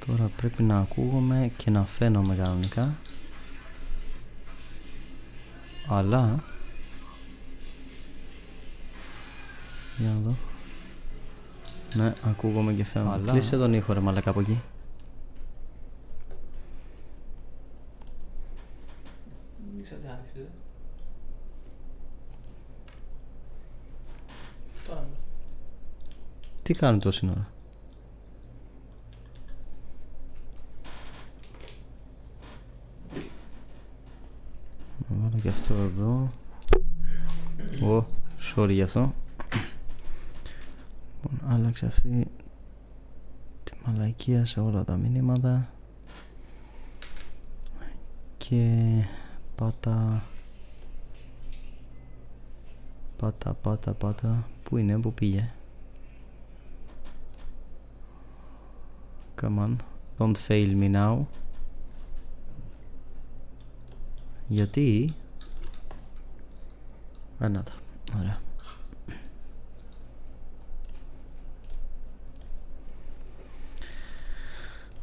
Τώρα πρέπει να ακούγομαι και να φαίνομαι κανονικά. Αλλά για να δω. Ναι, ακούγομαι και φαίνομαι. Αλλά κλείσε τον ήχο ρε μαλάκα από εκεί. Τι κάνει τόση ώρα? Να βάλω και αυτό εδώ. Sorry γι' αυτό. Λοιπόν, άλλαξε αυτή τη μαλακία σε όλα τα μηνύματα. Και πάτα. Πού είναι, πού πήγε? Come on, don't fail me now. Γιατί? Να τα, ωραία.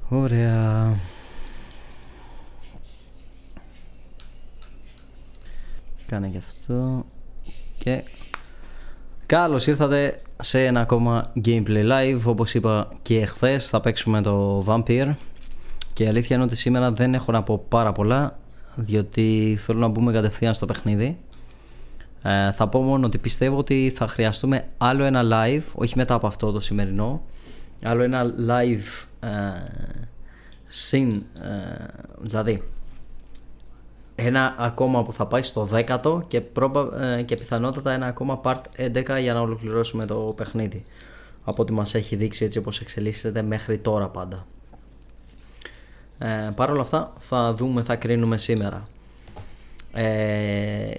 Ωραία. Κάνε και αυτό. Και καλώς ήρθατε σε ένα ακόμα gameplay live. Όπως είπα και χθες, θα παίξουμε το Vampire. Και η αλήθεια είναι ότι σήμερα δεν έχω να πω πάρα πολλά, διότι θέλω να μπούμε κατευθείαν στο παιχνίδι. Θα πω μόνο ότι πιστεύω ότι θα χρειαστούμε άλλο ένα live, όχι μετά από αυτό το σημερινό, άλλο ένα live δηλαδή ένα ακόμα που θα πάει στο 10ο και πιθανότατα ένα ακόμα part 11 για να ολοκληρώσουμε το παιχνίδι, από ό,τι μας έχει δείξει, έτσι όπως εξελίσσεται μέχρι τώρα πάντα. Παρ' όλα αυτά θα δούμε, θα κρίνουμε σήμερα.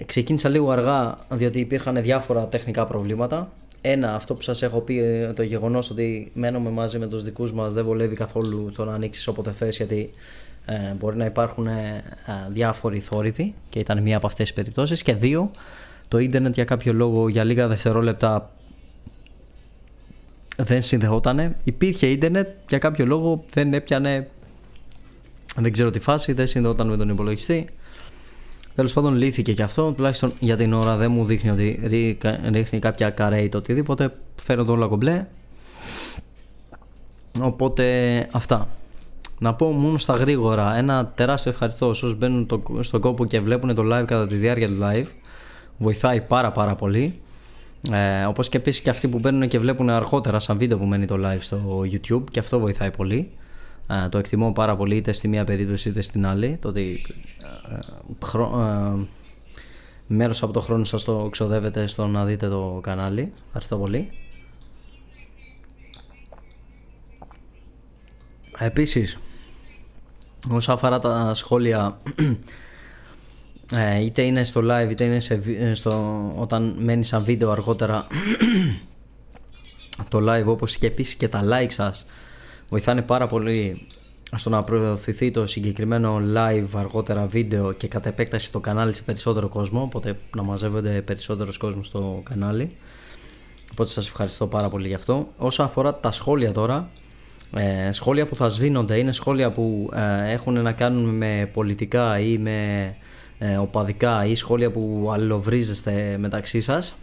Ξεκίνησα λίγο αργά διότι υπήρχαν διάφορα τεχνικά προβλήματα. Ένα, αυτό που σας έχω πει, το γεγονός ότι μένουμε μαζί με τους δικούς μας δεν βολεύει καθόλου το να ανοίξεις όποτε θες, γιατί μπορεί να υπάρχουν διάφοροι θόρυβοι, και ήταν μία από αυτές τις περιπτώσεις. Και δύο, το ίντερνετ για κάποιο λόγο για λίγα δευτερόλεπτα δεν συνδεότανε. Υπήρχε ίντερνετ, για κάποιο λόγο δεν έπιανε, δεν ξέρω τι φάση, δεν συνδεόταν με τον υπολογιστή. Τέλος πάντων λύθηκε και αυτό, τουλάχιστον για την ώρα δεν μου δείχνει ότι ρίχνει κάποια καρέ ή το οτιδήποτε, φαίνονται όλα κομπλέ. Οπότε αυτά. Να πω μόνο στα γρήγορα ένα τεράστιο ευχαριστώ όσους μπαίνουν στον κόπο και βλέπουν το live κατά τη διάρκεια του live. Βοηθάει πάρα πολύ. Όπως και επίσης και αυτοί που μπαίνουν και βλέπουν αργότερα σαν βίντεο που μένει το live στο YouTube, και αυτό βοηθάει πολύ. Το εκτιμώ πάρα πολύ, είτε στη μία περίπτωση είτε στην άλλη, το ότι μέρος από το χρόνο σας το ξοδεύετε στο να δείτε το κανάλι. Ευχαριστώ πολύ. Επίσης, όσον αφορά τα σχόλια, είτε είναι στο live είτε είναι όταν μένει σαν βίντεο αργότερα το live, όπως και επίσης και τα like σας βοηθάνε πάρα πολύ στο να προωθηθεί το συγκεκριμένο live αργότερα βίντεο και κατ' επέκταση το κανάλι σε περισσότερο κόσμο, οπότε να μαζεύονται περισσότερος κόσμος στο κανάλι. Οπότε σας ευχαριστώ πάρα πολύ γι' αυτό. Όσο αφορά τα σχόλια τώρα, σχόλια που θα σβήνονται είναι σχόλια που έχουν να κάνουν με πολιτικά ή με οπαδικά, ή σχόλια που αλληλοβρίζεστε μεταξύ σας.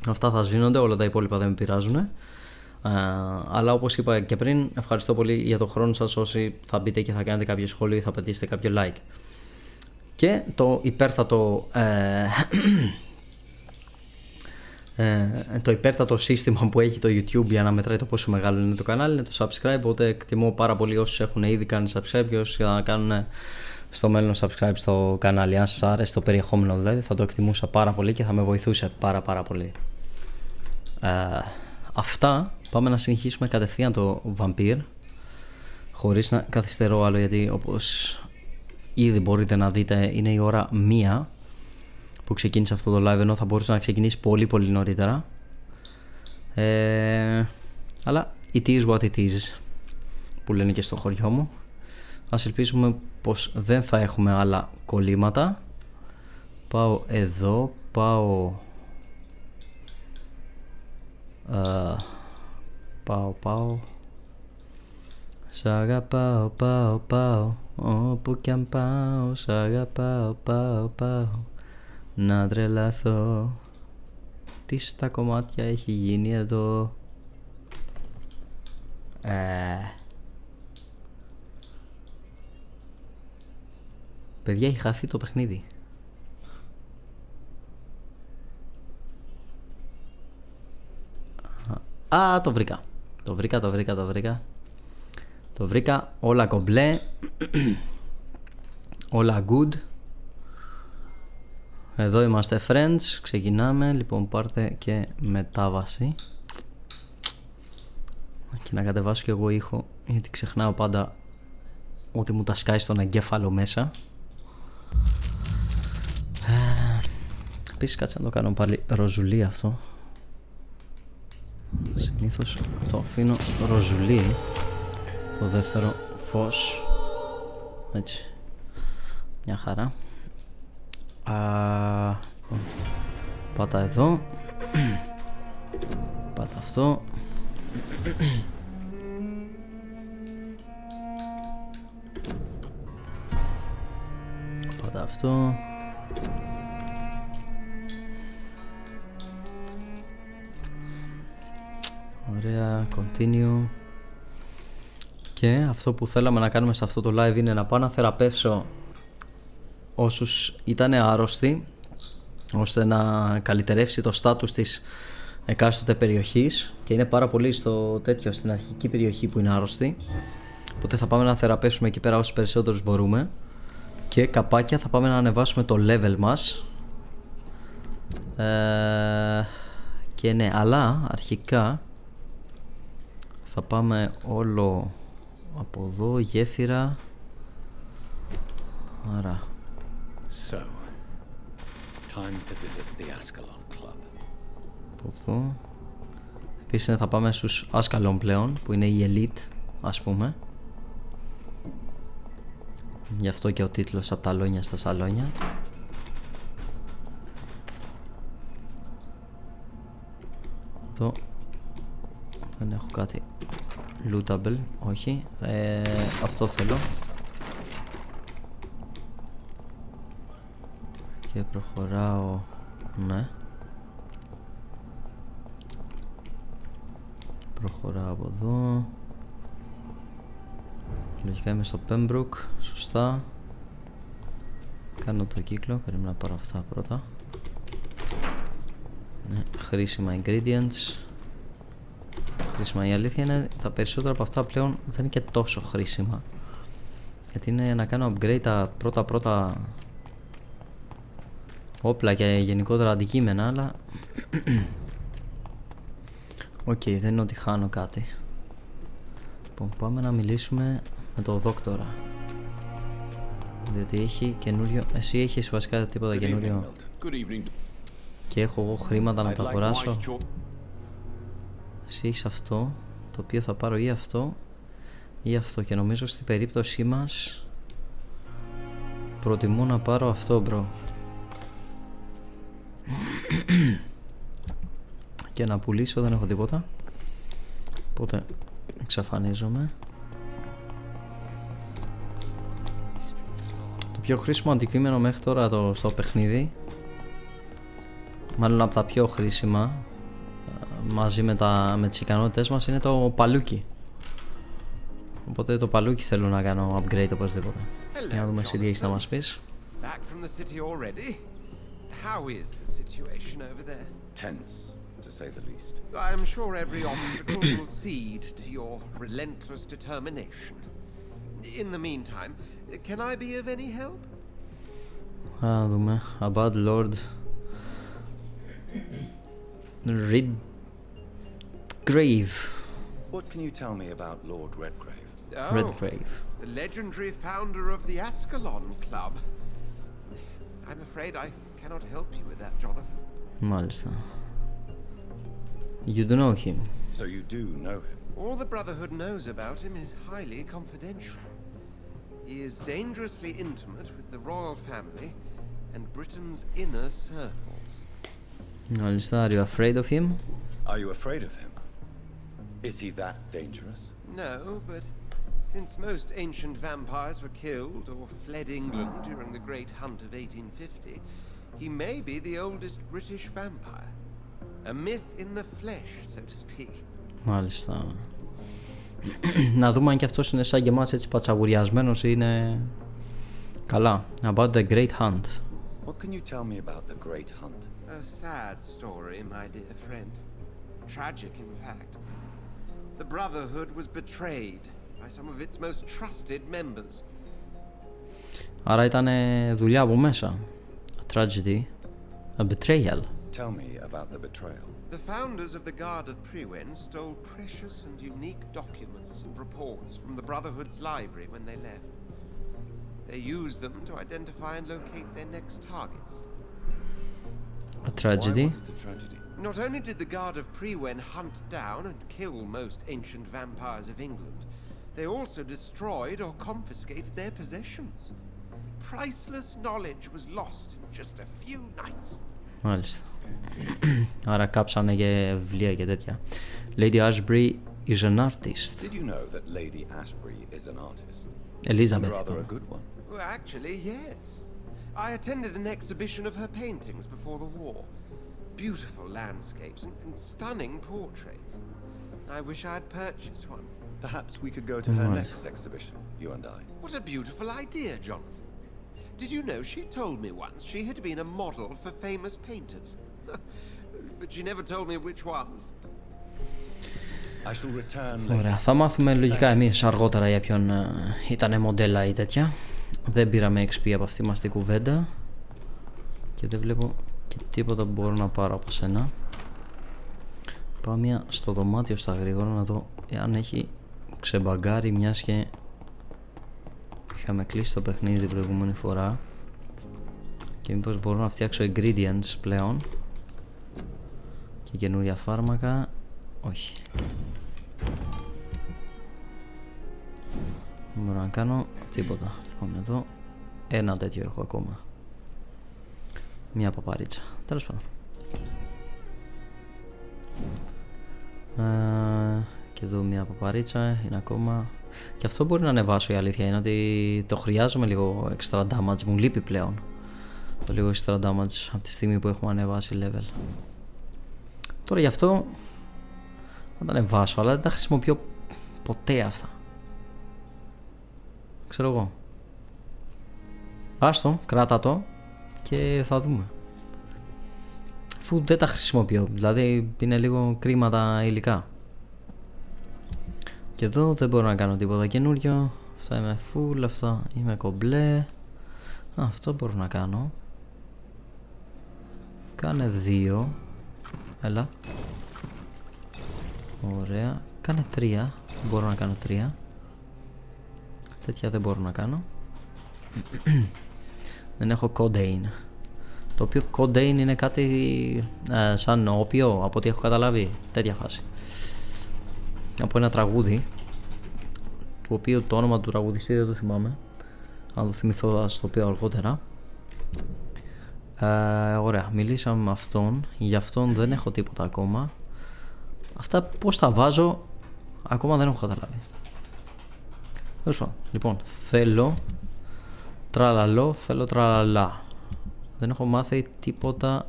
Αυτά θα σβήνονται, όλα τα υπόλοιπα δεν με πειράζουν. Αλλά όπως είπα και πριν, ευχαριστώ πολύ για το χρόνο σας όσοι θα μπείτε και θα κάνετε κάποιο σχόλιο ή θα πατήσετε κάποιο like. Και το υπέρτατο σύστημα που έχει το YouTube για να μετράει το πόσο μεγάλο είναι το κανάλι είναι το subscribe, οπότε εκτιμώ πάρα πολύ όσους έχουν ήδη κάνει subscribe και όσοι θα κάνουν στο μέλλον subscribe στο κανάλι. Αν σας άρεσε το περιεχόμενο δηλαδή, θα το εκτιμούσα πάρα πολύ και θα με βοηθούσε πάρα πολύ. Αυτά, πάμε να συνεχίσουμε κατευθείαν το Vampire, χωρίς να καθυστερώ άλλο, γιατί όπως ήδη μπορείτε να δείτε είναι η ώρα 1 που ξεκίνησε αυτό το live, ενώ θα μπορούσε να ξεκινήσει πολύ νωρίτερα. Αλλά it is what it is, που λένε και στο χωριό μου. Ας ελπίσουμε πως δεν θα έχουμε άλλα κολλήματα. Πάω εδώ, πάω Σ' αγαπάω, πάω, πάω, όπου κι αν πάω. Σ' αγαπάω, πάω, πάω, να τρελαθώ. Τι στα κομμάτια έχει γίνει εδώ. Παιδιά, έχει χαθεί το παιχνίδι. Α, το βρήκα. Το βρήκα, όλα κομπλέ. Όλα good. Εδώ είμαστε friends. Ξεκινάμε, λοιπόν πάρτε και μετάβαση. Και να κατεβάσω και εγώ ήχο, γιατί ξεχνάω πάντα ότι μου τα σκάει στον εγκέφαλο μέσα. Επίσης κάτσε να το κάνω πάλι ροζουλί αυτό. Συνήθως το αφήνω ροζουλί, το δεύτερο φως. Έτσι, μια χαρά. Πάτα εδώ. Πάτα αυτό. Πάτα αυτό. Ωραία, continue. Και αυτό που θέλαμε να κάνουμε σε αυτό το live είναι να πάω να θεραπεύσω όσους ήταν άρρωστοι, ώστε να καλυτερεύσει το στάτους της εκάστοτε περιοχής. Και είναι πάρα πολύ στο τέτοιο, στην αρχική περιοχή που είναι άρρωστοι. Οπότε θα πάμε να θεραπεύσουμε εκεί πέρα όσους περισσότερους μπορούμε. Και καπάκια θα πάμε να ανεβάσουμε το level μας. Και ναι, αλλά αρχικά θα πάμε όλο από εδώ, γέφυρα. Άρα So, time to visit the Ascalon Club. από εδώ. Επίσης θα πάμε στους Ascalon πλέον, που είναι η Elite, ας πούμε. Γι' αυτό και ο τίτλος από τα αλώνια στα σαλόνια. Εδώ δεν έχω κάτι lootable, όχι. Αυτό θέλω. Και προχωράω, ναι. Προχωράω από εδώ. Λογικά είμαι στο Pembroke, σωστά. Κάνω το κύκλο, πρέπει να πάρω αυτά πρώτα. Ναι, χρήσιμα ingredients. Χρήσιμα, η αλήθεια είναι τα περισσότερα από αυτά πλέον δεν είναι και τόσο χρήσιμα. Γιατί είναι να κάνω upgrade τα πρώτα όπλα και γενικότερα αντικείμενα, αλλά οκ, δεν είναι ότι χάνω κάτι. Λοιπόν, πάμε να μιλήσουμε με τον δόκτορα, διότι έχει καινούριο. Εσύ έχεις βασικά τίποτα καινούριο? Και έχω εγώ χρήματα να τα αγοράσω? Εσύ έχεις αυτό, το οποίο θα πάρω ή αυτό ή αυτό, και νομίζω στην περίπτωσή μας προτιμώ να πάρω αυτό, μπρο. Και να πουλήσω δεν έχω τίποτα, οπότε εξαφανίζομαι. Το πιο χρήσιμο αντικείμενο μέχρι τώρα στο παιχνίδι, μάλλον από τα πιο χρήσιμα μαζί με τις ικανότητες μας, είναι το παλούκι. Οπότε το παλούκι θέλω να κάνω upgrade οπωσδήποτε. Για να δούμε εσύ τι έχεις να μας πεις. How is the situation over there? Tense, to say the least. I am sure every obstacle will cede to your relentless determination. In the meantime, can I be of any help? Α, δούμε. About Lord Redgrave. What can you tell me about Lord Redgrave? Redgrave. The legendary founder of the Ascalon Club. I'm afraid I cannot help you with that, Jonathan. Μάλιστα. You do know him. So you do know him? All the Brotherhood knows about him is highly confidential. He is dangerously intimate with the royal family and Britain's inner circles. Μάλιστα. Are you afraid of him? Are you afraid of him? Is he that dangerous? No, but Since most ancient vampires were killed or fled England during the Great Hunt of 1850, he may be the oldest British vampire. A myth in the flesh, so to speak. Μάλιστα. Να δούμε αν και αυτός είναι σαν και εμάς έτσι πατσαγουριασμένος ή είναι καλά. About the Great Hunt. What can you tell me about the Great Hunt? A sad story, my dear friend. Tragic, in fact. The Brotherhood was betrayed by some of its most trusted members. Άρα ήταν δουλειά από μέσα. A tragedy. A betrayal. Tell me about the betrayal. The founders of the Guard of Priwen stole precious and unique documents and reports from the Brotherhood's library when they left. They used them to identify and locate their next targets. A tragedy. Why was it a tragedy? Not only did the Guard of Priwen hunt down and kill most ancient vampires of England, they also destroyed or confiscated their possessions. Priceless knowledge was lost in just a few nights. Μάλιστα. Άρα κάψανε και βιβλία και τέτοια. Lady Ashbury is an artist. Did you know that Lady Ashbury is an artist? Elizabeth. And rather a good one. Well, actually, yes. I attended an exhibition of her paintings before the war. Beautiful landscapes and stunning portraits. I wish I had purchased one. Perhaps we could go to her next exhibition, you and I. What a beautiful idea, Jonathan. Did you know she told me once she had been a model for famous painters? But she never told me which ones. I shall return Ωραία, later. θα μάθουμε λογικά εμείς αργότερα για ποιον ήταν μοντέλα ή τέτοια. Δεν πήραμε XP από αυτή μας την κουβέντα. Και δεν βλέπω και τίποτα που μπορώ να πάρω από σένα. Πάω μια στο δωμάτιο στα γρήγορα να δω εάν έχει ξεμπαγκάρει, μιας και είχαμε κλείσει το παιχνίδι την προηγούμενη φορά. Και μήπως μπορώ να φτιάξω ingredients πλέον. Και καινούρια φάρμακα. Όχι. Δεν μπορώ να κάνω τίποτα. Λοιπόν, εδώ ένα τέτοιο έχω ακόμα. Μια παπαρίτσα. Τέλος πάντων. Και εδώ μια παπαρίτσα είναι ακόμα. Και αυτό μπορεί να ανεβάσω, η αλήθεια είναι ότι το χρειάζομαι λίγο extra damage. Μου λείπει πλέον το λίγο extra damage από τη στιγμή που έχουμε ανεβάσει level. Τώρα γι' αυτό θα τα ανεβάσω, αλλά δεν τα χρησιμοποιώ ποτέ αυτά. Ξέρω εγώ. Άστο, κράτα το και θα δούμε. Αφού δεν τα χρησιμοποιώ, δηλαδή είναι λίγο κρίμα τα υλικά. Και εδώ δεν μπορώ να κάνω τίποτα καινούριο. Αυτά είμαι full, αυτά είμαι κομπλέ. Αυτό μπορώ να κάνω. Κάνε 2. Έλα. Ωραία. Κάνε 3. Μπορώ να κάνω 3. Τέτοια δεν μπορώ να κάνω. Δεν έχω codeine. Το οποίο codeine είναι κάτι σαν όπιο, από ό,τι έχω καταλάβει. Τέτοια φάση. Από ένα τραγούδι, του οποίου το όνομα του τραγουδιστή δεν το θυμάμαι. Αν το θυμηθώ θα το πω αργότερα. Ωραία, μιλήσαμε με αυτόν. Για αυτόν δεν έχω τίποτα ακόμα. Αυτά πως τα βάζω ακόμα δεν έχω καταλάβει. Λοιπόν, θέλω τραλαλό, θέλω τραλαλά. Δεν έχω μάθει τίποτα.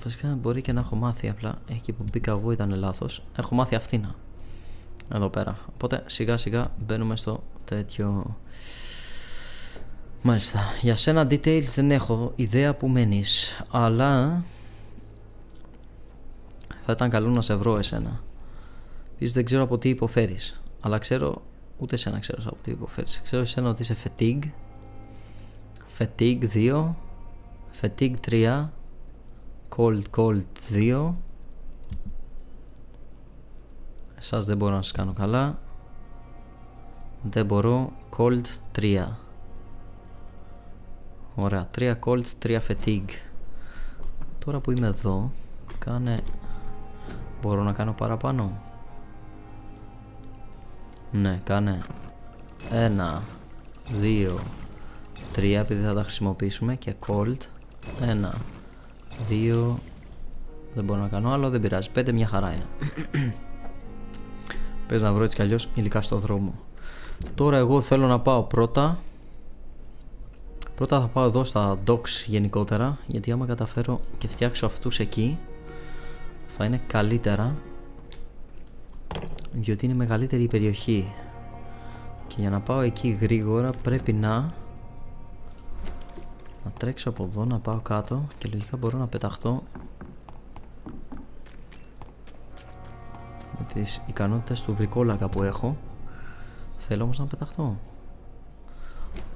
Βασικά μπορεί και να έχω μάθει, απλά εκεί που μπήκα εγώ ήταν λάθος. Έχω μάθει αυτήνα εδώ πέρα. Οπότε σιγά σιγά μπαίνουμε στο τέτοιο. Μάλιστα, για σένα details δεν έχω ιδέα που μένεις, αλλά θα ήταν καλό να σε βρω εσένα. Επίσης δεν ξέρω από τι υποφέρεις, αλλά ξέρω, ούτε εσένα ξέρω από τι υποφέρεις. Ξέρω εσένα ότι είσαι fatigue, fatigue 2, fatigue 3, cold 2. Εσάς δεν μπορώ να σας κάνω καλά. Δεν μπορώ, cold 3. Ωραία, 3 cold, 3 fatigue. Τώρα που είμαι εδώ, κάνε. Μπορώ να κάνω παραπάνω. Ναι, κάνε 1, 2, 3, επειδή θα τα χρησιμοποιήσουμε. Και cold 1, 2. Δεν μπορώ να κάνω άλλο, δεν πειράζει. 5 μια χαρά είναι. Πες να βρω έτσι κι αλλιώς υλικά στο δρόμο. Τώρα εγώ θέλω να πάω πρώτα θα πάω εδώ στα docks γενικότερα, γιατί άμα καταφέρω και φτιάξω αυτούς εκεί θα είναι καλύτερα, διότι είναι μεγαλύτερη η περιοχή. Και για να πάω εκεί γρήγορα πρέπει να τρέξω από εδώ, να πάω κάτω και λογικά μπορώ να πεταχτώ με τις ικανότητες του βρικόλακα που έχω. Θέλω όμως να πεταχτώ.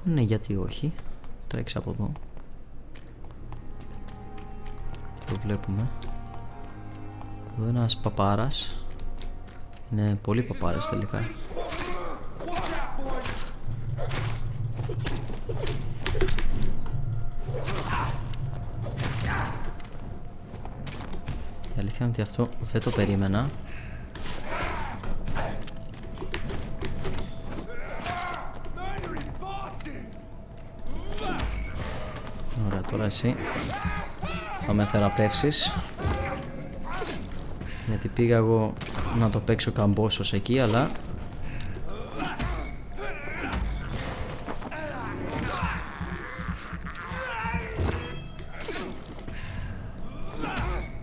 Ναι, γιατί όχι. Τρέξει από εδώ. Το βλέπουμε. Εδώ είναι ένας παπάρας. Είναι πολύ παπάρας τελικά. Η αλήθεια είναι ότι αυτό δεν το περίμενα. Ωραία, τώρα εσύ θα με θεραπεύσεις, γιατί πήγα εγώ να το παίξω καμπόσος εκεί, αλλά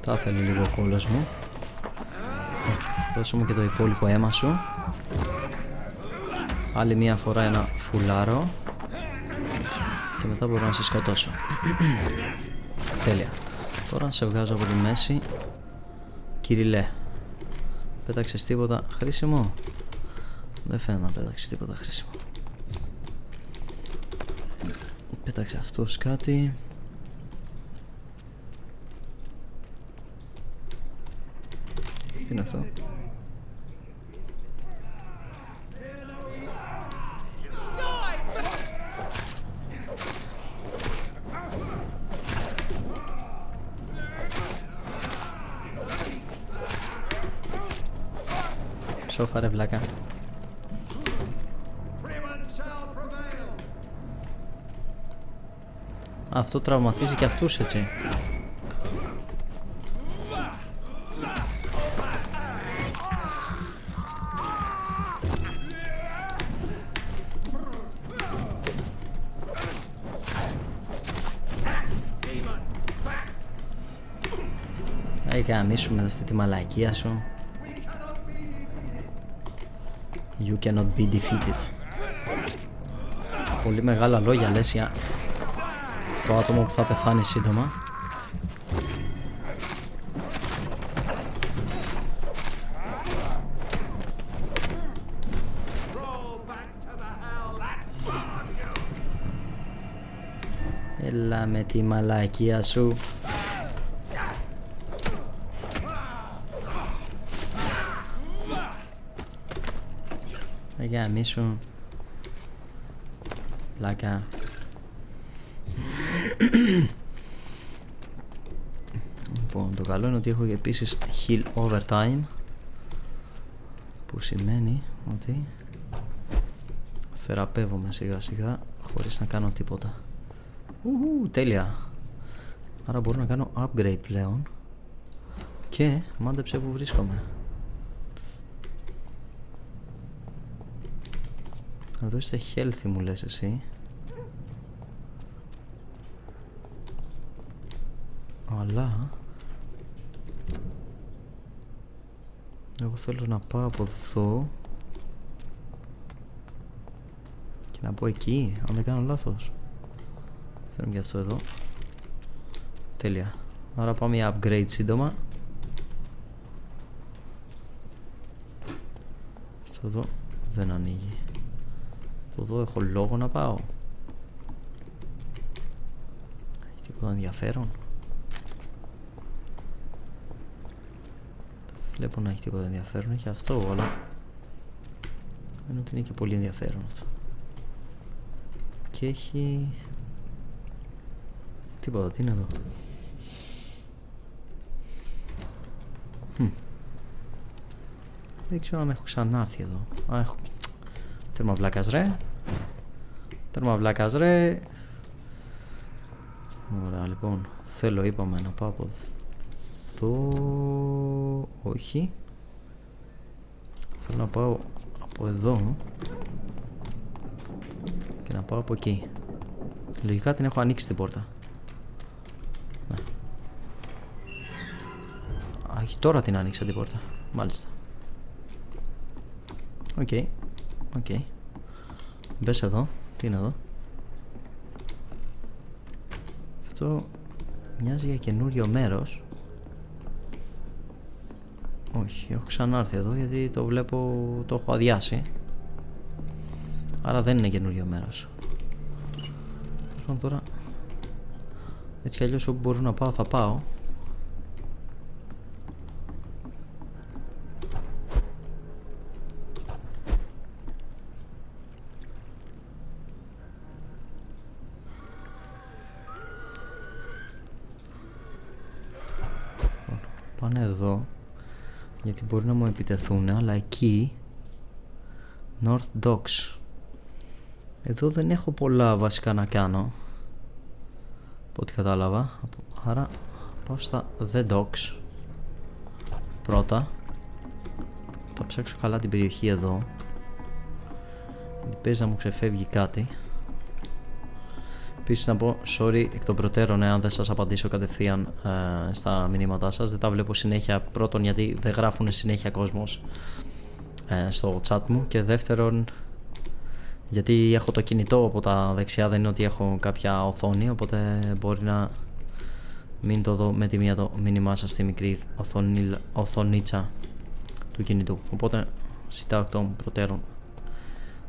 θα ήθελε λίγο ο κόλλος μου. Δώσω μου και το υπόλοιπο αίμα σου. Άλλη μία φορά ένα φουλάρο και μετά μπορώ να σε σκοτώσω. Τέλεια. Τώρα σε βγάζω από τη μέση. Κυριλέ, πέταξες τίποτα χρήσιμο? Δεν φαίνεται να πέταξες τίποτα χρήσιμο. Πέταξε αυτός κάτι. Τι είναι αυτό? Σόφα ρε βλάκα. Αυτό τραυματίζει και αυτούς έτσι. Γαμίσουμε αυτή τη μαλακία σου. You cannot be defeated. Πολύ μεγάλα λόγια λες για το άτομο που θα πεθάνει σύντομα. Έλα με τη μαλακία σου. Για μίσου λάκα. Λοιπόν, το καλό είναι ότι έχω επίσης heal overtime, που σημαίνει ότι θεραπεύομαι σιγά σιγά χωρίς να κάνω τίποτα. Τέλεια. Άρα μπορώ να κάνω upgrade πλέον. Και μάντεψε που βρίσκομαι. Εδώ είστε healthy μου λες εσύ. Αλλά εγώ θέλω να πάω από εδώ και να πω εκεί, αν δεν κάνω λάθος. Θέλω και αυτό εδώ. Τέλεια. Άρα πάμε για upgrade σύντομα. Αυτό εδώ δεν ανοίγει. Εδώ έχω λόγο να πάω. Έχει τίποτα ενδιαφέρον? Βλέπω να έχει τίποτα ενδιαφέρον. Έχει αυτό, αλλά δεν είναι ότι είναι και πολύ ενδιαφέρον αυτό. Και έχει τίποτα. Τι είναι εδώ? Δεν ξέρω αν έχω ξανάρθει εδώ. Α, έχω. Τέρμα βλάκας ρε. Τέρμα βλάκας ρε. Ωραία, λοιπόν. Θέλω, είπαμε, να πάω από εδώ. Όχι. Θέλω να πάω από εδώ και να πάω από εκεί. Λογικά την έχω ανοίξει την πόρτα. Ναι. Α, τώρα την άνοιξα την πόρτα. Μάλιστα. Οκ. Οκ. Μπες εδώ. Τι είναι εδώ? Αυτό μοιάζει για καινούριο μέρος. Όχι, έχω ξανάρθει εδώ γιατί το βλέπω, το έχω αδειάσει. Άρα δεν είναι καινούριο μέρος. Τώρα έτσι κι αλλιώς όπου μπορώ να πάω θα πάω. Πάνε εδώ γιατί μπορεί να μου επιτεθούν, αλλά εκεί North Docks. Εδώ δεν έχω πολλά βασικά να κάνω από ό,τι κατάλαβα. Άρα πάω στα The Docks πρώτα. Θα ψάξω καλά την περιοχή εδώ. Παίζει να μου ξεφεύγει κάτι. Επίσης να πω sorry εκ των προτέρων αν δεν σας απαντήσω κατευθείαν στα μηνύματά σας. Δεν τα βλέπω συνέχεια. Πρώτον γιατί δεν γράφουν συνέχεια κόσμος στο chat μου. Και δεύτερον γιατί έχω το κινητό από τα δεξιά, δεν είναι ότι έχω κάποια οθόνη. Οπότε μπορεί να μην το δω με τη μία το μήνυμά σας στη μικρή οθονίτσα του κινητού. Οπότε ζητάω εκ των προτέρων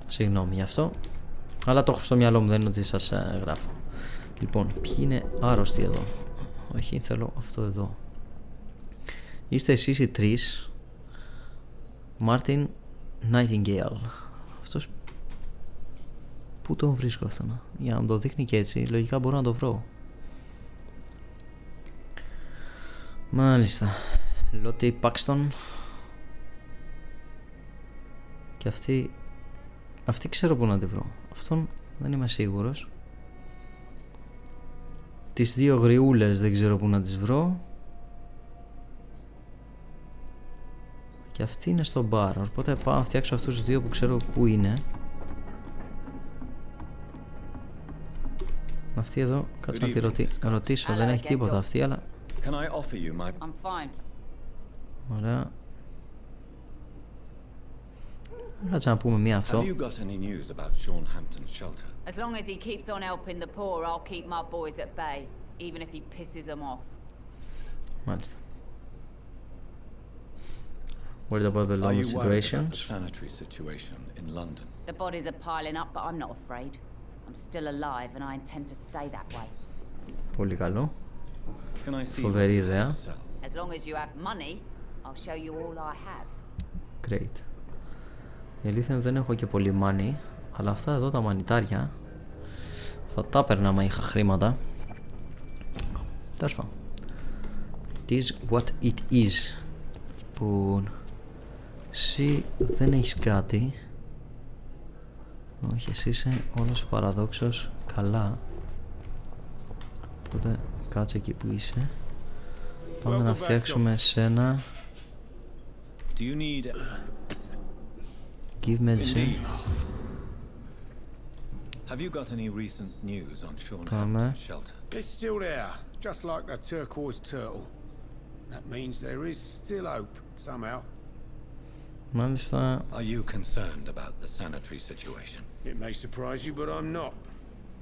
συγγνώμη γι' αυτό. Αλλά το έχω στο μυαλό μου, δεν είναι ότι σας γράφω. Λοιπόν, ποιοι είναι άρρωστοι εδώ? Όχι, θέλω αυτό εδώ. Είστε εσείς οι τρεις. Martin Nightingale. Αυτός πού τον βρίσκω αυτόν? Για να το δείχνει και έτσι, λογικά μπορώ να το βρω. Μάλιστα. Lottie Paxton. Και αυτή ξέρω πού να τη βρω. Αυτόν δεν είμαι σίγουρος. Τις δύο γριούλες δεν ξέρω πού να τις βρω. Και αυτή είναι στο μπαρ. Οπότε πάω να φτιάξω αυτούς τους δύο που ξέρω πού είναι. Αυτή εδώ, κάτσε να τη ρωτήσω. Δεν έχει τίποτα αυτή, αλλά... Ωραία. Κάτσε να πούμε μία αυτό. As long as he keeps on helping the poor, I'll keep my boys at bay, even if he pisses them off. Μάλιστα. Worried about the London situation? Sanitary situation in London. The bodies are piling up, but I'm not afraid. I'm still alive and I intend to stay that way. Πολύ καλό. Can I see Φοβερή ιδέα. As long as you have money, I'll show you all I have. Great. Η αλήθεια είναι δεν έχω και πολύ money, αλλά αυτά εδώ τα μανιτάρια θα τα έπαιρνα άμα είχα χρήματα. Τέλος πάντων. It is what it is. Που εσύ δεν έχεις κάτι. Όχι, εσύ είσαι όλος παραδόξος καλά. Οπότε κάτσε εκεί που είσαι. Πάμε να φτιάξουμε εσένα. Do you need Give medicine. Have you got any recent news on Sean Πάμε. Hampton's shelter? It's still there, just like the turquoise turtle. That means there is still hope, somehow. Μάλιστα. Are you concerned about the sanitary situation? It may surprise you, but I'm not.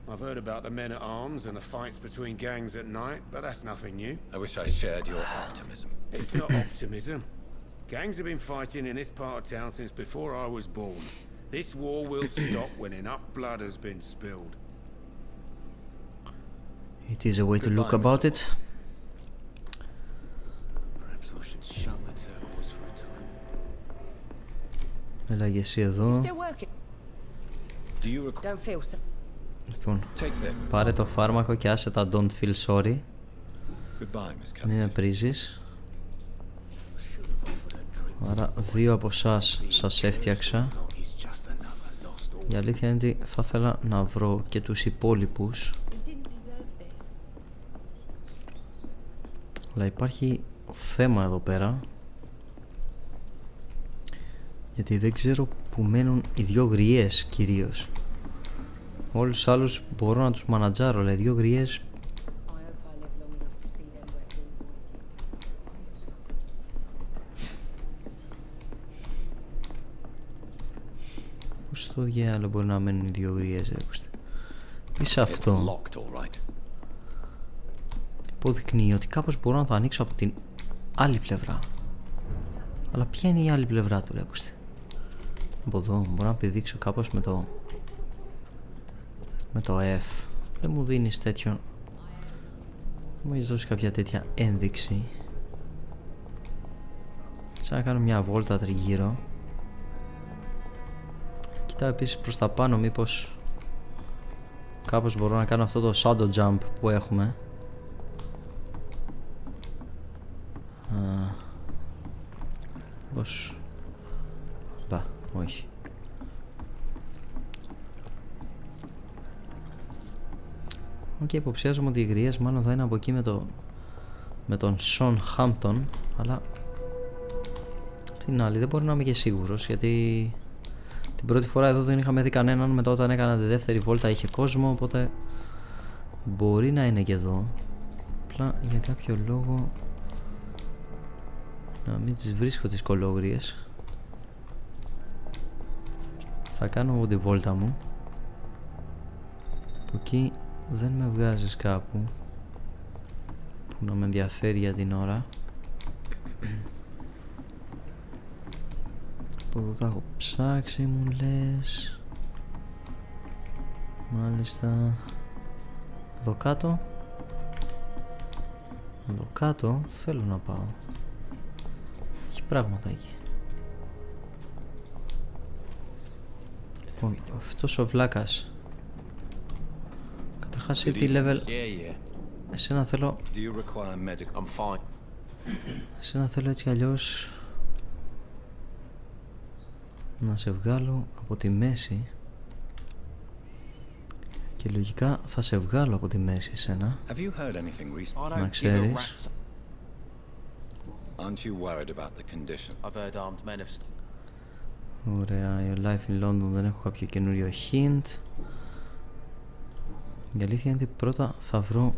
I've heard about the men-at-arms and the fights between gangs at night, but that's nothing new. I wish I shared your optimism. It's not optimism. Gangs have been fighting in this part of town since before I was born. This war will stop when enough blood has been spilled. It is a way to look about it. Perhaps I should shut the turquoise for a time. Έλα και εσύ εδώ. Still working. Do you recall? Don't feel so. Λοιπόν, Take them. πάρε το φάρμακο και άσε τα don't feel sorry. Goodbye, Miss Μην με Cavendish. πρίζεις. Άρα δύο από εσάς σας έφτιαξα. He's just another lost orphan. Η αλήθεια είναι ότι θα ήθελα να βρω και τους υπόλοιπους. You didn't deserve this. Αλλά υπάρχει θέμα εδώ πέρα. Γιατί δεν ξέρω που μένουν οι δύο γριές κυρίως. Όλους τους άλλους μπορώ να τους μανατζάρω, αλλά οι δύο γριές... Πού στο διάλογο μπορεί να μένουν οι δύο γριές, Πεις αυτό. Υποδεικνύει ότι κάπως μπορώ να το ανοίξω από την άλλη πλευρά. Αλλά ποια είναι η άλλη πλευρά του, ακούστε. Από εδώ μπορώ να πηδήξω κάπως με το F. Δεν μου δίνεις τέτοιο. Μου έχεις δώσει κάποια τέτοια ένδειξη. Σαν να κάνω μια βόλτα τριγύρω. Κοιτάω επίσης προς τα πάνω, μήπως κάπως μπορώ να κάνω αυτό το shadow jump που έχουμε. Πώς... Μπα, όχι. Και υποψιάζομαι ότι οι γριές μάλλον θα είναι από εκεί με τον Σον Χάμπτον, αλλά την άλλη δεν μπορώ να είμαι και σίγουρος, γιατί την πρώτη φορά εδώ δεν είχαμε δει κανέναν, μετά όταν έκανα τη δεύτερη βόλτα είχε κόσμο, οπότε μπορεί να είναι και εδώ. Απλά για κάποιο λόγο να μην τις βρίσκω τις κολόγριες. Θα κάνω εγώ τη βόλτα μου. Από εκεί δεν με βγάζεις κάπου που να με ενδιαφέρει για την ώρα. Από εδώ τα έχω ψάξει, μου λες. Μάλιστα. Εδώ κάτω. Εδώ κάτω θέλω να πάω. Έχει πράγματα εκεί. Λοιπόν, αυτός ο βλάκας. Καταρχάς τι level. Εσένα θέλω. Εσένα θέλω έτσι αλλιώς να σε βγάλω από τη μέση. Και λογικά θα σε βγάλω από τη μέση εσένα. Να ξέρεις. Ωραία, your life in London, δεν έχω κάποιο καινούριο hint. Η αλήθεια είναι ότι πρώτα θα βρω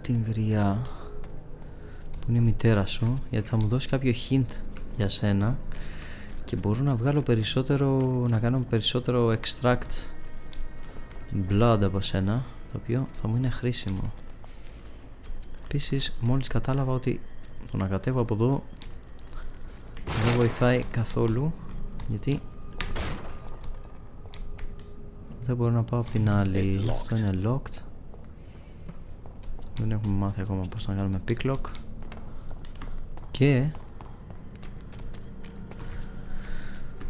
την γριά που είναι η μητέρα σου, γιατί θα μου δώσει κάποιο hint για σένα και μπορώ να βγάλω περισσότερο, να κάνω περισσότερο extract blood από σένα, το οποίο θα μου είναι χρήσιμο. Επίσης μόλις κατάλαβα ότι το να κατέβω από εδώ δεν βοηθάει καθόλου, γιατί δεν μπορώ να πάω από την άλλη. Αυτό είναι locked. Δεν έχουμε μάθει ακόμα πώς να κάνουμε pick lock. Και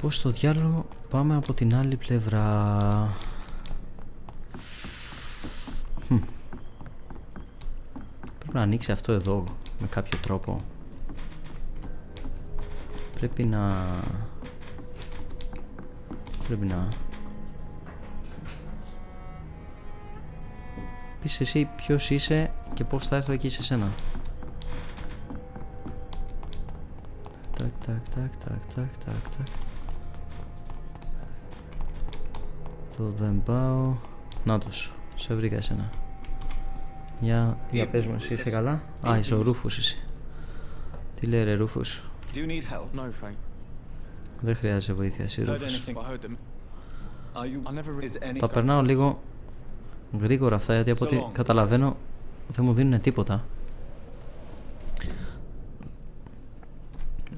πώς στο διάλογο πάμε από την άλλη πλευρά. Πρέπει να ανοίξει αυτό εδώ με κάποιο τρόπο. Πρέπει να... Πεις εσύ ποιος είσαι και πώς θα έρθω εκεί σε σένα. Τάκ. Εδώ δεν πάω. Νάτος, σε βρήκα εσένα. Για πες μου, εσύ είσαι καλά? Α, είσαι ο Ρούφους είσαι. Τι λέει ρε Ρούφους? Δεν χρειάζεται βοήθεια εσύ Ρούφους. Τα περνάω λίγο γρήγορα αυτά, γιατί από ό,τι καταλαβαίνω δεν μου δίνουν τίποτα.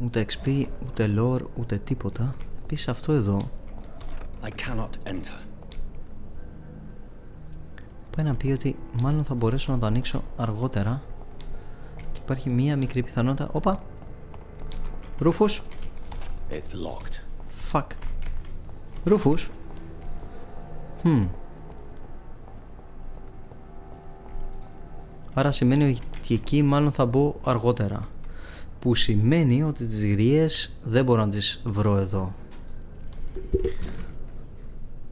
Ούτε XP, ούτε lore, ούτε τίποτα. Επίσης αυτό εδώ πάει να πει ότι μάλλον θα μπορέσω να το ανοίξω αργότερα. Και υπάρχει μία μικρή πιθανότητα. Όπα! Ρούφους! Fuck! Ρούφους! Άρα σημαίνει ότι εκεί μάλλον θα μπω αργότερα. Που σημαίνει ότι τις γριές δεν μπορώ να τις βρω εδώ.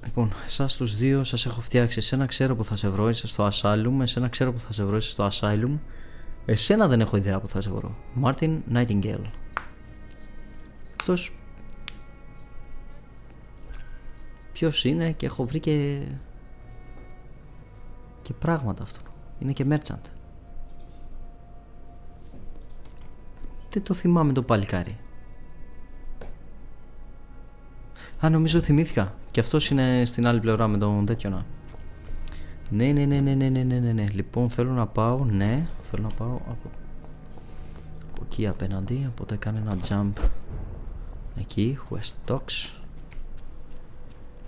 Λοιπόν, εσάς τους δύο σας έχω φτιάξει. Εσένα ξέρω που θα σε βρω, είσαι στο Asylum. Εσένα ξέρω που θα σε βρω, είσαι στο Asylum. Εσένα δεν έχω ιδέα που θα σε βρω. Martin Nightingale. Αυτός ποιος είναι, και έχω βρει και πράγματα αυτού. Είναι και merchant. Δεν το θυμάμαι το παλικάρι. Α, νομίζω θυμήθηκα. Και αυτός είναι στην άλλη πλευρά με τον τέτοιο να. Ναι. Λοιπόν, θέλω να πάω. Ναι, θέλω να πάω από εκεί απέναντι. Οπότε κάνω ένα jump εκεί. West Docks.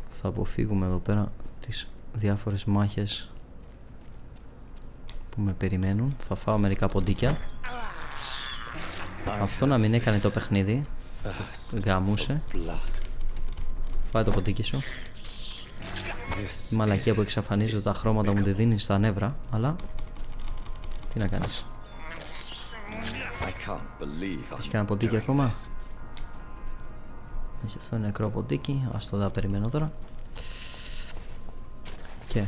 Θα αποφύγουμε εδώ πέρα τις διάφορες μάχες που με περιμένουν. Θα φάω μερικά ποντίκια. Αυτό να μην έκανε το παιχνίδι. Γαμούσε. Φάει το ποντίκι σου. Η μαλακία που εξαφανίζει τα χρώματα μου τη δίνει στα νεύρα. Αλλά τι να κάνεις. Έχει κανένα ποντίκι ακόμα? Έχει αυτό νεκρό ποντίκι. Ας το δω, περιμένω τώρα. Και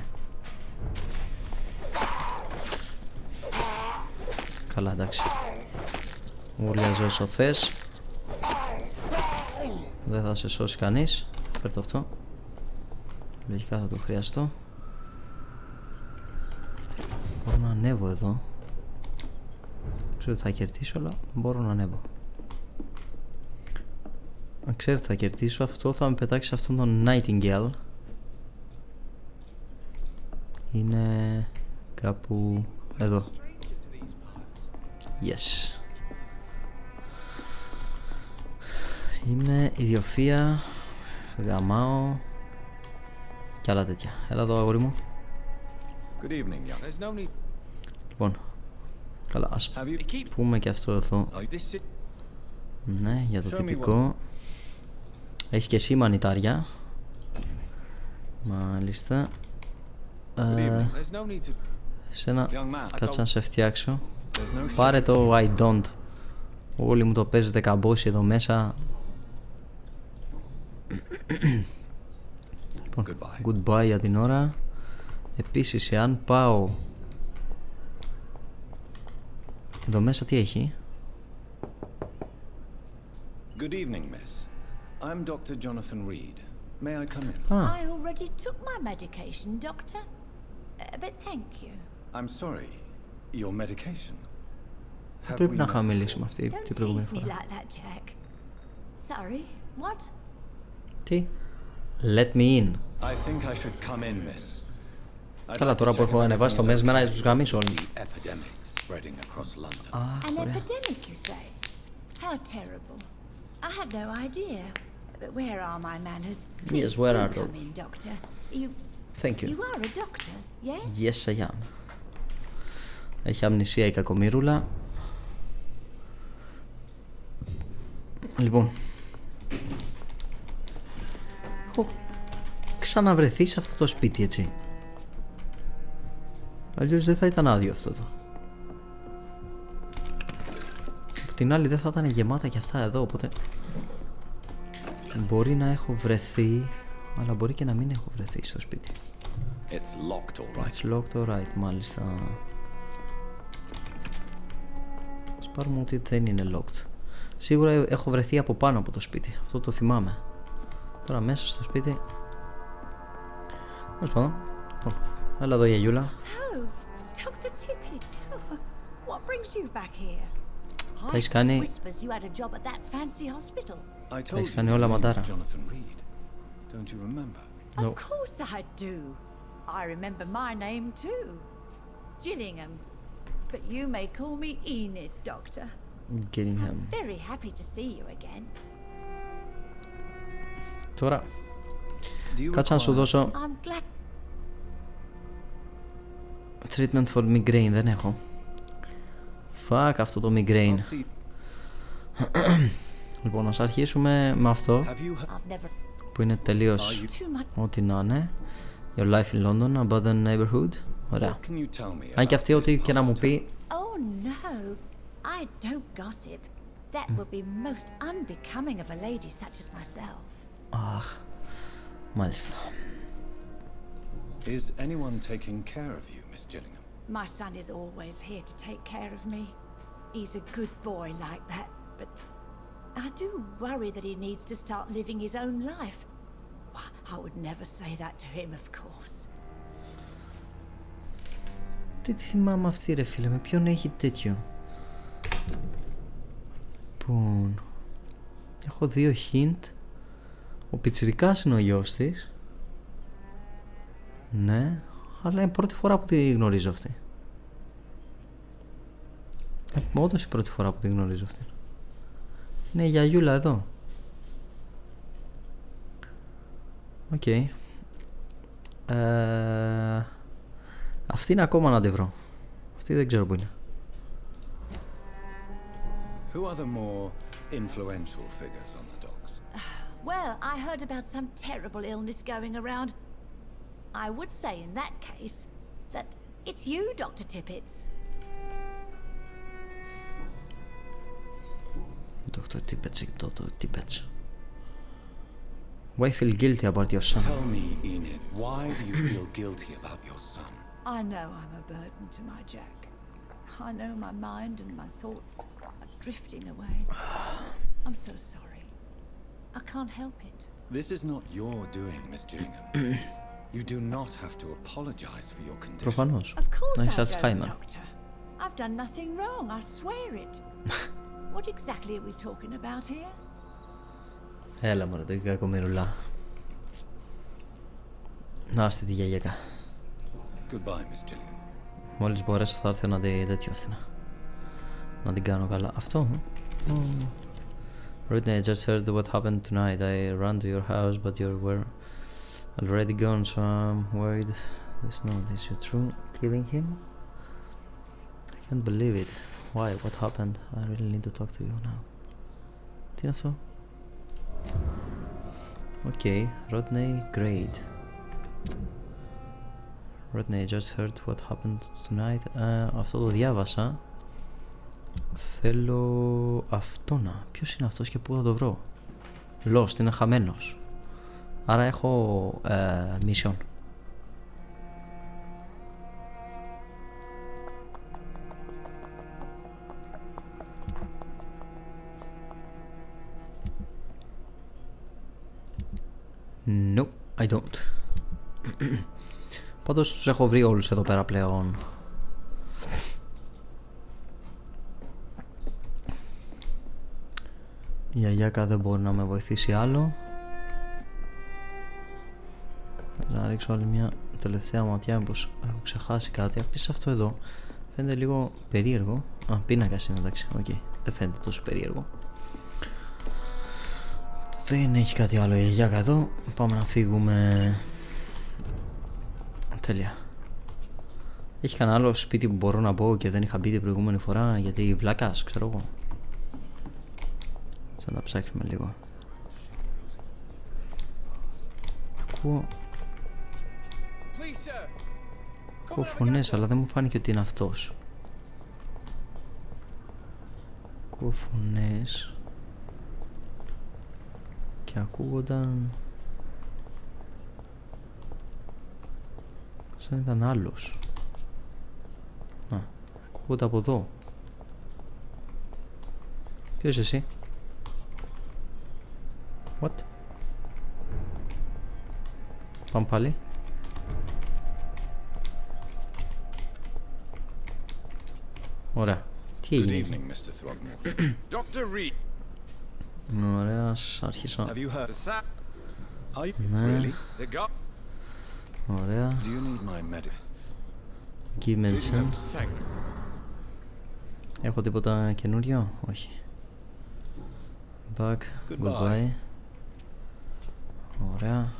καλά, εντάξει. Ουρλιάζω όσο θες. Δεν θα σε σώσει κανείς. Φέρ' το αυτό. Λογικά θα το χρειαστώ. Μπορώ να ανέβω εδώ. Ξέρω ότι θα κερδίσω, αλλά μπορώ να ανέβω. Αν ξέρω ότι θα κερδίσω, αυτό θα με πετάξει σε αυτόν τον Nightingale. Είναι κάπου εδώ. Yes. Είμαι ιδιοφία. Γαμάω. Και άλλα τέτοια. Έλα εδώ, αγόρι μου. Λοιπόν, καλά, ας πούμε και αυτό εδώ. Ναι, για το τυπικό. Έχεις και εσύ μανιτάρια. Μάλιστα. Σένα, κάτσε να σε φτιάξω. Πάρε το I don't. Όλοι μου το παίζετε καμπόσι εδώ μέσα. Λοιπόν, goodbye για την ώρα. Επίσης, εάν πάω εδώ μέσα, τι έχει? Good evening, miss. I'm Dr. Jonathan Reed. May I come in? I already took my medication, doctor. But thank you. I'm sorry. Your medication. Πρέπει να χαμηλήσουμε αυτή την προηγούμενη Don't tease me φορά. like that, Jack. Sorry, what? Τι? Let me in. I think I should come in, miss. Καλά, τώρα που έχω ανεβάσει το μέσο, μένα τους γαμίσω όλους. An epidemic, you say? How terrible. I had no idea. But where are my manners? Yes, where are Come they? in, doctor. You Thank you. are a doctor, yes? Yes, I am. Έχει αμνησία η κακομοίρουλα. Λοιπόν, έχω ξαναβρεθεί σε αυτό το σπίτι, έτσι. Αλλιώς δεν θα ήταν άδειο αυτό το. Από την άλλη δεν θα ήταν γεμάτα και αυτά εδώ, οπότε μπορεί να έχω βρεθεί, αλλά μπορεί και να μην έχω βρεθεί στο σπίτι. It's locked, all right. It's locked, alright, μάλιστα. Ας πάρουμε ότι δεν είναι locked. Σίγουρα έχω βρεθεί από πάνω από το σπίτι. Αυτό το θυμάμαι. Τώρα μέσα στο σπίτι. Τέλος πάντων. Έλα εδώ, γιαγιούλα. So, Dr. Tippett, what brings you back here? Τα έχεις κάνει. Whispers you had a job at that fancy hospital. I έχεις told you κάνει my όλα name ματάρα. is Jonathan Reed. Don't you remember? No. Of course I do. I remember my name too. Gillingham. But you may call me Enid, Doctor. Gillingham. Very happy to see you again. Τώρα, Do you κάτσε να σου require- δώσω I'm glad. treatment for migraine. Δεν έχω. Fuck αυτό το migraine. I'll see- Λοιπόν, ας αρχίσουμε με αυτό Have you heard? I've never που είναι τελείως too much. ό,τι να είναι. Your life in London, abandoned neighborhood. Ωραία. Can you tell me Αν και about αυτή this ό,τι και να μου part of πει, Oh no, I don't gossip. That would be most unbecoming of a lady such as myself. αχ, μάλιστα. town? Is anyone taking care of you, Miss Gillingham? My son is always here to take care of me. He's a good boy like that, but I do worry that he needs to start living his own life. I would never say that to him, of course. Τι θυμάμαι αυτή ρε φίλε, με ποιον έχει τέτοιο. Λοιπόν, έχω 2 hint. Ο πιτσιρικάς είναι ο γιος της. Ναι, αλλά είναι πρώτη φορά που τη γνωρίζω αυτή. Όντως η πρώτη φορά που τη γνωρίζω αυτή. Είναι η γιαγιούλα εδώ. Οκ. Αυτή είναι ακόμα να τη βρω. Αυτή δεν ξέρω που είναι. Who are the more influential figures on the docks? Well, I heard about some terrible illness going around. I would say in that case that it's you, Dr. Tippett. Dr. Tippett. Why feel guilty about your son? Tell me, Enid, why do you feel guilty about your son? I know I'm a burden to my Jack. I know my mind and my thoughts are drifting away. I'm so sorry. I can't help it. This is not your doing, Miss Gillingham. You do not have to apologize for your condition. Προφανώς. Of course Να είσαι I don't, Alzheimer. Doctor. I've done nothing wrong, I swear it. What exactly are we talking about here? Έλα μωρέ το κακομοιρουλά. Να είστε τη γιαγιάκα. Goodbye, Miss Gillingham. Μόλις μπορέσω θα έρθω να δει τέτοιο αυτή. Να την κάνω καλά. Αυτό. Rodney, I just heard what happened tonight. I ran to your house, but you were already gone, so I'm worried. Is it true? Killing him? I can't believe it. Why? What happened? I really need to talk to you now. Τι είναι αυτό? Okay, Rodney, great. Rodney, I just heard what happened tonight. Αυτό το διάβασα. Θέλω αυτό να. Ποιος είναι αυτός και πού θα το βρω? Lost, είναι χαμένος. Άρα έχω mission. No, I don't. Πάντως τους έχω βρει όλους εδώ πέρα πλέον. Η γιαγιάκα δεν μπορεί να με βοηθήσει άλλο. Να ρίξω άλλη μια τελευταία ματιά, μήπως έχω ξεχάσει κάτι. Επίσης αυτό εδώ φαίνεται λίγο περίεργο. Α, πίνακας είναι, εντάξει, okay. Δεν φαίνεται τόσο περίεργο. Δεν έχει κάτι άλλο η γιαγιάκα εδώ. Πάμε να φύγουμε. Τέλεια. Έχει κανένα άλλο σπίτι που μπορώ να μπω και δεν είχα μπει την προηγούμενη φορά γιατί βλάκας, ξέρω εγώ. Θα τα ψάξουμε λίγο. Ακούω φωνές, αλλά δεν μου φάνηκε ότι είναι αυτός. Ακούω φωνές και ακούγονταν σαν ήταν άλλος. Α, ακούγονται από εδώ. Ποιος εσύ? What? Πάμε πάλι. Ωραία. Τι έγινε? Dr. Reed. Ωραία, ας αρχίσω. Have you heard? Ναι. Ωραία. Do you need my medic? Give mention. Thank you. Έχω τίποτα καινούριο? Όχι. Back. Goodbye. Ωραία.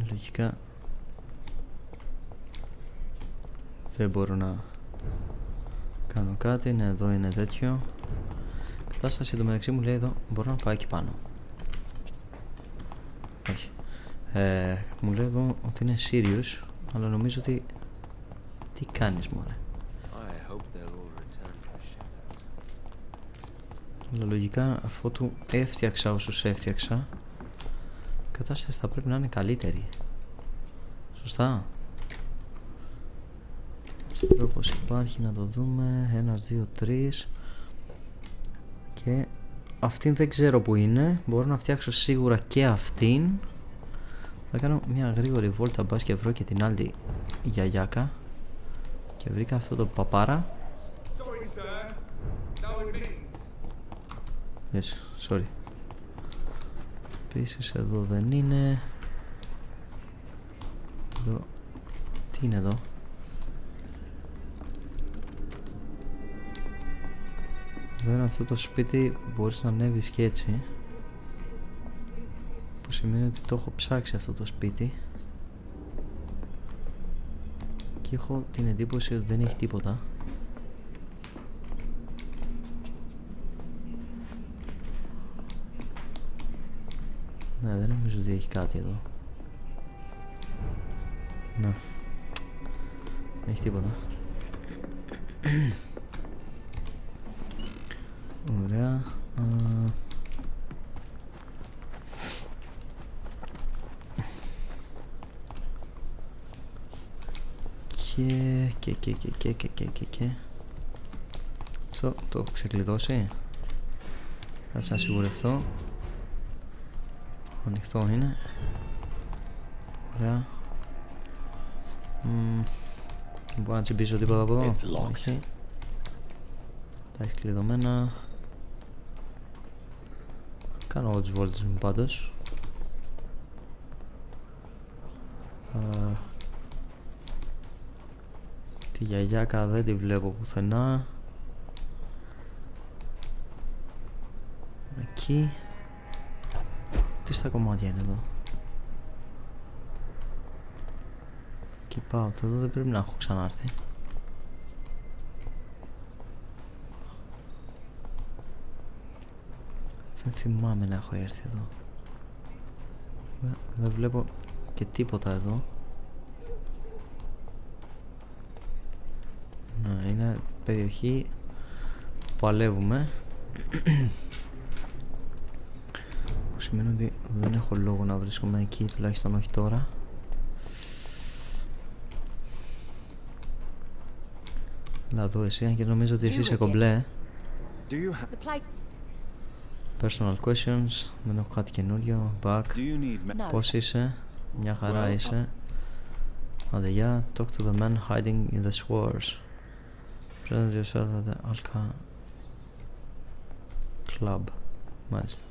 Λογικά δεν μπορώ να κάνω κάτι. Ναι, εδώ είναι τέτοιο. Κατάσταση εντωμεταξύ μου λέει εδώ μπορώ να πάω εκεί πάνω. Όχι. Μου λέει εδώ ότι είναι serious, αλλά νομίζω ότι... Τι κάνεις μωρέ? Αλλά λογικά αφού του έφτιαξα όσους έφτιαξα, κατάσταση θα πρέπει να είναι καλύτερη. Σωστά. Τρόπος υπάρχει να το δούμε. 1, 2, 3. Και αυτήν δεν ξέρω που είναι. Μπορώ να φτιάξω σίγουρα και αυτήν. Θα κάνω μια γρήγορη βόλτα, μπας και βρω και την άλλη γιαγιάκα. Και βρήκα αυτό το παπάρα. Yes, sorry. Επίσης εδώ δεν είναι. Εδώ. Τι είναι εδώ? Εδώ είναι αυτό το σπίτι. Μπορείς να ανέβεις και έτσι. Που σημαίνει ότι το έχω ψάξει αυτό το σπίτι. Και έχω την εντύπωση ότι δεν έχει τίποτα. Ναι, δεν νομίζω ότι έχει κάτι εδώ. Ναι. Δεν έχει τίποτα. Ωραία. Και αυτό το έχω ξεκλειδώσει. Θα σας σιγουρευτώ. Ανοιχτό είναι. Ωραία. Δεν μπορώ να τσιμπήσω τίποτα από εδώ. Όχι. Τα έχει κλειδωμένα. Κάνω εγώ τις βόλτες μου πάντως. Τη γιαγιάκα δεν τη βλέπω πουθενά. Εκεί. Τι στα κομμάτια είναι εδώ? Εκεί πάω, το εδώ δεν πρέπει να έχω ξανάρθει. Δεν θυμάμαι να έχω έρθει εδώ. Δεν βλέπω και τίποτα εδώ. Να, είναι περιοχή που παλεύουμε. Που σημαίνει ότι δεν έχω λόγο να βρίσκομαι εκεί, τουλάχιστον όχι τώρα. Να δω εσύ, αν και νομίζω ότι εσύ είσαι κομπλέ. Personal questions, δεν έχω κάτι καινούριο. Back. Πώς είσαι? Μια χαρά είσαι. Άντε γεια. Talk to the man hiding in the sewers. Present yourself at the Alka Club. Μάλιστα.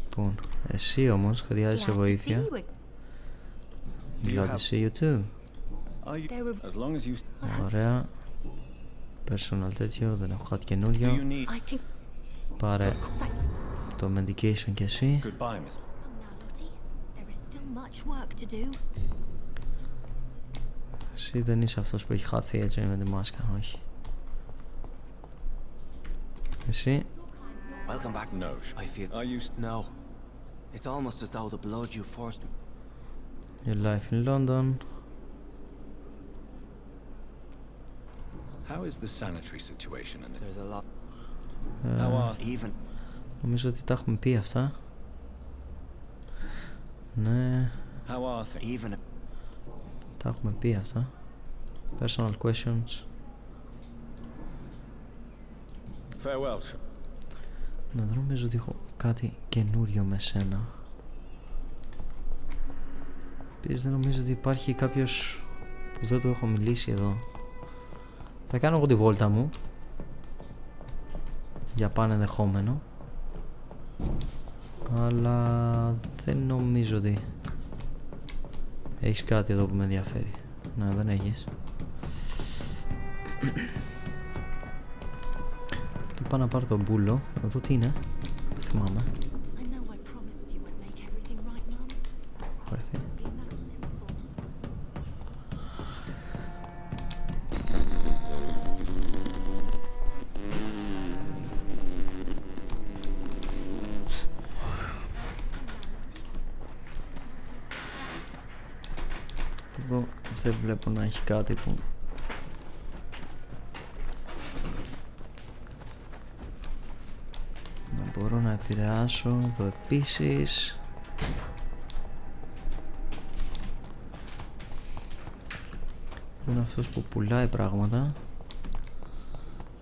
Λοιπόν, εσύ όμως χρειάζεσαι βοήθεια. Glad to see you too. Ωραία. Personal τέτοιο, δεν έχω κάτι καινούριο. Πάρε το medication και εσύ. Εσύ δεν είσαι αυτός που έχει χάθει έτσι με τη μάσκα, όχι. Εσύ. Welcome back. No, I feel. Are you? No. It's almost as though the blood you forced. Your life in London. How is the sanitary situation in there? There's a lot. How are Even. Νομίζω ότι τα έχουμε πει αυτά. Ναι. How are things? Even. Τα έχουμε πει αυτά. Personal questions. Farewell, sir. Ναι, δεν νομίζω ότι έχω κάτι καινούριο με σένα. Επίσης δεν νομίζω ότι υπάρχει κάποιος που δεν του έχω μιλήσει εδώ. Θα κάνω εγώ τη βόλτα μου για πάνε ενδεχόμενο, αλλά δεν νομίζω ότι έχεις κάτι εδώ που με ενδιαφέρει. Ναι, δεν έχεις. Το πάω να πάρω τον μπούλο. Εδώ τι είναι? Δεν θυμάμαι. Έχω έρθει. Εδώ δεν βλέπω να έχει κάτι που... να μπορώ να επηρεάσω. Εδώ επίσης. Είναι αυτός που πουλάει πράγματα.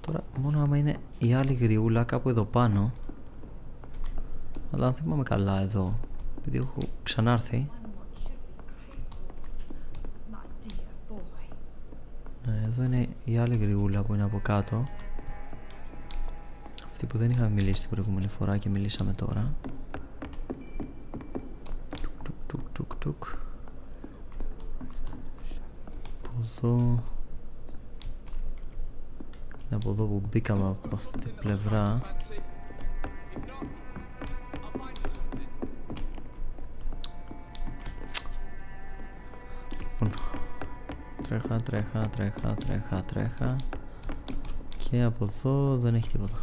Τώρα μόνο άμα είναι η άλλη γριούλα κάπου εδώ πάνω. Αλλά αν θυμάμαι καλά εδώ, επειδή έχω ξανάρθει. Ναι, εδώ είναι η άλλη γριούλα που είναι από κάτω. Αυτή που δεν είχαμε μιλήσει την προηγούμενη φορά και μιλήσαμε τώρα. Τουκ. Από εδώ. Είναι από εδώ που μπήκαμε από αυτή την πλευρά. Τρέχα. Και από εδώ δεν έχει τίποτα.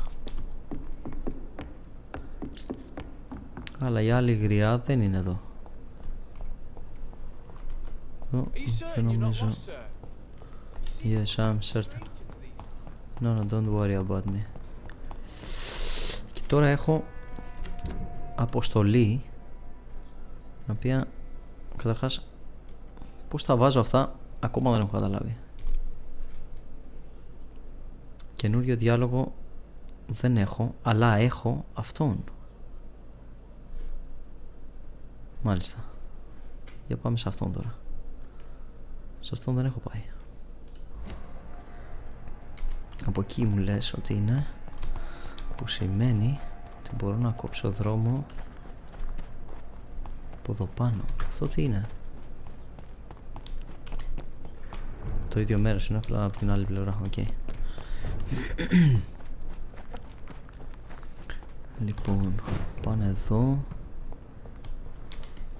Αλλά η άλλη γριά δεν είναι εδώ. Εδώ δεν νομίζω. Yes, I'm certain. No, don't worry about me. Και τώρα έχω αποστολή, την οποία καταρχάς πώς τα βάζω αυτά ακόμα δεν έχω καταλάβει. Καινούριο διάλογο δεν έχω, αλλά έχω αυτόν. Μάλιστα. Για πάμε σε αυτόν τώρα. Σε αυτόν δεν έχω πάει. Από εκεί μου λες ότι είναι, που σημαίνει ότι μπορώ να κόψω δρόμο από εδώ πάνω. Αυτό τι είναι? Το ίδιο μέρος είναι, απλά από την άλλη πλευρά. Οκ. Λοιπόν, πάνε εδώ.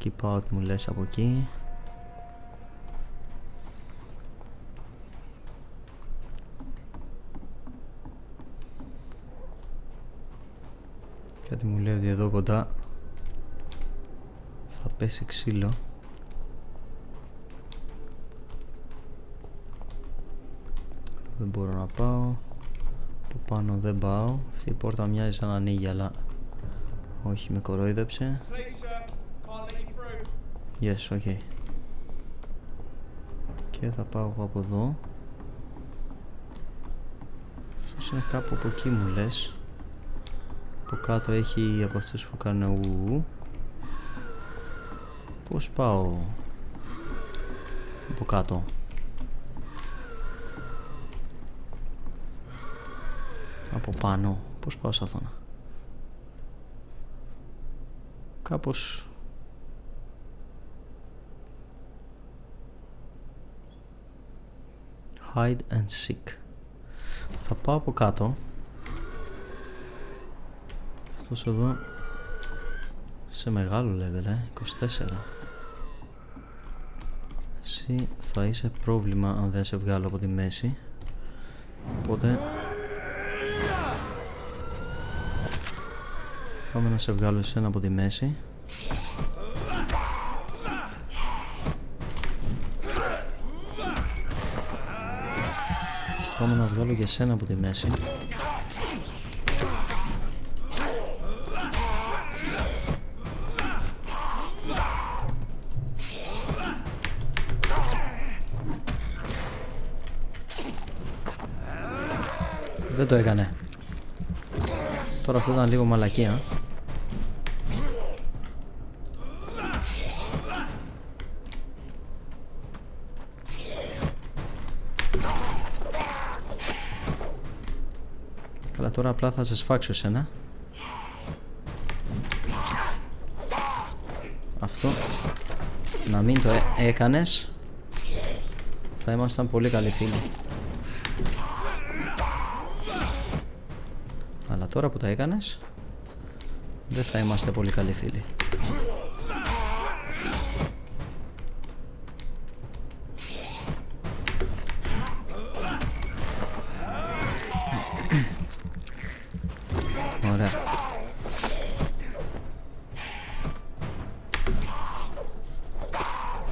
Keep out μου λες από εκεί. Κάτι μου λέει ότι εδώ κοντά θα πέσει ξύλο. Δεν μπορώ να πάω. Από πάνω δεν πάω. Αυτή η πόρτα μοιάζει σαν να ανοίγει, αλλά όχι, με κορόιδεψε. Yes, ok. Και θα πάω εγώ από εδώ. Αυτός είναι κάπου από εκεί μου λες. Από κάτω έχει από αυτούς που κάνουν ου. Πώς πάω από κάτω? Από πάνω. Πώς πάω σε αυτόν? Κάπως hide and seek. Θα πάω από κάτω. Αυτός εδώ σε μεγάλο level, 24. Εσύ θα είσαι πρόβλημα αν δεν σε βγάλω από τη μέση. Οπότε πάμε να σε βγάλω εσένα από τη μέση. Και πάμε να βγάλω και εσένα από τη μέση. Δεν το έκανε. Τώρα αυτό ήταν λίγο μαλακία. Καλά, τώρα απλά θα σε σφάξω εσένα. Αυτό να μην το έκανες, θα ήμασταν πολύ καλοί φίλοι. Αλλά τώρα που τα έκανες, δεν θα είμαστε πολύ καλοί φίλοι. Ωραία.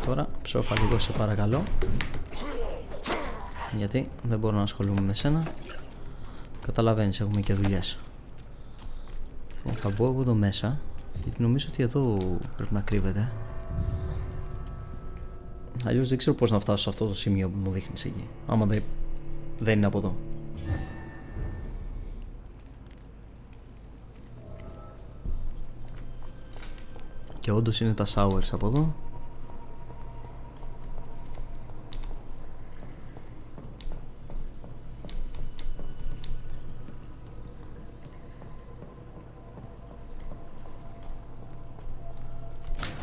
Τώρα ψόφα λίγο σε παρακαλώ, γιατί δεν μπορώ να ασχολούμαι με σένα. Καταλαβαίνεις, έχουμε και δουλειές. Θα μπω εγώ εδώ μέσα, γιατί νομίζω ότι εδώ πρέπει να κρύβεται. Αλλιώς δεν ξέρω πώς να φτάσω σε αυτό το σημείο που μου δείχνεις εκεί, άμα δεν είναι από εδώ. Και όντως είναι τα showers από εδώ.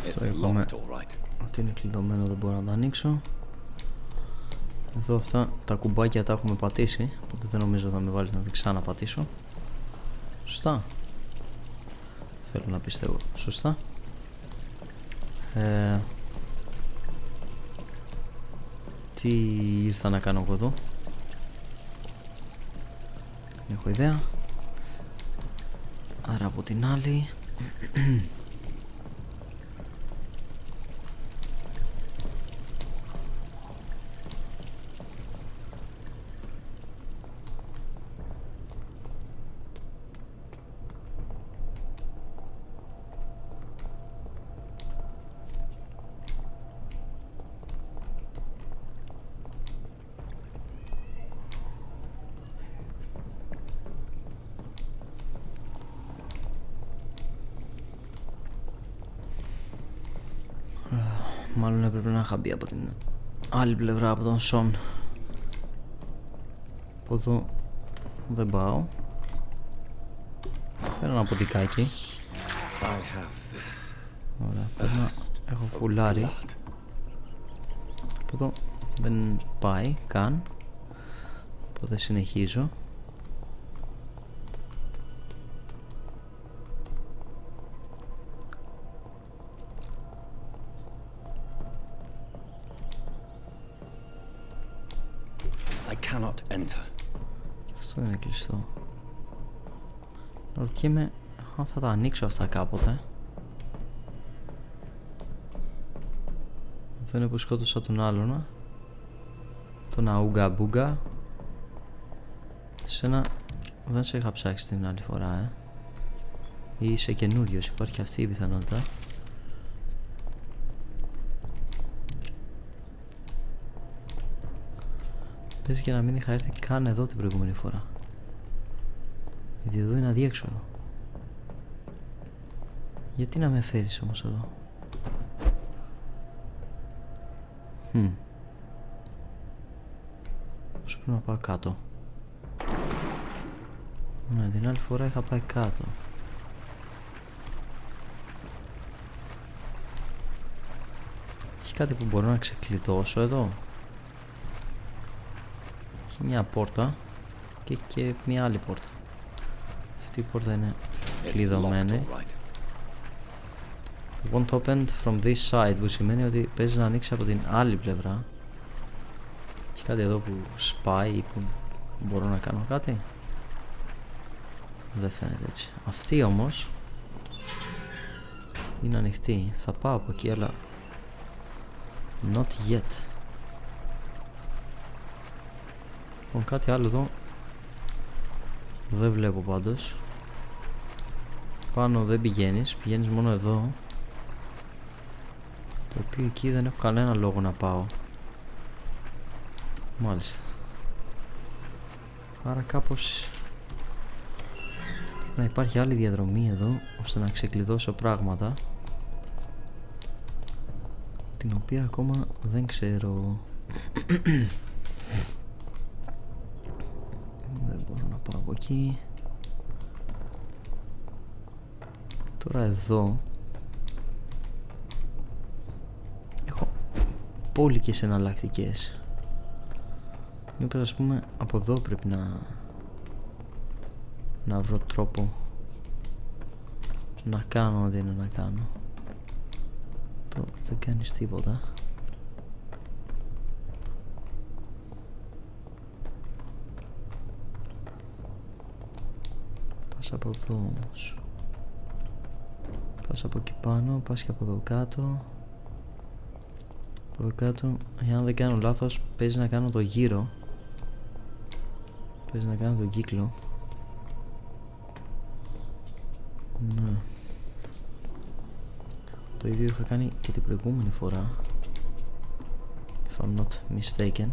Αυτό είπαμε ότι είναι κλειδωμένο, δεν μπορώ να το ανοίξω. Εδώ αυτά τα κουμπάκια τα έχουμε πατήσει, οπότε δεν νομίζω θα με βάλει να την ξαναπατήσω. Σωστά. Θέλω να πιστεύω. Σωστά. Τι ήρθα να κάνω εγώ εδώ? Δεν έχω ιδέα. Άρα από την άλλη μάλλον έπρεπε να είχα μπει από την άλλη πλευρά, από τον Σον. Από εδώ δεν πάω. Φέρω ένα ποτικάκι. Ωραία, παίρνω, έχω φουλάρι. Από εδώ δεν πάει καν, οπότε συνεχίζω. Αυτό είναι κλειστό. Ρωτιέμαι αν θα τα ανοίξω αυτά κάποτε. Εδώ είναι που σκότωσα τον άλλον, τον Αούγκα Μπούγκα. Σένα δεν σε είχα ψάξει την άλλη φορά, ή είσαι καινούριος, υπάρχει αυτή η πιθανότητα. Παίζει και να μην είχα έρθει καν εδώ την προηγούμενη φορά, γιατί εδώ είναι αδιέξοδο. Γιατί να με φέρεις όμως εδώ? Πώς πρέπει να πάω κάτω? Ναι, την άλλη φορά είχα πάει κάτω. Έχει κάτι που μπορώ να ξεκλειδώσω εδώ? Έχει μια πόρτα και μια άλλη πόρτα. Αυτή η πόρτα είναι κλειδωμένη. Won't open from this side, που σημαίνει ότι παίζει να ανοίξει από την άλλη πλευρά. Έχει κάτι εδώ που σπάει ή που μπορώ να κάνω κάτι? Δεν φαίνεται έτσι. Αυτή όμως είναι ανοιχτή. Θα πάω από εκεί, αλλά not yet. Λοιπόν, κάτι άλλο εδώ δεν βλέπω πάντως. Πάνω δεν πηγαίνεις, πηγαίνεις μόνο εδώ, το οποίο εκεί δεν έχω κανένα λόγο να πάω. Μάλιστα. Άρα κάπως να υπάρχει άλλη διαδρομή εδώ, ώστε να ξεκλειδώσω πράγματα, την οποία ακόμα δεν ξέρω. Δεν μπορώ να πάω από εκεί. Τώρα εδώ έχω πόλικες εναλλακτικές. Μήπως ας πούμε από εδώ πρέπει να βρω τρόπο να κάνω ό,τι είναι να κάνω. Το δεν κάνεις τίποτα. Πας από εδώ όμως. Πας από εκεί πάνω, πας και από εδώ κάτω. Από εδώ κάτω, εάν δεν κάνω λάθος, παίζει να κάνω το γύρο. Παίζει να κάνω τον κύκλο. Το ίδιο είχα κάνει και την προηγούμενη φορά, if I'm not mistaken.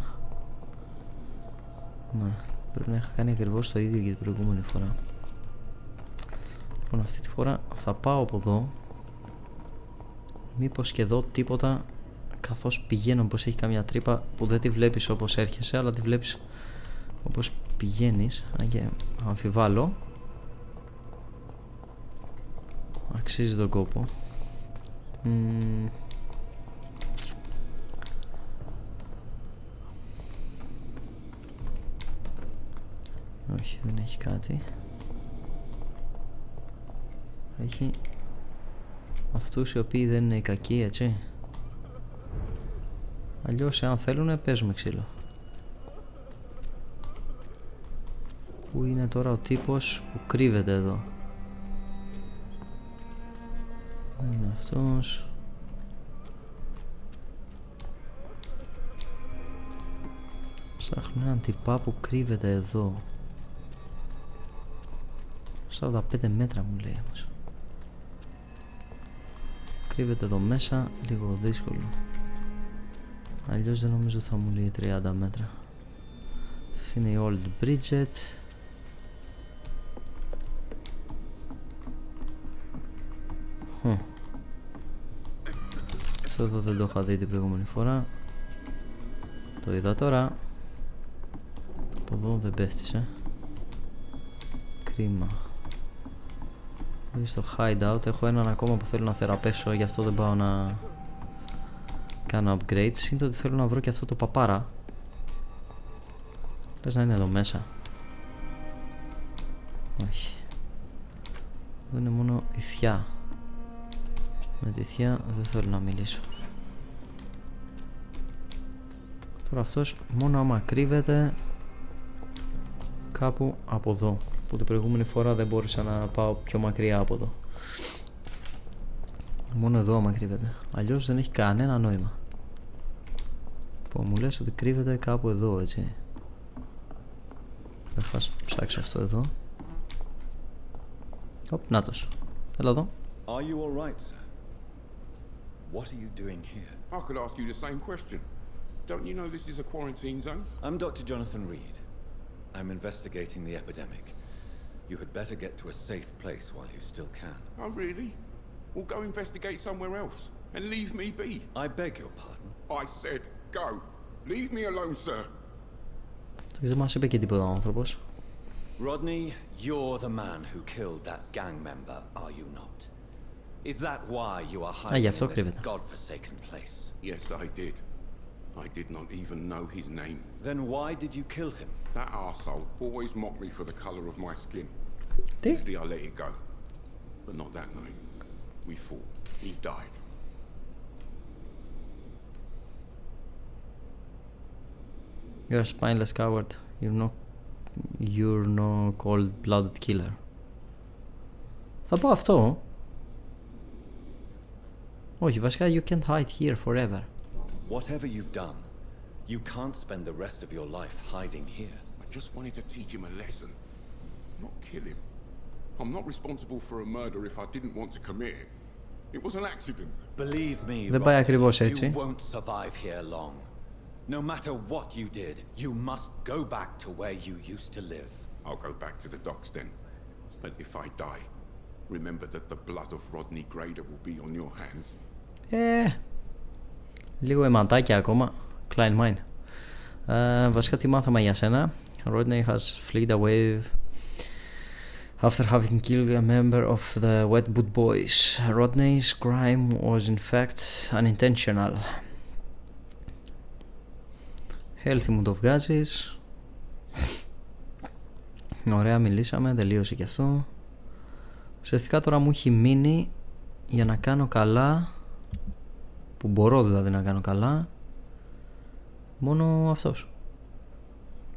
Ναι, πρέπει να είχα κάνει ακριβώς το ίδιο και την προηγούμενη φορά. Λοιπόν, αυτή τη φορά θα πάω από εδώ. Μήπως και εδώ τίποτα, καθώς πηγαίνω, πως έχει καμιά τρύπα που δεν τη βλέπεις όπως έρχεσαι, αλλά τη βλέπεις όπως πηγαίνεις. Αν και αμφιβάλλω. Αξίζει τον κόπο. Όχι, δεν έχει κάτι. Έχει αυτούς οι οποίοι δεν είναι οι κακοί, έτσι. Αλλιώς, αν θέλουνε, παίζουμε ξύλο. Πού είναι τώρα ο τύπος που κρύβεται εδώ? Δεν είναι αυτός. Ψάχνω έναν τυπά που κρύβεται εδώ. 45 μέτρα μου λέει όμως. Κρύβεται εδώ μέσα, λίγο δύσκολο. Αλλιώς δεν νομίζω θα μου λέει 30 μέτρα. Αυτή είναι η Old Bridget. Αυτό εδώ δεν το είχα δει την προηγούμενη φορά. Το είδα τώρα. Από εδώ δεν πέστησε. Κρίμα. Στο hideout έχω έναν ακόμα που θέλω να θεραπεύσω, γι' αυτό δεν πάω να κάνω upgrades. Είναι το ότι θέλω να βρω και αυτό το παπάρα. Λες να είναι εδώ μέσα? Όχι. Δεν είναι μόνο η θιά. Με τη θιά δεν θέλω να μιλήσω. Τώρα αυτός μόνο άμα κρύβεται κάπου από εδώ, που την προηγούμενη φορά δεν μπόρεσα να πάω πιο μακριά από εδώ. Μόνο εδώ άμα κρύβεται. Αλλιώς δεν έχει κανένα νόημα. Που μου λες ότι κρύβεται κάπου εδώ, έτσι. Δεν θα ψάξω αυτό εδώ. Οπ, νάτος. Έλα εδώ. Are you all right, sir? What are you doing here? I could ask you the same question. Don't you know this is a quarantine zone? I'm Dr. Jonathan Reed. I'm investigating the epidemic. You had better get to a safe place while you still can. Oh, really? Well, go investigate somewhere else and leave me be. I beg your pardon? I said go. Leave me alone, sir. Δεν μας είπε και τίποτα ο άνθρωπος. Rodney, you're the man who killed that gang member, are you not? Is that why you are hiding in this godforsaken place? Yes, I did. I did not even know his name. Then why did you kill him? That arsehole always mocked me for the colour of my skin. Τι? Usually I let it go. But not that night. We fought. He died. You're a spineless coward. You're no cold-blooded killer. Θα πω αυτό. Όχι, βασικά you can't hide here forever. Whatever you've done, you can't spend the rest of your life hiding here. I just wanted to teach him a lesson. Not kill him. I'm not responsible for a murder if I didn't want to commit it. It was an accident. Believe me, Δεν πάει ακριβώς έτσι. you won't survive here long. No matter what you did, you must go back to where you used to live. I'll go back to the docks then. But if I die, remember that the blood of Rodney Grader will be on your hands. Λίγο αιματάκια ακόμα. Klein mine. Βασικά τι μάθαμε για σένα? Rodney has fled away after having killed a member of the Wet Boot Boys. Rodney's crime was in fact unintentional. Healthy μου το βγάζεις. Ωραία, μιλήσαμε, τελείωσε και αυτό. Ουσιαστικά τώρα μου έχει μείνει για να κάνω καλά, που μπορώ δηλαδή να κάνω καλά, μόνο αυτός.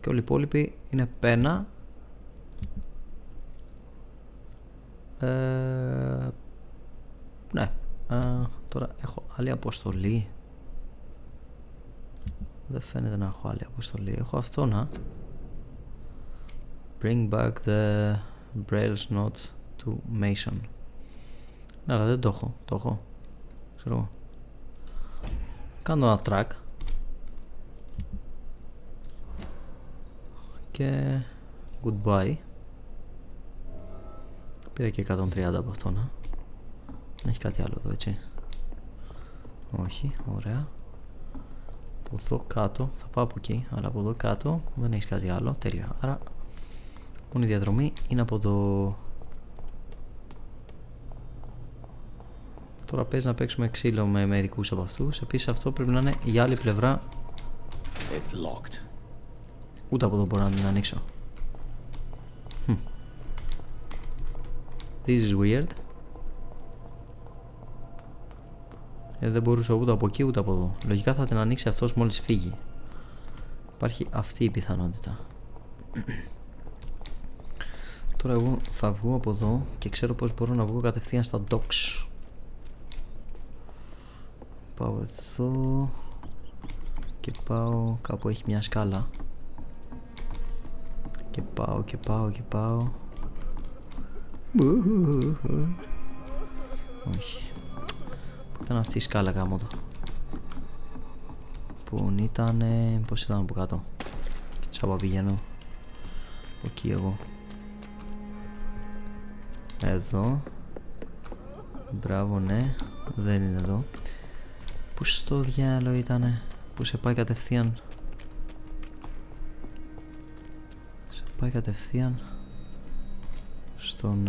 Και όλοι οι υπόλοιποι είναι πένα. Ναι, τώρα έχω άλλη αποστολή. Δεν φαίνεται να έχω άλλη αποστολή. Έχω αυτό να bring back the Braille's note to Mason. Ναι, αλλά δεν το έχω. Το έχω. Ξέρω εγώ. Κάνω ένα track. Και goodbye. Πήρα και 130 από αυτό, να. Δεν έχει κάτι άλλο εδώ, έτσι. Όχι, ωραία. Από εδώ κάτω, θα πάω από εκεί, αλλά από εδώ κάτω δεν έχει κάτι άλλο, τέλεια. Άρα, μόνη διαδρομή είναι από το... Τώρα παίζει να παίξουμε ξύλο με μερικούς από αυτούς. Επίσης αυτό πρέπει να είναι η άλλη πλευρά. It's locked. Ούτε από εδώ μπορώ να την ανοίξω. This is weird. Δεν μπορούσα ούτε από εκεί ούτε από εδώ. Λογικά θα την ανοίξει αυτός μόλις φύγει. Υπάρχει αυτή η πιθανότητα. Τώρα εγώ θα βγω από εδώ και ξέρω πως μπορώ να βγω κατευθείαν στα docks. Πάω εδώ και πάω, κάπου έχει μια σκάλα. Και πάω και πάω και πάω. Όχι. Πού ήταν αυτή η σκάλα γάμο το? Πού ήτανε, πώς ήταν από κάτω? Και τσάπα πηγαίνω. Εκεί εγώ. Εδώ. Μπράβο, ναι. Δεν είναι εδώ. Πού στο διάλογο ήτανε? Που σε πάει κατευθείαν. Σε πάει κατευθείαν στον...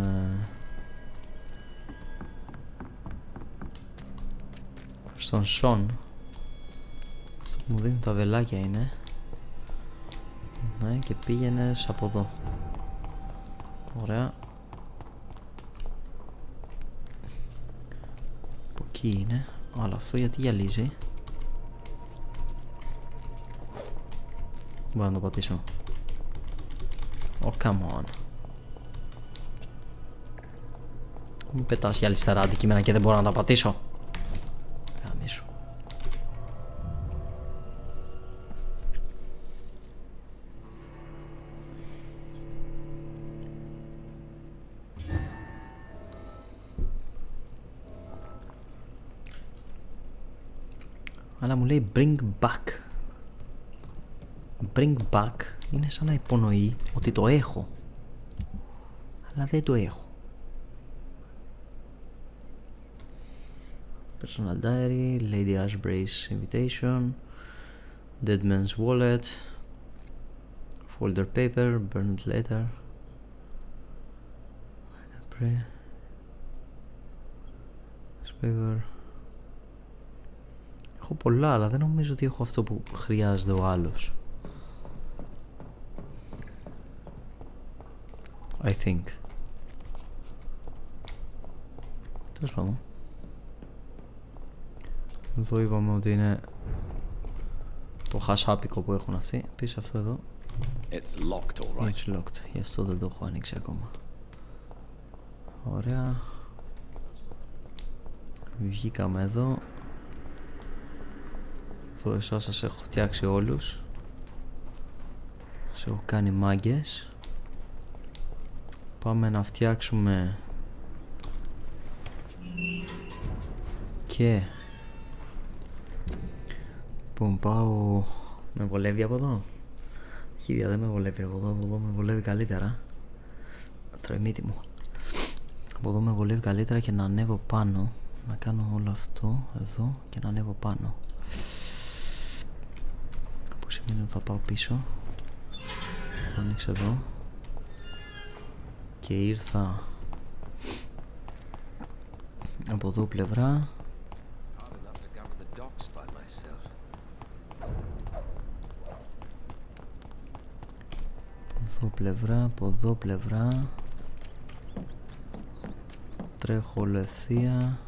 στον Σον. Αυτό που μου δίνουν τα βελάκια είναι. Ναι, και πήγαινες από εδώ. Ωραία. Από εκεί είναι. Αλλά αυτό γιατί γυαλίζει? Μπορώ να το πατήσω. Come on. Μου πετάς για αριστερά αντικείμενα και δεν μπορώ να τα πατήσω. Γαμίσου. Αλλά μου λέει bring back. Bring back είναι σαν να υπονοεί ότι το έχω. Αλλά δεν το έχω. Personal diary, Lady Ashbray's invitation, Dead Man's wallet, folder paper, burned letter, paper. Έχω πολλά, αλλά δεν νομίζω ότι έχω αυτό που χρειάζεται ο άλλος. I think. Τέλος πάντων. Εδώ είπαμε ότι είναι το χασάπικο που έχουν αυτοί. Επίσης αυτό εδώ. It's locked, all right. It's locked. Γι' αυτό δεν το έχω ανοίξει ακόμα. Ωραία. Βγήκαμε εδώ. Εδώ εσάς σας έχω φτιάξει όλους. Σας έχω κάνει μάγκες. Πάμε να φτιάξουμε και που πάω. Με βολεύει από εδώ? Χίδια, δεν με βολεύει από εδώ με βολεύει καλύτερα. Τρεμίτη μου. Από εδώ με βολεύει καλύτερα και να ανέβω πάνω. Να κάνω όλο αυτό εδώ και να ανέβω πάνω. Που σημαίνει ότι θα πάω πίσω. Θα ανοίξω εδώ. Και ήρθα από εδώ πλευρά. Από εδώ πλευρά. Τρέχω όλο ευθεία.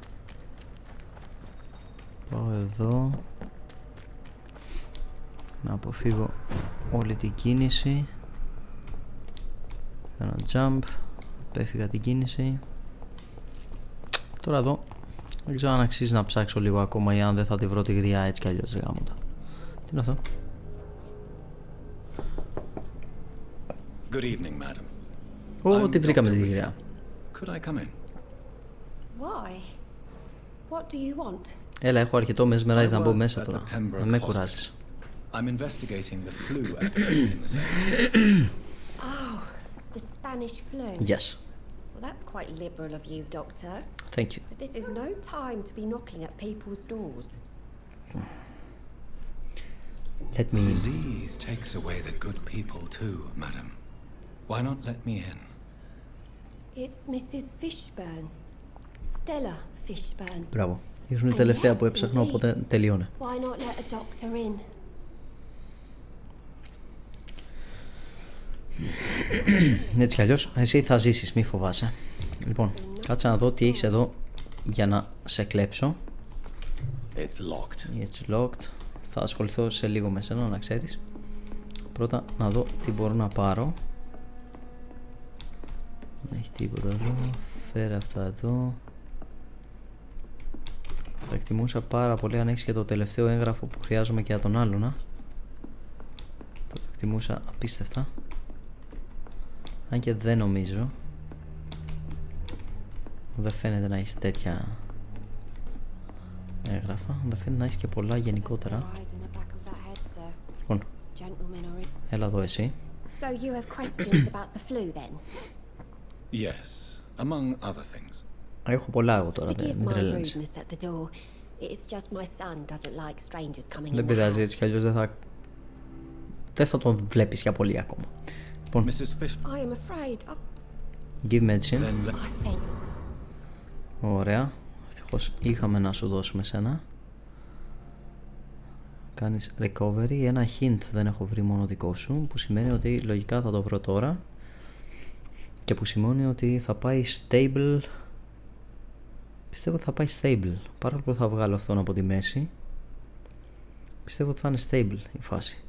Πάω εδώ. Να αποφύγω όλη την κίνηση. Κάνω jump. Πέφυγα την κίνηση. Τώρα εδώ δεν ξέρω αν αξίζει να ψάξω λίγο ακόμα ή αν δεν θα τη βρω τη γριά έτσι κι αλλιώς γάμοντα. Τι είναι αυτό? Good evening, madam. Ω, τη βρήκαμε τη γριά. Could I come in? Why? What do you want? Έλα, έχω αρκετό mesmerize να μπω μέσα At τώρα. the Pembroke Δεν με Hospital. κουράζεις. I'm investigating the flu epidemic in this area. Oh, the Spanish flu. Yes. Well, that's quite liberal of you, Doctor. Thank you. But this is no time to be knocking at people's doors. Let me... Disease takes away the good people too, madam. Why not let me in? It's Mrs. Fishburne. Stella Fishburne. Μπράβο. Ήσουν η τελευταία που έψαχνα, οπότε τελειώνε. Why not let a doctor in? Έτσι κι αλλιώς, εσύ θα ζήσεις, μη φοβάσαι. Λοιπόν, κάτσε να δω τι έχεις εδώ για να σε κλέψω. It's locked. Θα ασχοληθώ σε λίγο με σένα, να ξέρεις. Πρώτα να δω τι μπορώ να πάρω. Δεν έχει τίποτα εδώ. Φέρε αυτά εδώ. Θα εκτιμούσα πάρα πολύ αν έχεις και το τελευταίο έγγραφο που χρειάζομαι και για τον άλλον. Θα το εκτιμούσα απίστευτα. Αν και δεν νομίζω. Δεν φαίνεται να έχεις τέτοια έγγραφα. Δεν φαίνεται να έχεις και πολλά γενικότερα. Λοιπόν, έλα εδώ εσύ. So you have questions about the flu then? Yes, among other things. Έχω πολλά εγώ τώρα, Forgive μην my τρελαίνεις. rudeness at the door. It's just my son doesn't like strangers coming in Δεν the πειράζει, house. έτσι κι αλλιώς δεν θα τον βλέπεις για πολύ ακόμα. Λοιπόν, Mrs. Fish. I am afraid. give medicine. Then let... I think. Ωραία. Ευτυχώς είχαμε να σου δώσουμε σένα. Κάνεις recovery. Ένα hint δεν έχω βρει μόνο δικό σου, που σημαίνει ότι λογικά θα το βρω τώρα. Και που σημαίνει ότι θα πάει stable. Πιστεύω ότι θα πάει stable. Παρόλο που θα βγάλω αυτόν από τη μέση, πιστεύω ότι θα είναι stable η φάση.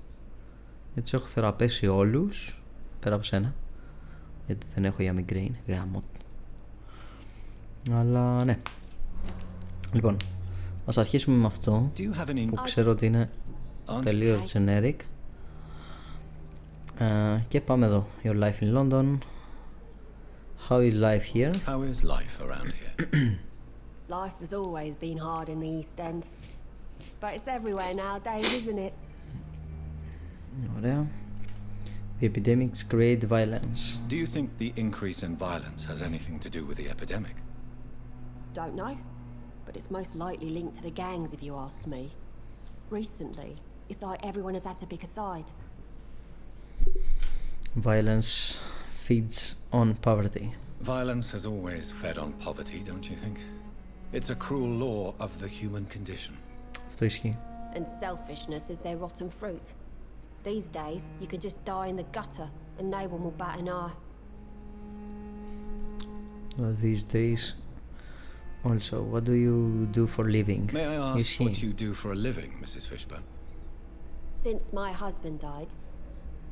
Έτσι έχω θεραπεύσει όλους πέρα από σένα, γιατί δεν έχω για migraine. Γάμο. Αλλά ναι. Λοιπόν, ας αρχίσουμε με αυτό που ξέρω ότι είναι τελείως generic. Και πάμε εδώ. Your life in London. How is life here? How is life around here? Life has always been hard in the East End. But it's everywhere nowadays, isn't it? Ωραία. The epidemics create violence. Do you think the increase in violence has anything to do with the epidemic? Don't know. But it's most likely linked to the gangs if you ask me. Recently, it's like everyone has had to pick a side. Violence feeds on poverty. Violence has always fed on poverty, don't you think? It's a cruel law of the human condition. Αυτό ισχύει. And selfishness is their rotten fruit. These days, you can just die in the gutter and no one will bat an eye. These days. Also, what do you do for living? May I ask see. what you do for a living, Mrs. Fishburne? Since my husband died,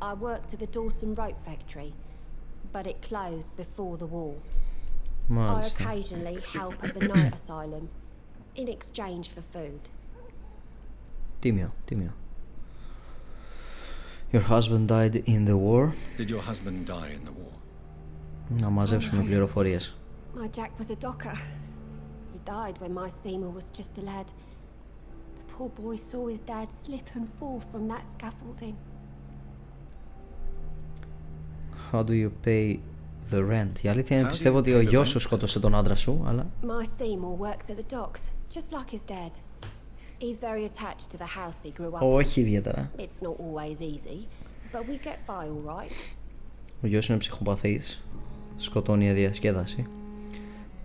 I worked at the Dawson Rope factory, but it closed before the war. I Μάλιστα. occasionally help at the night asylum in exchange for food. Τίμιο, τίμιο. Your husband died in the war. Did your husband die in the war? Να μαζέψουμε πληροφορίες. My Jack was a docker. He died when my Seymour was just a lad. The poor boy saw his dad slip and fall from that scaffolding. How do you pay the rent? Η αλήθεια είναι πιστεύω ότι ο γιος σου σκότωσε τον άντρα σου, αλλά... My Seymour works at the docks, just like his dad. He's very attached to the house he grew up in. Όχι ιδιαίτερα. It's not always easy, but we get by all right. Ο γιος είναι ψυχοπαθής. Σκοτώνει για διασκέδαση.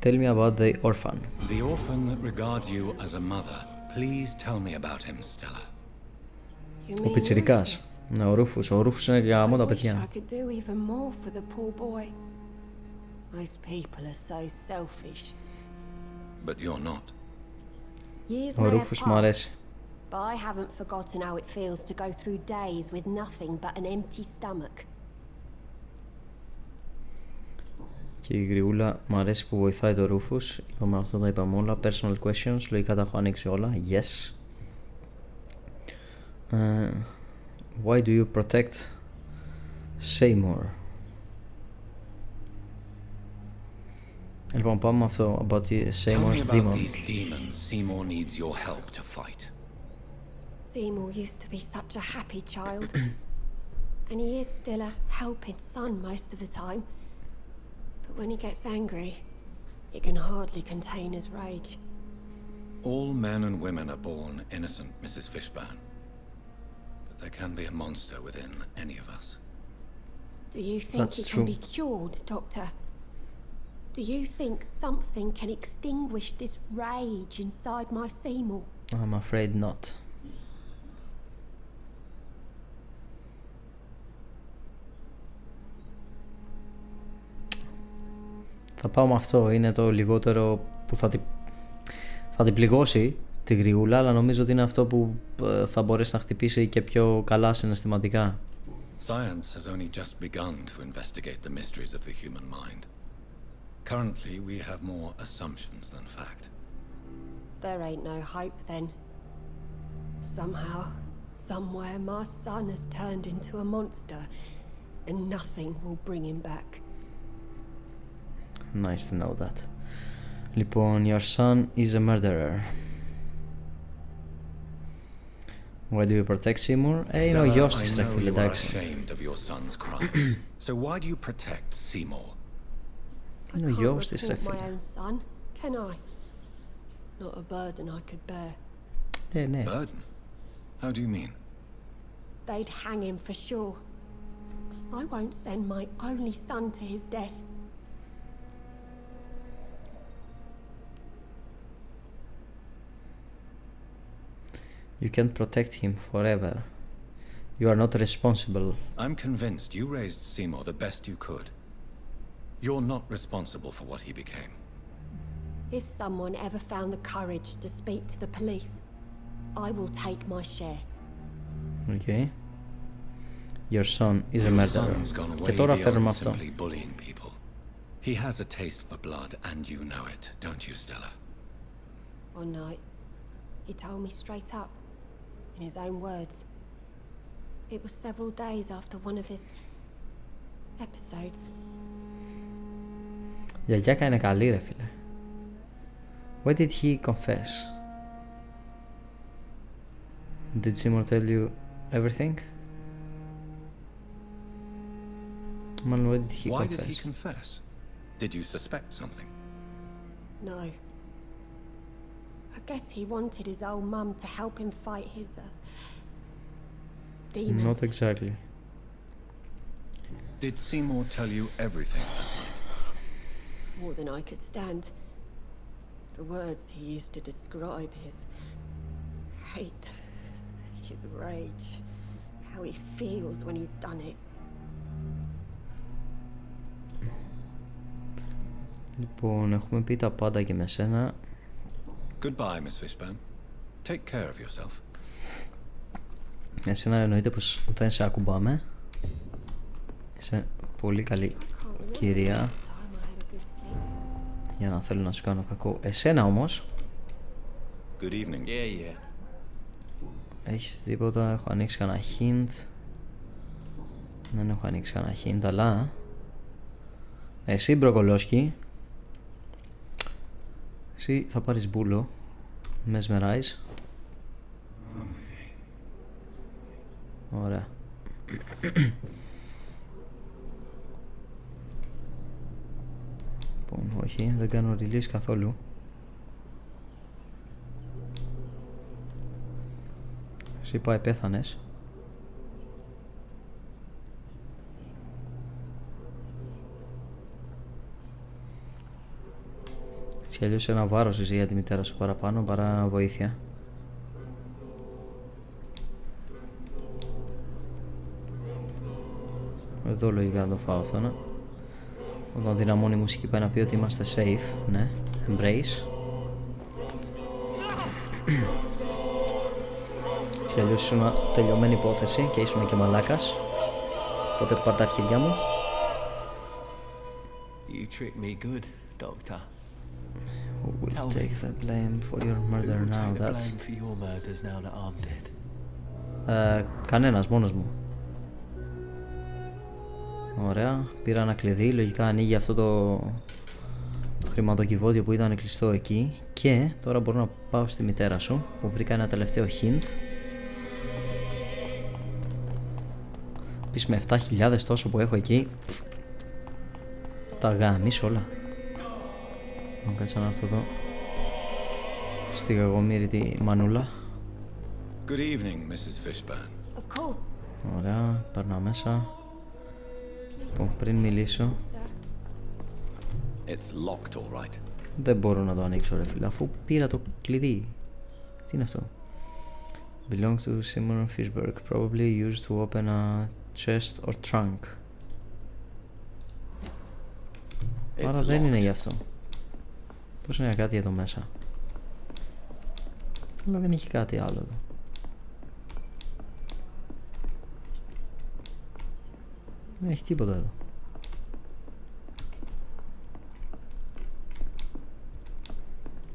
Tell me about the orphan. The orphan that regards you as a mother. Please tell me about him, Stella. Ο πιτσιρικάς. Ναι, ο Ρούφους. Ο Ρούφους είναι γάμο τα παιδιά. I could do even more for the poor boy. Most people are so selfish. But you're not. Years Ο may have Ρούφους μου αρέσει. passed, but I haven't forgotten how it feels to go through days with nothing but an empty stomach. Και η γριούλα μου αρέσει που βοηθάει το Ρούφους. Είπαμε αυτό, τα είπαμε όλα. Personal questions. Λογικά τα έχω ανοίξει όλα. Yes. Why do you protect Seymour? Λοιπόν, πάμε με αυτό. About the Seymour's demon. These demons Seymour needs your help to fight. Seymour used to be such a happy child. And he is still a helping son most of the time. But when he gets angry, he can hardly contain his rage. All men and women are born innocent, Mrs. Fishburne. But there can be a monster within any of us. Do you think That's he true. can be cured, Doctor? Do you think something can extinguish this rage inside my Seymour? I'm afraid not. Θα πάω με αυτό, είναι το λιγότερο που θα την πληγώσει τη γριούλα, αλλά νομίζω ότι είναι αυτό που θα μπορέσει να χτυπήσει και πιο καλά συναισθηματικά. Science has only just begun to investigate the mysteries of the human mind. Currently, we have more assumptions than fact. There ain't no hope then. Somehow, somewhere, my son has turned into a monster, and nothing will bring him back. Nice to know that. Λοιπόν, your son is a murderer. Why do you protect Seymour? Είναι ο γιος της, ρε φίλε, εντάξει. So why do you protect Seymour? Είναι ο γιος της, ρε φίλε. Can I? Not a burden I could bear. Ναι. Burden? How do you mean? They'd hang him for sure. I won't send my only son to his death. You can't protect him forever. You are not responsible. I'm convinced you raised Seymour the best you could. You're not responsible for what he became. If someone ever found the courage to speak to the police, I will take my share. Okay. Your son is a murderer. Και τώρα φέρνουμε αυτό. He has a taste for blood and you know it, don't you, Stella? One night, he told me straight up, in his own words. It was several days after one of his episodes. Η γιαγιάκα είναι καλή, ρε φίλε. Why did he confess? Did Seymour tell you everything? Man, why did he confess? Why did he confess? Did you suspect something? No. I guess he wanted his old mum to help him fight his demons. Not exactly. Did Seymour tell you everything that night? More than I could stand. The words he used to describe his hate, his rage, how he feels when he's done it. Λοιπόν, έχουμε πει τα πάντα και με σένα. Goodbye, Miss Fishburne. Take care of yourself. Εσένα εννοείται πως δεν σε ακουμπάμε. Είσαι πολύ καλή κυρία. Για να θέλω να σου κάνω κακό. Εσένα όμως. Good evening. Yeah. Έχεις τίποτα? Έχω ανοίξει κανένα hint. Δεν έχω ανοίξει κανένα hint, αλλά εσύ μπροκολόσκι, εσύ θα πάρεις μπούλο. Mesmerize. Ωραία. Λοιπόν, όχι, δεν κάνω release καθόλου. Εσύ πάει πέθανες. Έτσι αλλιώς ένα βάρος είσαι για τη μητέρα σου παραπάνω παρά βοήθεια. Εδώ λογικά το φάω αυτό, ναι. Όταν δυναμώνει η μουσική πάει να πει ότι είμαστε safe, ναι. Embrace. Έτσι κι αλλιώς ήσουν τελειωμένη υπόθεση και ήσουν και μαλάκας. Οπότε πάρ' τα αρχίδια μου. You tricked me good, Doctor. Who will take the blame for your murder now that... blame for your murders now that I'm dead? Κανένας, μόνος μου. Ωραία, πήρα ένα κλειδί, λογικά ανοίγει αυτό το χρηματοκιβώτιο που ήταν κλειστό εκεί. Και τώρα μπορώ να πάω στη μητέρα σου που βρήκα ένα τελευταίο hint. Πεις με 7.000 τόσο που έχω εκεί, τα γάμεις όλα. Κάτσε να έρθω εδώ στη γαγομύρη τη μανούλα. Good evening, Mrs. Fishburne. Of course. Ωραία, περνάω μέσα. Πριν μιλήσω, It's locked, all right. δεν μπορώ να το ανοίξω ρε φίλε, αφού πήρα το κλειδί. Τι είναι αυτό? Belong to Simon Fishburne, probably used to open a chest or trunk. Άρα δεν είναι γι' αυτό. Πώς είναι κάτι εδώ μέσα? Αλλά δεν έχει κάτι άλλο εδώ. Δεν έχει τίποτα εδώ.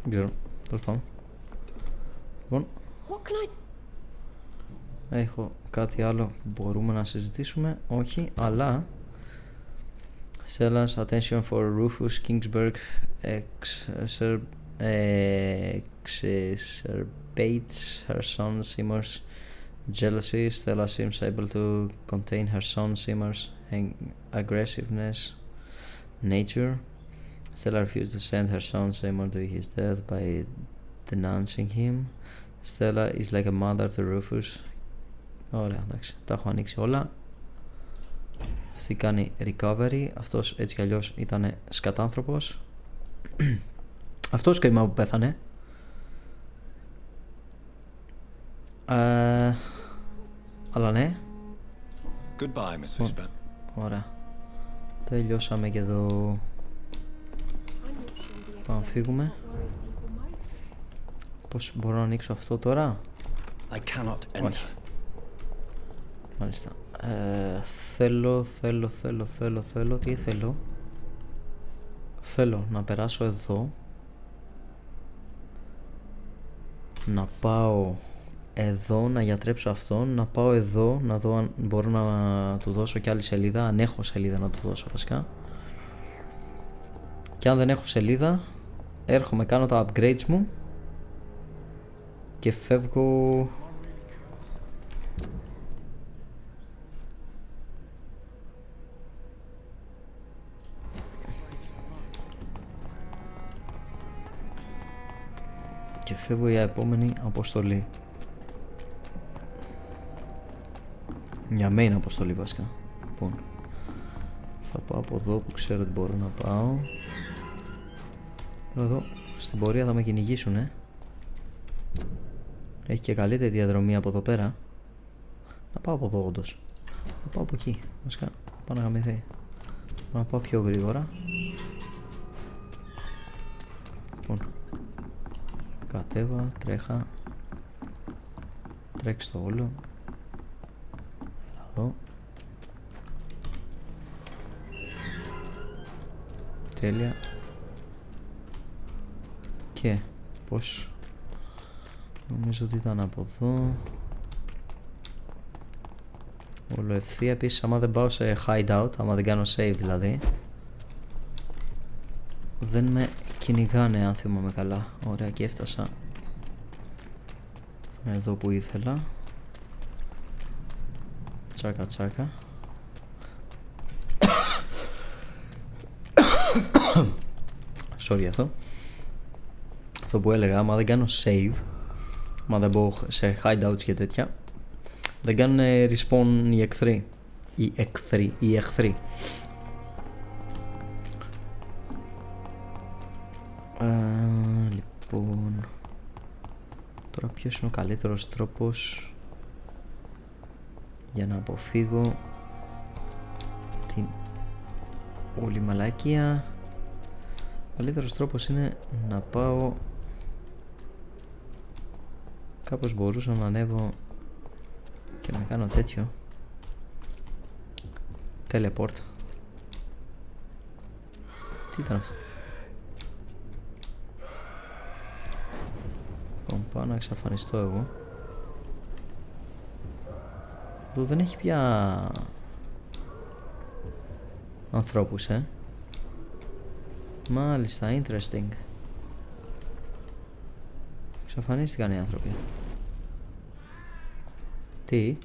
Δεν ξέρω. Τέλος πάμε. Λοιπόν, έχω κάτι άλλο που μπορούμε να συζητήσουμε? Όχι, αλλά sell us attention for Rufus Kingsburg exacerbates her son Seymour's jealousy. Stella seems able to contain her son Seymour's aggressiveness nature. Stella refused to send her son Seymour to his death by denouncing him. Stella is like a mother to Rufus. Ωραία, εντάξει, τα έχω ανοίξει όλα. Αυτή κάνει recovery. Αυτός έτσι κι αλλιώς ήταν σκατάνθρωπος. Αυτός κρίμα που πέθανε. Αλλά ναι. Goodbye, Miss Fishburne. Ωραία. Τελειώσαμε και εδώ. Πάμε να φύγουμε. Πώς μπορώ να ανοίξω αυτό τώρα? I cannot enter. Όχι. Μάλιστα. Θέλω. Τι θέλω? Θέλω να περάσω εδώ. Να πάω εδώ, να γιατρέψω αυτόν. Να πάω εδώ, να δω αν μπορώ να του δώσω κι άλλη σελίδα. Αν έχω σελίδα να του δώσω βασικά. Και αν δεν έχω σελίδα, έρχομαι, κάνω τα upgrades μου και φεύγω. Και φεύγω για επόμενη αποστολή. Για main αποστολή βασικά. Λοιπόν, θα πάω από εδώ που ξέρω ότι μπορώ να πάω. Εδώ στην πορεία θα με κυνηγήσουν, Έχει και καλύτερη διαδρομή από εδώ πέρα. Να πάω από εδώ όντως. Να πάω από εκεί βασικά. Πάω να γαμηθεί. Να πάω πιο γρήγορα. Λοιπόν, κατέβα, τρέχα. Τρέξει το όλο. Έλα εδώ. Τέλεια. Και πως νομίζω ότι ήταν από εδώ. Όλο ευθεία. Επίσης άμα δεν πάω σε hideout, άμα δεν κάνω save δηλαδή, δεν με κυνηγάνε αν θυμάμαι καλά. Ωραία, και έφτασα εδώ που ήθελα. Τσάκα τσάκα. Sorry αυτό. Αυτό που έλεγα, άμα δεν κάνω save, άμα δεν μπω σε hideouts και τέτοια, δεν κάνουν respawn οι εχθροί. Οι εχθροί. Λοιπόν, τώρα ποιος είναι ο καλύτερος τρόπος για να αποφύγω την όλη μαλακία? Ο καλύτερος τρόπος είναι να πάω, κάπως μπορούσα να ανέβω και να κάνω τέτοιο teleport. Τι ήταν αυτό? Λοιπόν, πάω να εξαφανιστώ εγώ. Εδώ δεν έχει πια ανθρώπους, Μάλιστα, interesting. Εξαφανίστηκαν οι άνθρωποι. Τι,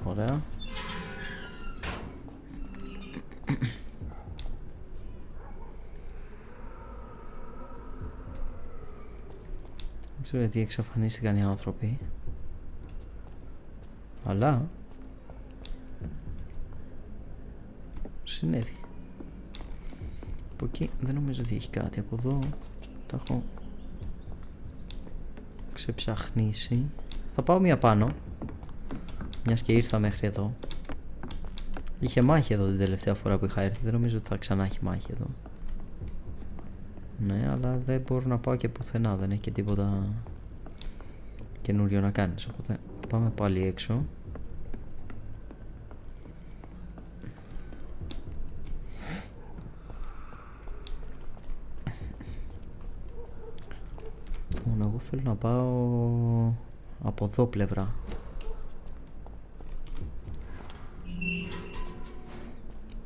ωραία. Δεν ξέρω γιατί εξαφανίστηκαν οι άνθρωποι, αλλά συνέβη. Από εκεί δεν νομίζω ότι έχει κάτι. Από εδώ τα έχω ξεψαχνίσει. Θα πάω μία πάνω, μιας και ήρθα μέχρι εδώ. Είχε μάχη εδώ την τελευταία φορά που είχα έρθει. Δεν νομίζω ότι θα ξανά έχει μάχη εδώ. Ναι, αλλά δεν μπορώ να πάω και πουθενά. Δεν έχει και τίποτα καινούριο να κάνεις. Οπότε πάμε πάλι έξω. Εγώ θέλω να πάω από εδώ πλευρά.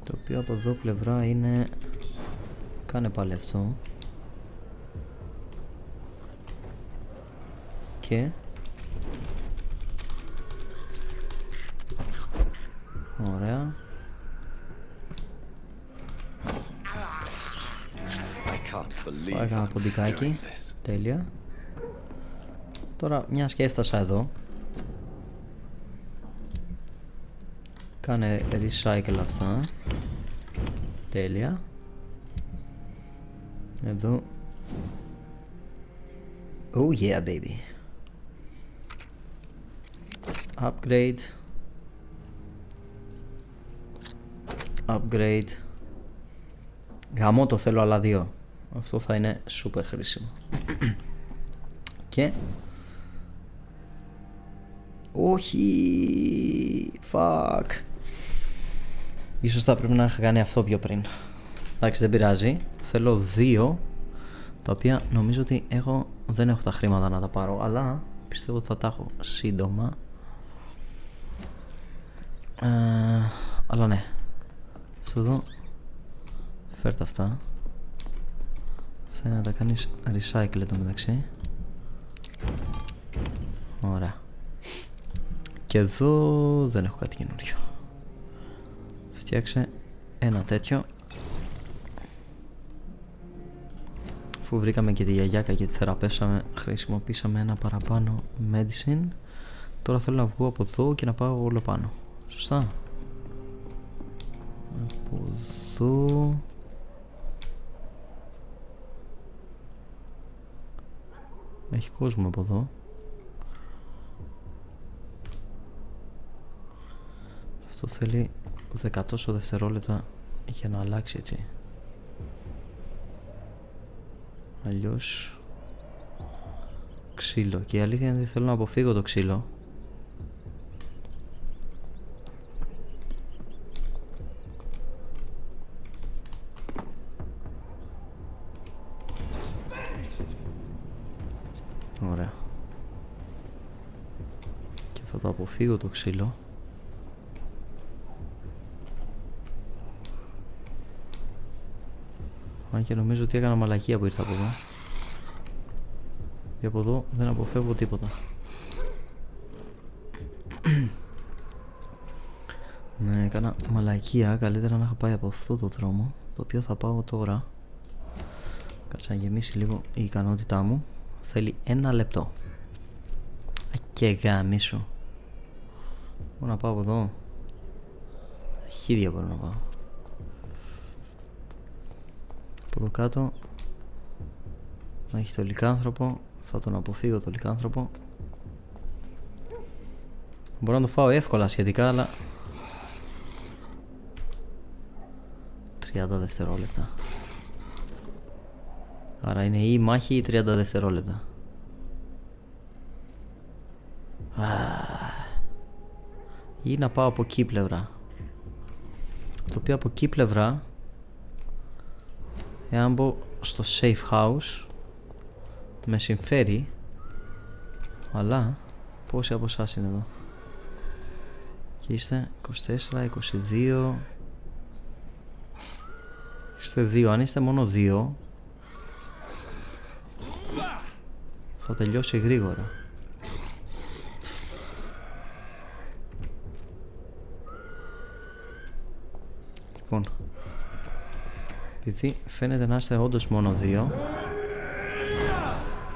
Το οποίο από εδώ πλευρά είναι... Κάνε πάλι αυτό. Και... Ωραία. Πάει ένα ποντικάκι. Τέλεια. Τώρα μιας και έφτασα εδώ, κάνε recycle αυτά. Τέλεια. Εδώ. Oh yeah baby. Upgrade. Upgrade. Γαμώ το θέλω άλλα δύο. Αυτό θα είναι super χρήσιμο. Και όχι, fuck. Ίσως θα πρέπει να είχα κάνει αυτό πιο πριν. Εντάξει, δεν πειράζει. Θέλω δύο, τα οποία νομίζω ότι δεν έχω τα χρήματα να τα πάρω, αλλά πιστεύω ότι θα τα έχω σύντομα. Αλλά ναι. Αυτό εδώ. Φέρτε αυτά. Αυτά είναι να τα κάνεις recycle εδώ μεταξύ. Ωραία. Και εδώ δεν έχω κάτι καινούριο. Φτιάξε ένα τέτοιο. Αφού βρήκαμε και τη γιαγιάκα και τη θεραπεύσαμε, χρησιμοποίησαμε ένα παραπάνω medicine. Τώρα θέλω να βγω από εδώ και να πάω όλο πάνω. Σωστά. Από εδώ. Έχει κόσμο από εδώ. Αυτό θέλει 10 τόσο δευτερόλεπτα για να αλλάξει, έτσι. Αλλιώς ξύλο. Και η αλήθεια είναι ότι θέλω να αποφύγω το ξύλο. Ωραία. Και θα το αποφύγω το ξύλο. Αν και νομίζω ότι έκανα μαλακία που ήρθα από εδώ. Και από εδώ δεν αποφεύγω τίποτα. Ναι, έκανα μαλακία. Καλύτερα να είχα πάει από αυτό το δρόμο, το οποίο θα πάω τώρα. Κάτσε να γεμίσει λίγο η ικανότητά μου. Θέλει 1 λεπτό. Και γαμίσου. Μπορώ να πάω από εδώ. Χίδια μπορώ να πάω. Από εδώ κάτω να έχει το λικάνθρωπο. Θα τον αποφύγω το λικάνθρωπο. Μπορώ να το φάω εύκολα σχετικά, αλλά 30 δευτερόλεπτα. Άρα είναι ή μάχη ή 30 δευτερόλεπτα. Ή να πάω από εκεί πλευρά. Το οποίο από εκεί πλευρά, εάν μπω στο safe house, με συμφέρει. Αλλά πόσοι από εσάς είναι εδώ? Και είστε 24, 22. Είστε 2. Αν είστε μόνο 2, θα τελειώσει γρήγορα. Λοιπόν, επειδή φαίνεται να είστε όντως μόνο 2,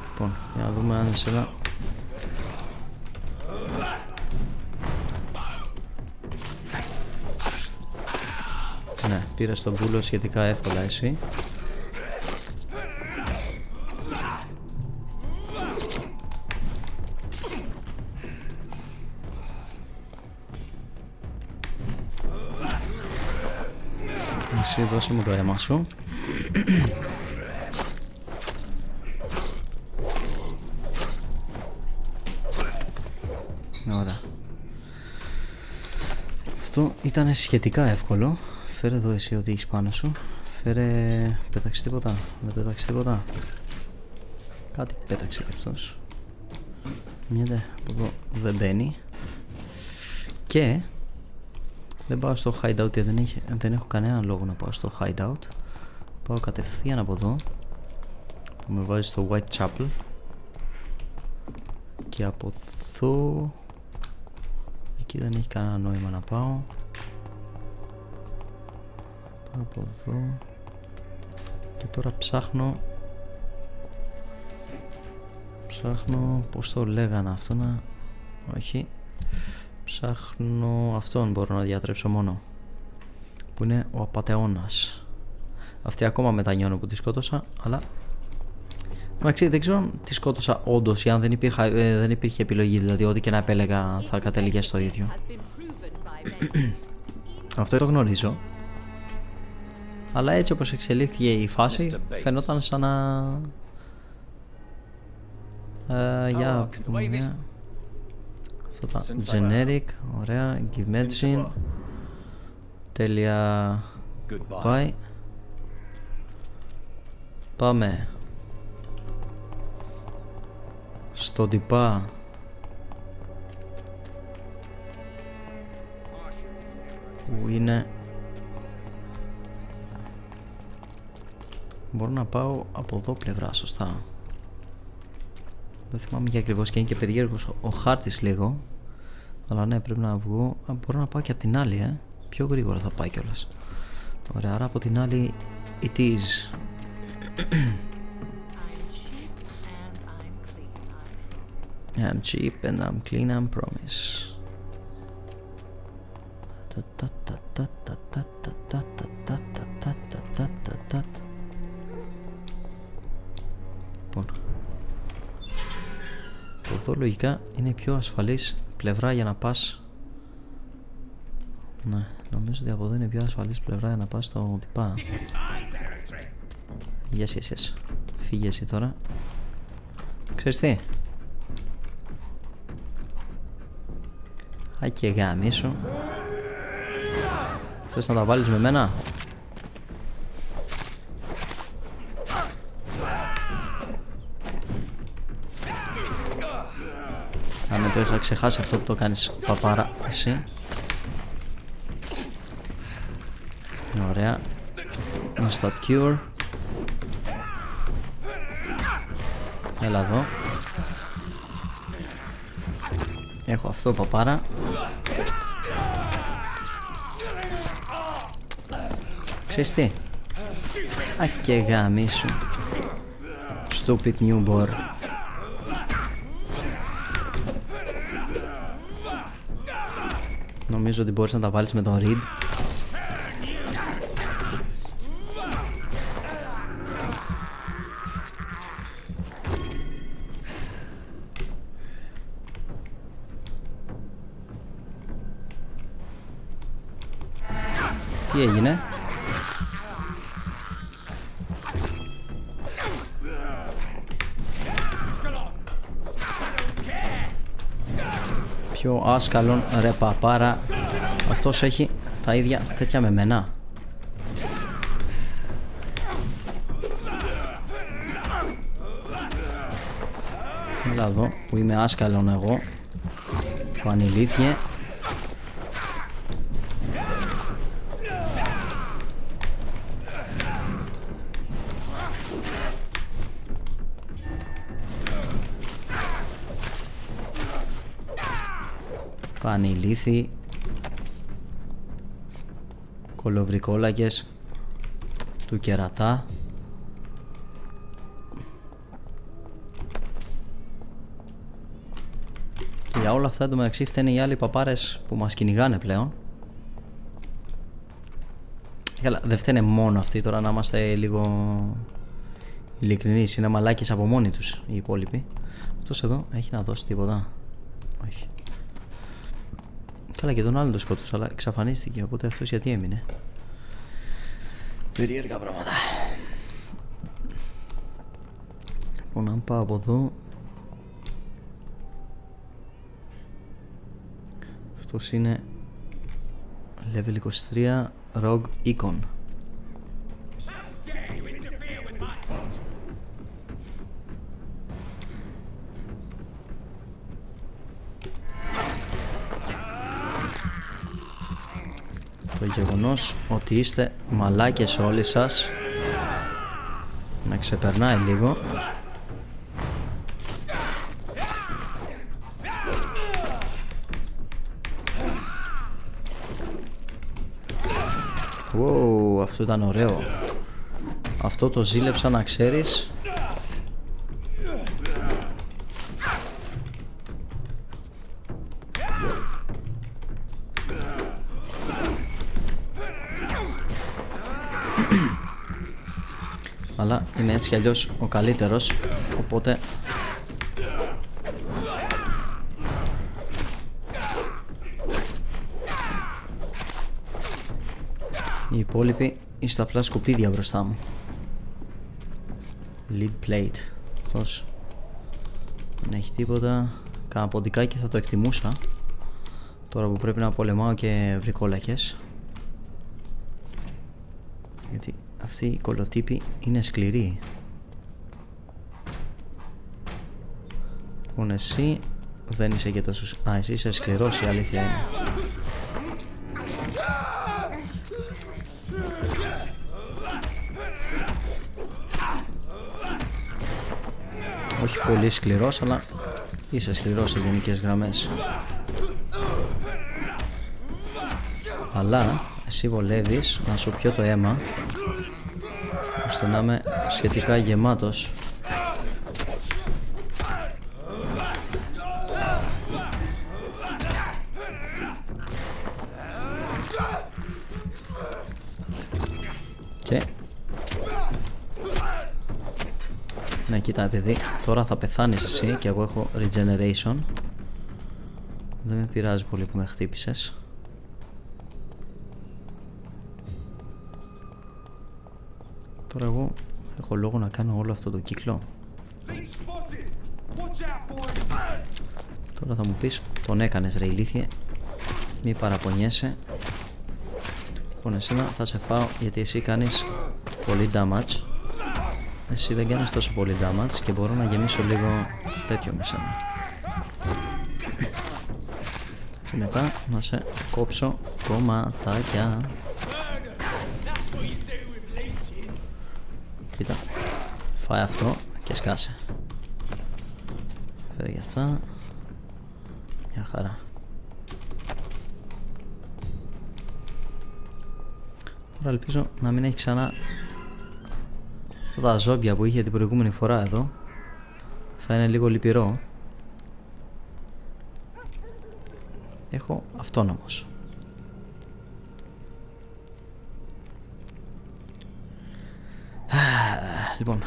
λοιπόν, για να δούμε αν εσένα... Ναι, πήρες τον πούλο σχετικά εύκολα εσύ. Εσύ δώσε μου το αίμα σου. Ωραία. Αυτό ήταν σχετικά εύκολο. Φέρε εδώ εσύ ό,τι έχεις πάνω σου. Φέρε... Πέταξε τίποτα? Δεν πέταξε τίποτα? Κάτι πέταξε και αυτός. Μοιάται από εδώ δεν μπαίνει. Και... δεν πάω στο hideout γιατί δεν έχω κανένα λόγο να πάω στο hideout. Πάω κατευθείαν από εδώ που με βάζει στο Whitechapel. Και από εδώ... εκεί δεν έχει κανένα νόημα να πάω. Πάω από εδώ. Και τώρα ψάχνω... πως το λέγανε αυτό να... όχι. Ψάχνω αυτόν, μπορώ να διατρέψω μόνο. Που είναι ο απατεώνας. Αυτή ακόμα μετανιώνω που τη σκότωσα, αλλά... εντάξει, δεν ξέρω αν τη σκότωσα όντως ή αν δεν υπήρχε επιλογή. Δηλαδή ό,τι και να επέλεγα θα κατέληγε στο ίδιο. Αυτό το γνωρίζω. Αλλά έτσι όπως εξελίχθηκε η φάση, φαινόταν σαν να... για... αυτά τα generic, ωραία, give medicine. Τέλεια. Goodbye. Πάμε στον τυπά. Που είναι... μπορώ να πάω από εδώ πλευρά, σωστά? Δεν θυμάμαι για ακριβώς και είναι και περίεργος ο χάρτης λίγο. Αλλά ναι, πρέπει να βγω. Μπορώ να πάω και από την άλλη, πιο γρήγορα θα πάει κιόλας. Ωραία, άρα από την άλλη it is. I'm cheap and I'm clean, I promise. Λοιπόν, εδώ λογικά είναι η πιο ασφαλής πλευρά για να πας. Ναι, νομίζω ότι από εδώ είναι η πιο ασφαλής πλευρά για να πας στο τυπά. Yes. Φύγε εσύ τώρα. Ξέρεις τι? Α, και γάμισου. Θες να τα βάλεις με μένα? Αν το είχα ξεχάσει αυτό που το κάνεις παπάρα εσύ. Ωραία. Instant cure. Έλα εδώ. Έχω αυτό παπάρα. Ξέρεις τι? Α, και γαμίσου. Stupid newborn. Νομίζω ότι μπορείς να τα βάλεις με τον Reed. Τι έγινε? Πιο άσκαλον ρε παπάρα. Αυτός έχει τα ίδια τέτοια με μένα. Έλα εδώ που είμαι άσκαλον εγώ. Που ανηλήθιε. πανηλήθη, κολοβρικόλακες του κερατά. Και για όλα αυτά εντωμεταξύ φταίνε οι άλλοι παπάρες που μας κυνηγάνε πλέον. Καλά, δεν φταίνε μόνο αυτοί τώρα, να είμαστε λίγο ειλικρινείς. Είναι μαλάκες από μόνοι τους οι υπόλοιποι. Αυτός εδώ έχει να δώσει τίποτα? Όχι. Καλά, και τον άλλον το σκότωσα, αλλά εξαφανίστηκε, οπότε αυτός γιατί έμεινε? Περίεργα πράγματα. Λοιπόν, αν πάω από εδώ, αυτός είναι level 23 Rogue Icon. Το γεγονός ότι είστε μαλάκες όλοι σας να ξεπερνάει λίγο. Wow, αυτό ήταν ωραίο. Αυτό το ζήλεψα, να ξέρεις. Αλλά είμαι έτσι κι αλλιώς ο καλύτερος, οπότε οι υπόλοιποι είστε απλά σκουπίδια μπροστά μου. Lead plate. Αυτός δεν έχει τίποτα. Κάνα ποντικάκι θα το εκτιμούσα, τώρα που πρέπει να πολεμάω και βρικόλακες, γιατί αυτοί οι κολοτύποι είναι σκληροί. Λοιπόν, εσύ δεν είσαι και τόσο... Α, εσύ είσαι σκληρός, η αλήθεια είναι. Όχι πολύ σκληρός, αλλά είσαι σκληρός σε γενικές γραμμές. Αλλά εσύ βολεύεις να σου πιω το αίμα, ώστε να είμαι σχετικά γεμάτος. Και ναι, κοίτα παιδί, τώρα θα πεθάνεις εσύ και εγώ έχω regeneration. Δεν με πειράζει πολύ που με χτύπησες. Τώρα εγώ έχω λόγο να κάνω όλο αυτό το κύκλο? Τώρα θα μου πεις, τον έκανες ρε ηλίθιε, μη παραπονιέσαι. Λοιπόν, εσένα θα σε φάω γιατί εσύ κάνεις πολύ damage. Εσύ δεν κάνεις τόσο πολύ damage και μπορώ να γεμίσω λίγο τέτοιο με σένα. Και μετά να σε κόψω κομματάκια. Κοίτα, φάει αυτό και σκάσε. Φέρε για αυτά. Μια χαρά. Τώρα ελπίζω να μην έχει ξανά αυτά τα ζόμπια που είχε την προηγούμενη φορά εδώ. Θα είναι λίγο λυπηρό. Έχω αυτόν όμως. Λοιπόν,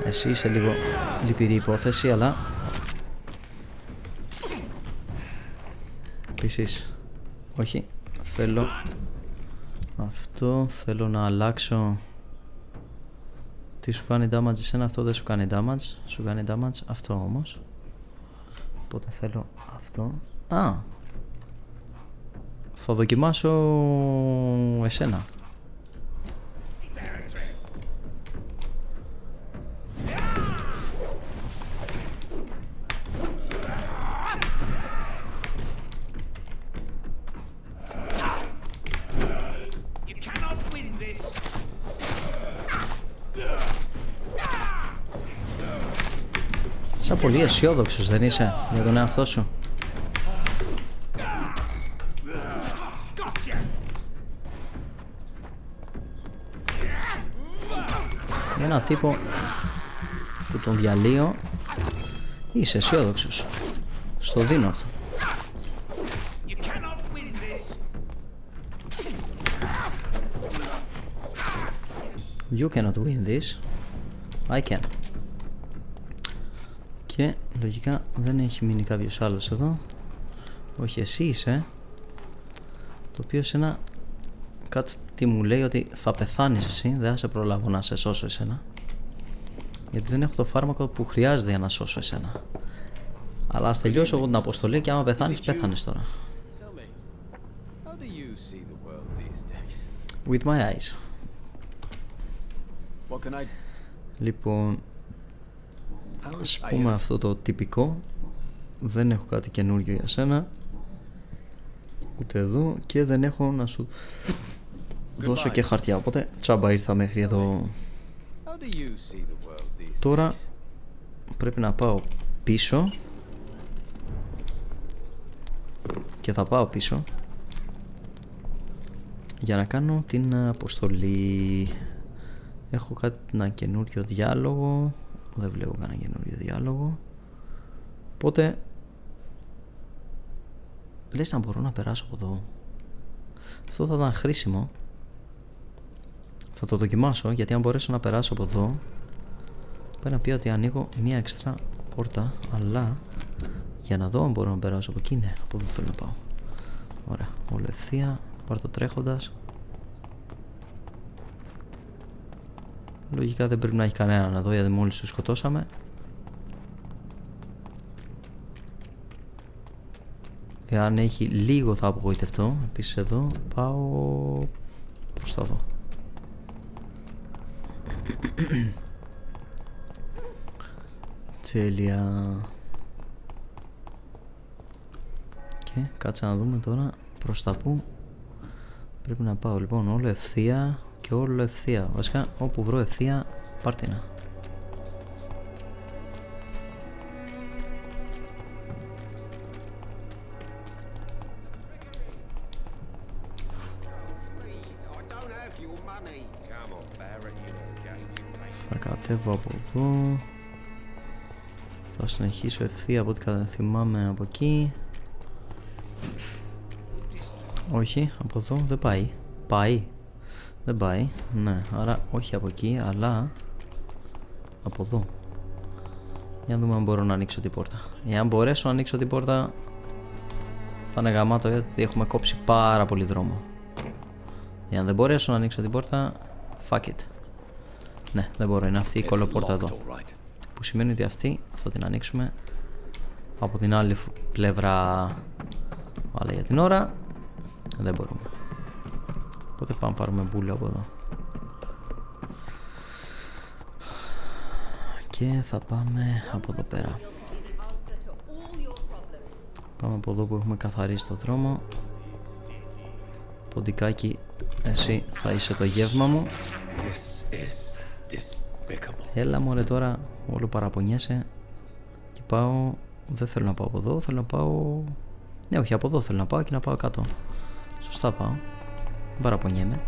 εσύ είσαι λίγο λυπηρή υπόθεση, αλλά επίσης όχι, θέλω αυτό, θέλω να αλλάξω. Τι σου κάνει damage εσένα? Αυτό δεν σου κάνει damage, σου κάνει damage αυτό όμως, οπότε θέλω αυτό. Α, θα δοκιμάσω εσένα. Σαν πολύ αισιόδοξος δεν είσαι για τον εαυτό σου? Για ένα τύπο που τον διαλύω. Είσαι αισιόδοξος. Στο δίνω αυτό. You cannot win this. I can. Και λογικά δεν έχει μείνει κάποιος άλλος εδώ. Όχι, εσύ είσαι. Το οποίο εσένα κάτι μου λέει ότι θα πεθάνεις εσύ. Δεν θα σε προλάβω να σε σώσω εσένα, γιατί δεν έχω το φάρμακο που χρειάζεται για να σώσω εσένα. Αλλά ας τελειώσω εγώ την αποστολή και άμα πεθάνεις, πέθανες τώρα. With my eyes. Λοιπόν, ας πούμε αυτό το τυπικό. Δεν έχω κάτι καινούριο για σένα, ούτε εδώ, και δεν έχω να σου δώσω και χαρτιά, οπότε τσάμπα ήρθα μέχρι εδώ. Τώρα πρέπει να πάω πίσω. Και θα πάω πίσω για να κάνω την αποστολή. Έχω κάτι, ένα καινούριο διάλογο. Δεν βλέπω κανένα καινούριο διάλογο. Οπότε λες να μπορώ να περάσω από εδώ. Αυτό θα ήταν χρήσιμο. Θα το δοκιμάσω, γιατί αν μπορέσω να περάσω από εδώ, πρέπει να πει ότι ανοίγω μία εξτρά πόρτα. Αλλά για να δω αν μπορώ να περάσω από εκεί, ναι, από εδώ θέλω να πάω. Ωραία, όλο ευθεία. Πάρ' το τρέχοντας. Λογικά δεν πρέπει να έχει κανέναν εδώ, γιατί μόλις τους σκοτώσαμε. Εάν έχει λίγο θα απογοητευτώ. Επίσης εδώ πάω προς τα εδώ. Τέλεια. Και κάτσε να δούμε τώρα προς τα που πρέπει να πάω. Λοιπόν, όλο ευθεία και όλο ευθεία. Βασικά όπου βρω ευθεία, πάρτινα. Θα κατέβω από εδώ. Θα συνεχίσω ευθεία από ό,τι θυμάμαι από εκεί. Όχι, από εδώ δεν πάει. Πάει. Δεν πάει. Ναι, άρα όχι από εκεί, αλλά από εδώ. Για να δούμε αν μπορώ να ανοίξω την πόρτα. Εάν μπορέσω να ανοίξω την πόρτα, θα είναι γαμάτο, γιατί έχουμε κόψει πάρα πολύ δρόμο. Εάν δεν μπορέσω να ανοίξω την πόρτα, fuck it. Ναι, δεν μπορώ. Είναι αυτή η κολοπόρτα εδώ. Που σημαίνει ότι αυτή θα την ανοίξουμε από την άλλη πλευρά. Αλλά για την ώρα δεν μπορούμε. Οπότε πάμε να πάρουμε μπούλο από εδώ. Και θα πάμε από εδώ πέρα. Πάμε από εδώ που έχουμε καθαρίσει το δρόμο. Ποντικάκι, εσύ θα είσαι το γεύμα μου. Έλα μωρέ τώρα, όλο παραπονιέσαι. Και πάω, δεν θέλω να πάω από εδώ, θέλω να πάω... Ναι, όχι, από εδώ θέλω να πάω και να πάω κάτω. Σωστά πάω. Δεν παραπονιέμαι.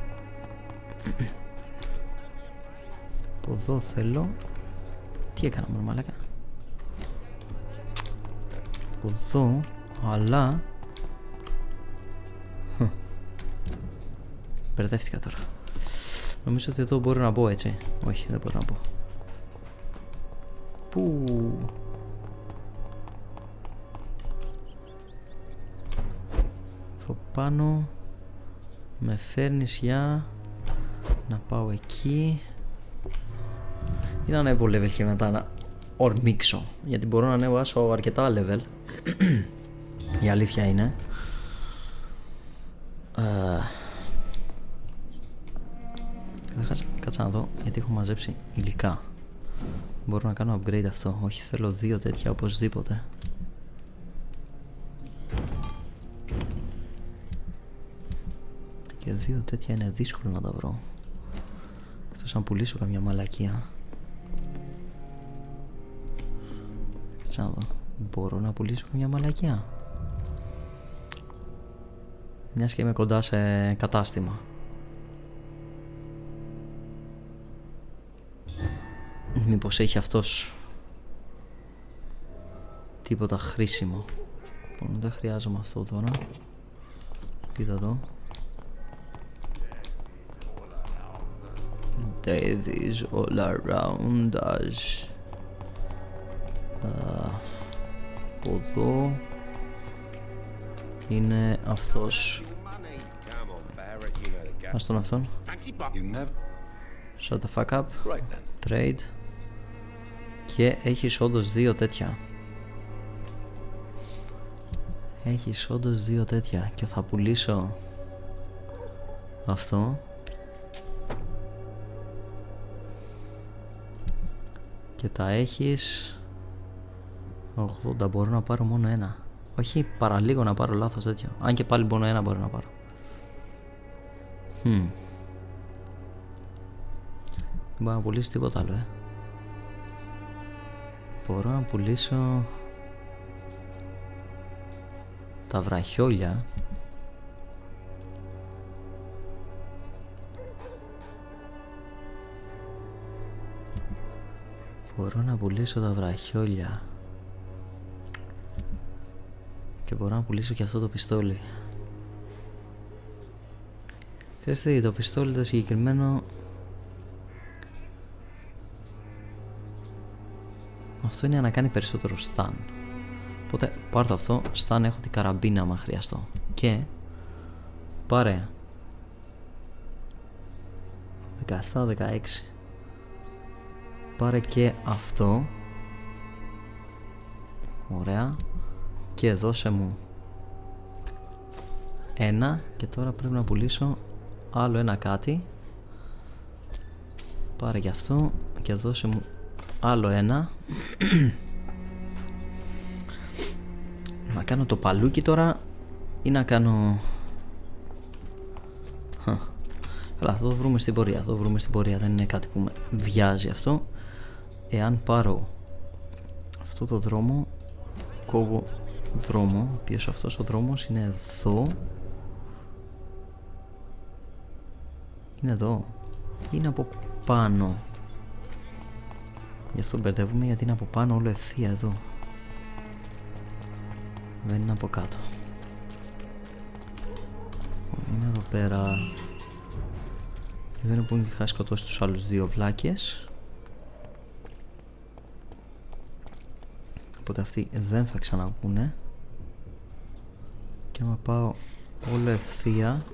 Από εδώ θέλω... Τι έκανα μόνο μαλάκα. Από εδώ, αλλά... Μπερδεύτηκα τώρα. Νομίζω ότι εδώ μπορώ να μπω, έτσι. Όχι, δεν μπορώ να μπω. Πού? Θα πάνω. Με φέρνεις για να πάω εκεί. Ή να ανέβω level και μετά να ορμήξω. Γιατί μπορώ να ανέβω αρκετά level. Η αλήθεια είναι. Κάτσα να δω, γιατί έχω μαζέψει υλικά. Μπορώ να κάνω upgrade αυτό. Όχι, θέλω 2 τέτοια οπωσδήποτε. Και 2 τέτοια είναι δύσκολο να τα βρω. Εκτός αν πουλήσω καμιά μαλακία. Κάτσα να δω. Μπορώ να πουλήσω καμιά μαλακία. Μιας και είμαι κοντά σε κατάστημα. Μήπως έχει αυτός τίποτα χρήσιμο. Λοιπόν, δεν χρειάζομαι αυτό τώρα. Κοίτα εδώ. Death is all around us. Από εδώ είναι αυτός. Ας τον αυτόν. Shut the fuck up. Trade. Και έχεις όντως δύο τέτοια. Έχεις όντως δύο τέτοια. Και θα πουλήσω αυτό. Και τα έχεις 80. Μπορώ να πάρω μόνο ένα. Όχι, παραλίγο να πάρω λάθος τέτοιο. Αν και πάλι μόνο ένα μπορώ να πάρω. Δεν μπορώ να πουλήσω τίποτα άλλο, Μπορώ να πουλήσω τα βραχιόλια. Μπορώ να πουλήσω τα βραχιόλια. Και μπορώ να πουλήσω και αυτό το πιστόλι. Ξέρεις τι, το πιστόλι το συγκεκριμένο, αυτό είναι να κάνει περισσότερο stun. Οπότε πάρω το αυτό, stun έχω την καραμπίνα άμα χρειαστώ. Και πάρε 17-16. Πάρε και αυτό. Ωραία. Και δώσε μου ένα. Και τώρα πρέπει να πουλήσω άλλο ένα κάτι. Πάρε και αυτό. Και δώσε μου άλλο ένα. Να κάνω το παλούκι τώρα ή να κάνω... Καλά, θα το βρούμε στην πορεία. Θα το βρούμε στην πορεία. Δεν είναι κάτι που με βιάζει αυτό. Εάν πάρω αυτό το δρόμο, κόβω δρόμο, ο οποίος αυτός ο δρόμος είναι εδώ. Είναι εδώ. Είναι από πάνω. Γι' αυτό μπερδεύουμε, γιατί είναι από πάνω όλο ευθεία εδώ. Δεν είναι από κάτω. Είναι εδώ πέρα. Δεν είναι που είχα σκοτώσει τους άλλους δύο βλάκες. Οπότε αυτοί δεν θα ξαναβγούνε. Και άμα πάω όλο ευθεία,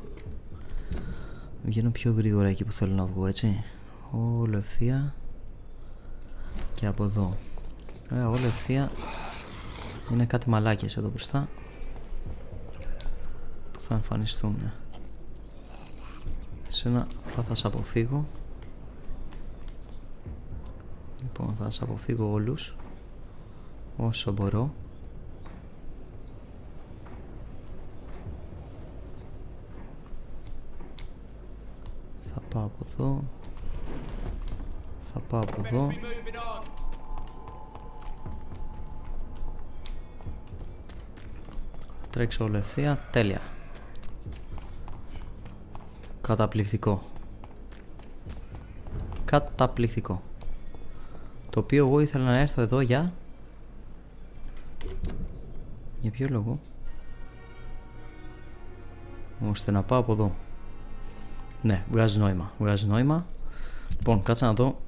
βγαίνω πιο γρήγορα εκεί που θέλω να βγω, έτσι. Όλο ευθεία. Και από εδώ όλο ευθεία. Είναι κάτι μαλάκες εδώ μπροστά που θα εμφανιστούν. Εσένα απλά θα σε αποφύγω. Λοιπόν, θα σε αποφύγω όλους όσο μπορώ. Θα πάω από εδώ. Θα πάω από εδώ. Θα τρέξω όλο ευθεία. Τέλεια. Καταπληκτικό. Καταπληκτικό. Το οποίο εγώ ήθελα να έρθω εδώ για ποιο λόγο? Ώστε να πάω από εδώ. Ναι, βγάζει νόημα. Βγάζει νόημα. Λοιπόν, κάτσα να δω.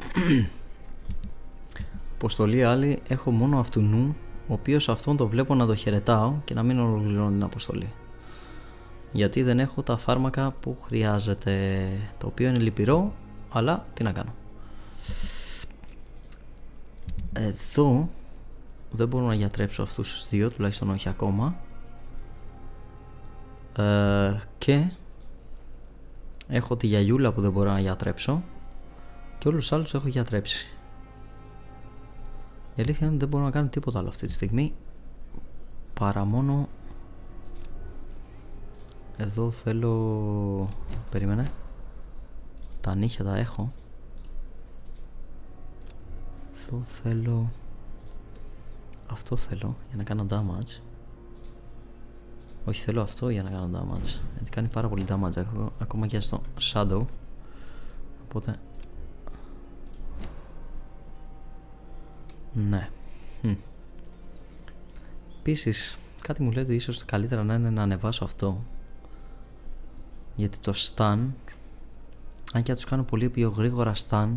Αποστολή άλλη. Έχω μόνο αυτού νου, ο οποίος αυτόν το βλέπω να το χαιρετάω και να μην ολοκληρώνει την αποστολή. Γιατί δεν έχω τα φάρμακα που χρειάζεται. Το οποίο είναι λυπηρό, αλλά τι να κάνω. Εδώ δεν μπορώ να γιατρέψω αυτούς τους δύο, τουλάχιστον όχι ακόμα. Και έχω τη γιαγιούλα που δεν μπορώ να γιατρέψω. Και όλους τους άλλους έχω γιατρέψει. Η αλήθεια είναι ότι δεν μπορώ να κάνω τίποτα άλλο αυτή τη στιγμή, παρά μόνο εδώ θέλω... Περίμενε. Τα νύχια τα έχω. Εδώ θέλω... Αυτό θέλω για να κάνω damage. Όχι, θέλω αυτό για να κάνω damage, γιατί κάνει πάρα πολύ damage. Έχω ακόμα και στο shadow. Οπότε Ναι. Επίσης, κάτι μου λέει ότι ίσως καλύτερα να είναι να ανεβάσω αυτό. Γιατί το stun, αν και θα τους κάνω πολύ πιο γρήγορα stun,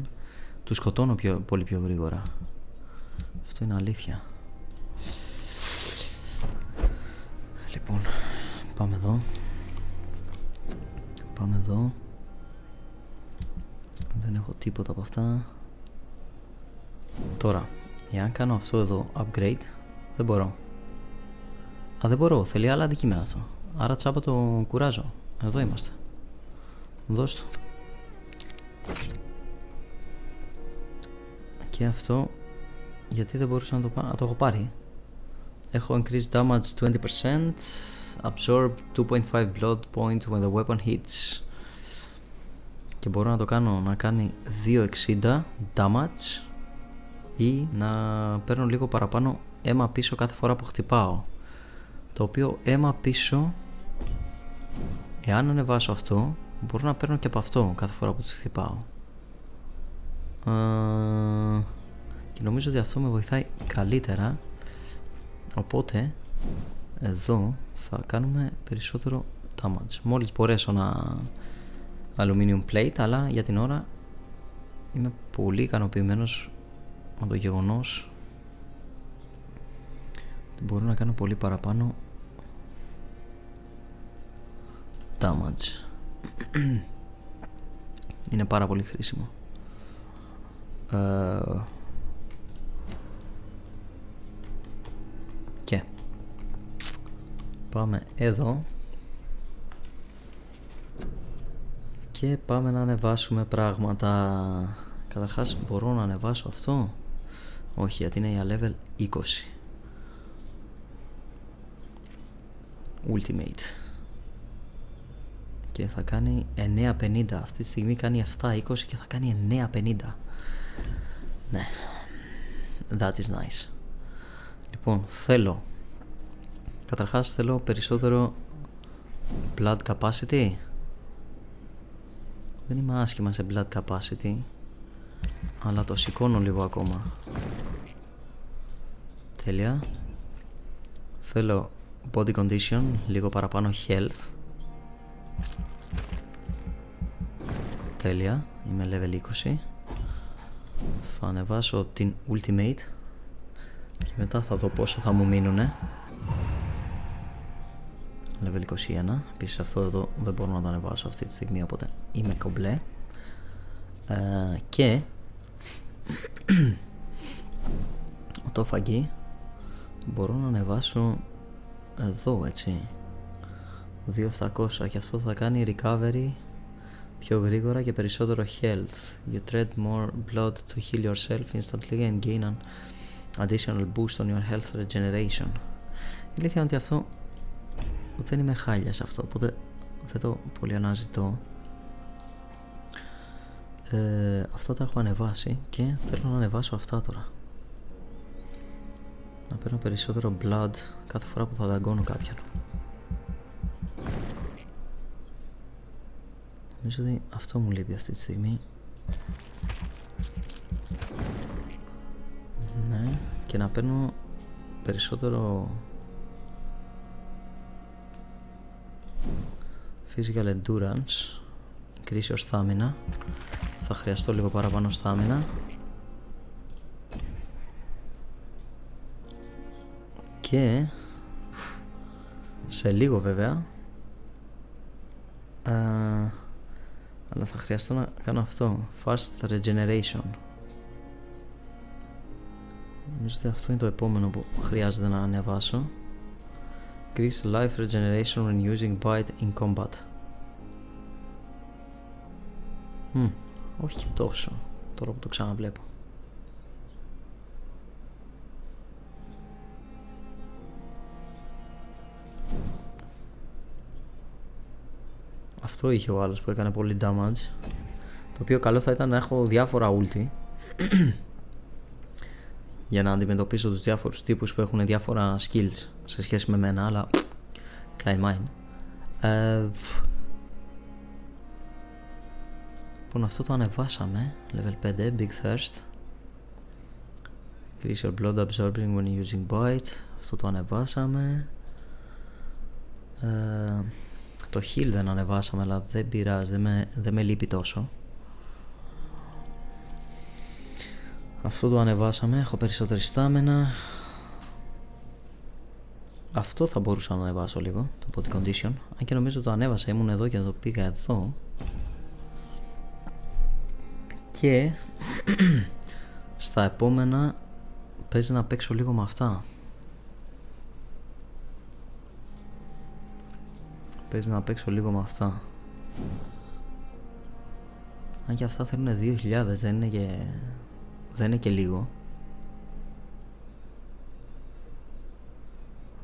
τους σκοτώνω πολύ πιο γρήγορα. Αυτό είναι αλήθεια. Λοιπόν, πάμε εδώ. Πάμε εδώ. Δεν έχω τίποτα από αυτά. Τώρα, εάν κάνω αυτό εδώ upgrade, δεν μπορώ. Δεν μπορώ, θέλει άλλα αντικείμενα αυτό. Άρα τσάπα το κουράζω. Εδώ είμαστε. Δώσ' το. Και αυτό, γιατί δεν μπορούσα να το πάρω? Το έχω πάρει. Έχω increased damage 20%, absorb 2.5 blood point when the weapon hits. Και μπορώ να το κάνω να κάνει 260 damage ή να παίρνω λίγο παραπάνω αίμα πίσω κάθε φορά που χτυπάω. Το οποίο αίμα πίσω, εάν ανεβάσω αυτό, μπορώ να παίρνω και από αυτό κάθε φορά που τους χτυπάω. Και νομίζω ότι αυτό με βοηθάει καλύτερα. Οπότε εδώ θα κάνουμε περισσότερο damage. Μόλις μπορέσω να aluminium plate, αλλά για την ώρα είμαι πολύ ικανοποιημένος με το γεγονός ότι μπορώ να κάνω πολύ παραπάνω damage. Είναι πάρα πολύ χρήσιμο. Και πάμε εδώ και πάμε να ανεβάσουμε πράγματα. Καταρχάς μπορώ να ανεβάσω αυτό? Όχι, γιατί είναι για level 20 Ultimate και θα κάνει 950. Αυτή τη στιγμή κάνει 720 και θα κάνει 950. Ναι, that is nice. Λοιπόν, καταρχάς θέλω περισσότερο blood capacity. Δεν είμαι άσχημα σε blood capacity, αλλά το σηκώνω λίγο ακόμα. Τέλεια. Θέλω body condition, λίγο παραπάνω health. Τέλεια, είμαι level 20. Θα ανεβάσω την ultimate και μετά θα δω πόσο θα μου μείνουνε. Level 21. Επίσης αυτό εδώ δεν μπορώ να το ανεβάσω αυτή τη στιγμή, οπότε είμαι κομπλέ. Και το φαγγί μπορώ να ανεβάσω εδώ, έτσι, 2700, και αυτό θα κάνει recovery πιο γρήγορα και περισσότερο health. You tread more blood to heal yourself instantly and gain an additional boost on your health regeneration. Η αλήθεια είναι ότι αυτό δεν είμαι χάλια σε αυτό, οπότε δεν το πολύ αναζητώ. Αυτά τα έχω ανεβάσει και θέλω να ανεβάσω αυτά τώρα. Να παίρνω περισσότερο blood κάθε φορά που θα δαγκώνω κάποιον. Νομίζω ότι αυτό μου λείπει αυτή τη στιγμή. Ναι, και να παίρνω περισσότερο physical endurance, increase your stamina. Θα χρειαστώ λίγο παραπάνω stamina. Και σε λίγο βέβαια, αλλά θα χρειαστώ να κάνω αυτό, fast regeneration. Νομίζω ότι αυτό είναι το επόμενο που χρειάζεται να ανεβάσω. Increase life regeneration when using bite in combat. Όχι τόσο, τώρα που το ξαναβλέπω. Αυτό είχε ο άλλος που έκανε πολύ damage. Το οποίο καλό θα ήταν να έχω διάφορα ulti για να αντιμετωπίσω τους διάφορους τύπους που έχουν διάφορα skills σε σχέση με μένα, αλλά klein mine. Λοιπόν, αυτό το ανεβάσαμε, level 5, Big Thirst. Increase your blood absorbing when using bite. Αυτό το ανεβάσαμε. Το heal δεν ανεβάσαμε, αλλά δεν πειράζει, δεν με λείπει τόσο. Αυτό το ανεβάσαμε, έχω περισσότερη στάμενα. Αυτό θα μπορούσα να ανεβάσω λίγο, το body condition. Αν και νομίζω το ανέβασα, ήμουν εδώ και το πήγα εδώ. Και στα επόμενα παίζει να παίξω λίγο με αυτά. Παίζει να παίξω λίγο με αυτά. Αν και αυτά θέλουν 2.000, δεν είναι και λίγο.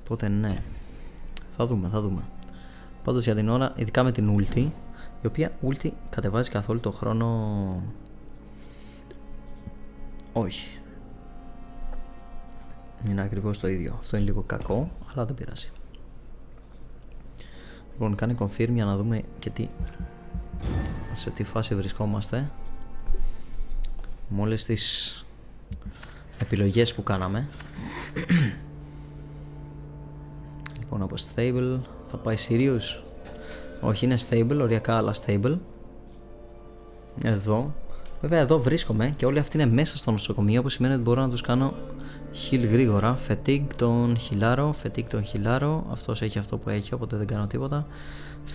Οπότε ναι, θα δούμε. Πάντως για την ώρα, ειδικά με την ulti, η οποία ulti κατεβάζει καθόλου το χρόνο. Όχι, είναι ακριβώς το ίδιο. Αυτό είναι λίγο κακό, αλλά δεν πειράζει. Λοιπόν, κάνει confirm για να δούμε και σε τι φάση βρισκόμαστε με όλες τις επιλογές που κάναμε. Λοιπόν, από stable θα πάει serious. Όχι, είναι stable, οριακά, αλλά stable. Εδώ, βέβαια εδώ βρίσκομαι και όλοι αυτοί είναι μέσα στο νοσοκομείο, που σημαίνει ότι μπορώ να τους κάνω heal γρήγορα. Fatigue τον χιλάρω, αυτός έχει αυτό που έχει, οπότε δεν κάνω τίποτα.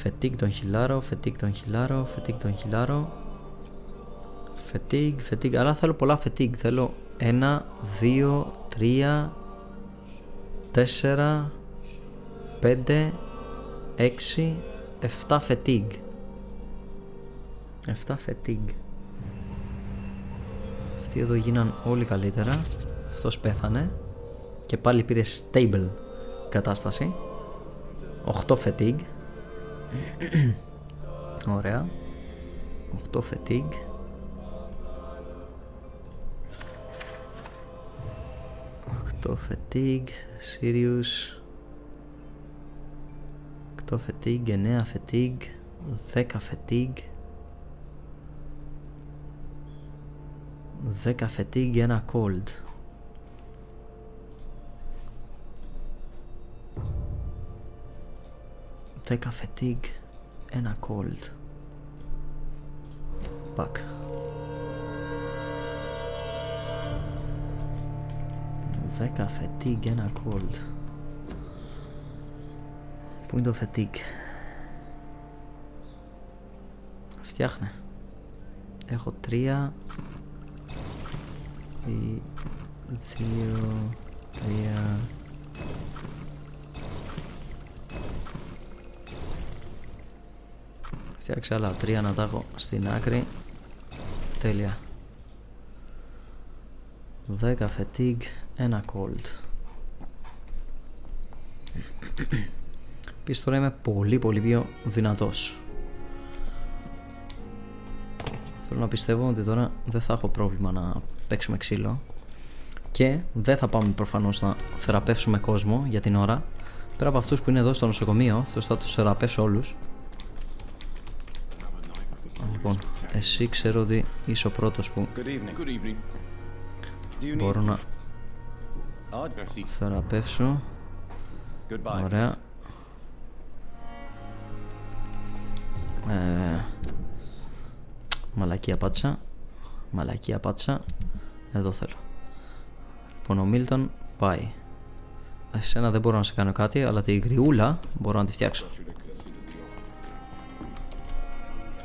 Fatigue τον χιλάρω. Fatigue, αλλά θέλω πολλά fatigue. Θέλω 1, 2, 3, 4, 5, 6, 7 fatigue. 7 fatigue. Αυτοί εδώ γίναν όλοι καλύτερα. Αυτός πέθανε και πάλι πήρε stable κατάσταση. 8 fatigue. Ωραία. 8 fatigue. 8 fatigue. Serious. 8 fatigue. 9 fatigue. 10 fatigue. 10 fatigue, ένα cold. Δέκα fatigue, ένα cold. Back. 10 fatigue, ένα cold. Πού είναι το fatigue? Φτιάχνε. Έχω 3 ή 2, 3. Φτιάξε άλλα 3 να τα έχω στην άκρη. Τέλεια. 10 fatigue, ένα cold. Επίσης τώρα είμαι πολύ πιο δυνατός. Θέλω να πιστεύω ότι τώρα δεν θα έχω πρόβλημα να παίξουμε ξύλο. Και δεν θα πάμε προφανώς να θεραπεύσουμε κόσμο για την ώρα. Πέρα από αυτούς που είναι εδώ στο νοσοκομείο, αυτούς θα τους θεραπεύσω όλους. Λοιπόν, εσύ ξέρω ότι είσαι ο πρώτος που μπορώ να θεραπεύσω. Ωραία. Μαλακία πάτσα. Εδώ θέλω. Λοιπόν, ο Μίλτον πάει. Εσένα δεν μπορώ να σε κάνω κάτι, αλλά τη γριούλα μπορώ να τη φτιάξω.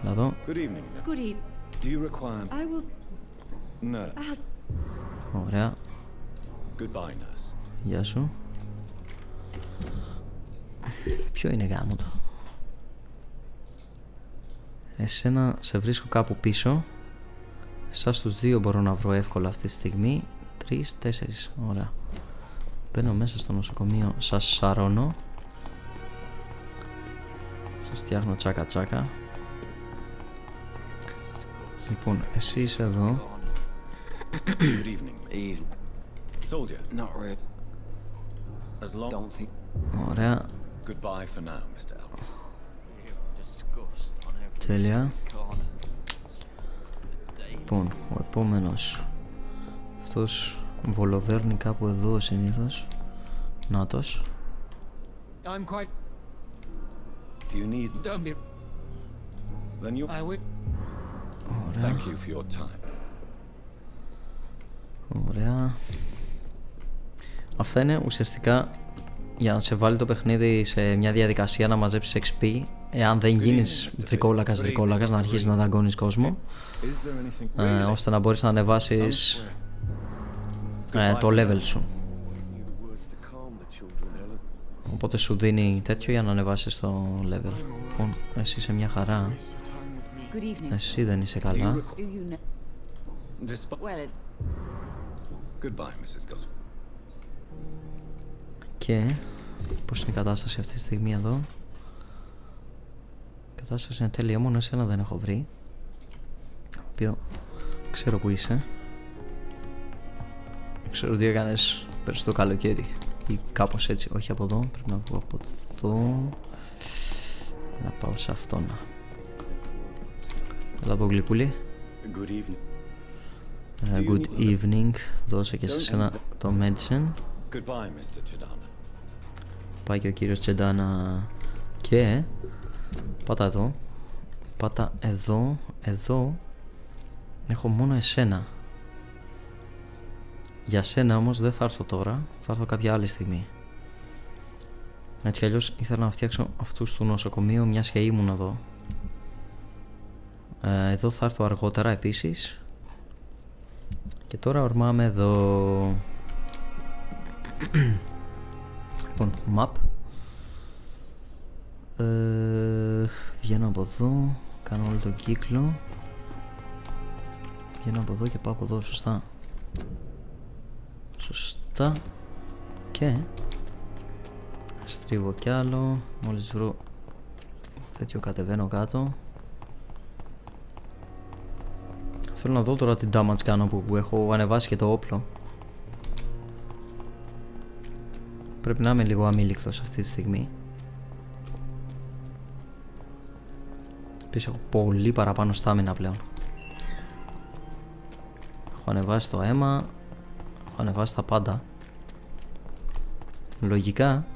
Έλα εδώ. Ωραία. Γεια σου. Ποιο είναι γάμο το? Εσένα σε βρίσκω κάπου πίσω. Εσάς τους δύο μπορώ να βρω εύκολα αυτή τη στιγμή. 3, 4, ωραία. Μπαίνω μέσα στο νοσοκομείο, σας σαρώνω. Σας φτιάχνω τσάκα. Λοιπόν, εσύ είσαι εδώ. Ωραία. Τέλεια. Λοιπόν, ο επόμενος, αυτός Βολοδέρνει κάπου εδώ συνήθως. Νάτος. I'm quite. Do you need? Don't be. Then you. I will. Ωραία. Thank you for your time. Ωραία. Αυτά είναι ουσιαστικά για να σε βάλει το παιχνίδι σε μια διαδικασία να μαζέψεις XP. Εάν δεν γίνεις βρικόλακας να αρχίσεις να δαγκώνεις κόσμο, ώστε να μπορείς να ανεβάσεις το level σου. Οπότε σου δίνει τέτοιο για να ανεβάσεις το level. Λοιπόν, εσύ είσαι μια χαρά. Εσύ δεν είσαι καλά. Goodbye, Mrs. Gosling. Και πώς είναι η κατάσταση αυτή τη στιγμή εδώ? Η κατάσταση είναι τέλεια, μόνο εσένα δεν έχω βρει. Το οποίο ξέρω που είσαι. Ξέρω τι έκανες πέρσι το καλοκαίρι ή κάπως έτσι. Όχι από εδώ, πρέπει να βγω από εδώ. Να πάω σε αυτόν. Έλα εδώ γλυκούλη. Good evening. Good evening. Δώσε και σε σένα το medicine. Goodbye, Mr. Chidana. Πάει και ο κύριος Τσεντάνα. Και πάτα εδώ. Πάτα εδώ. Εδώ έχω μόνο εσένα. Για σένα όμως δεν θα έρθω τώρα. Θα έρθω κάποια άλλη στιγμή. Έτσι κι αλλιώς ήθελα να φτιάξω αυτούς του νοσοκομείου, μιας και ήμουν εδώ. Εδώ θα έρθω αργότερα επίσης. Και τώρα ορμάμε εδώ. Λοιπόν, map. Βγαίνω από εδώ. Κάνω όλο τον κύκλο. Βγαίνω από εδώ και πάω από εδώ, σωστά. Σωστά. Και στρίβω κι άλλο. Μόλις βρω τέτοιο κατεβαίνω κάτω. Θέλω να δω τώρα την damage κάνω που έχω ανεβάσει και το όπλο. Πρέπει να είμαι λίγο αμήλικτος αυτή τη στιγμή. Επίσης έχω πολύ παραπάνω στάμινα πλέον. Έχω ανεβάσει το αίμα. Έχω ανεβάσει τα πάντα. Λογικά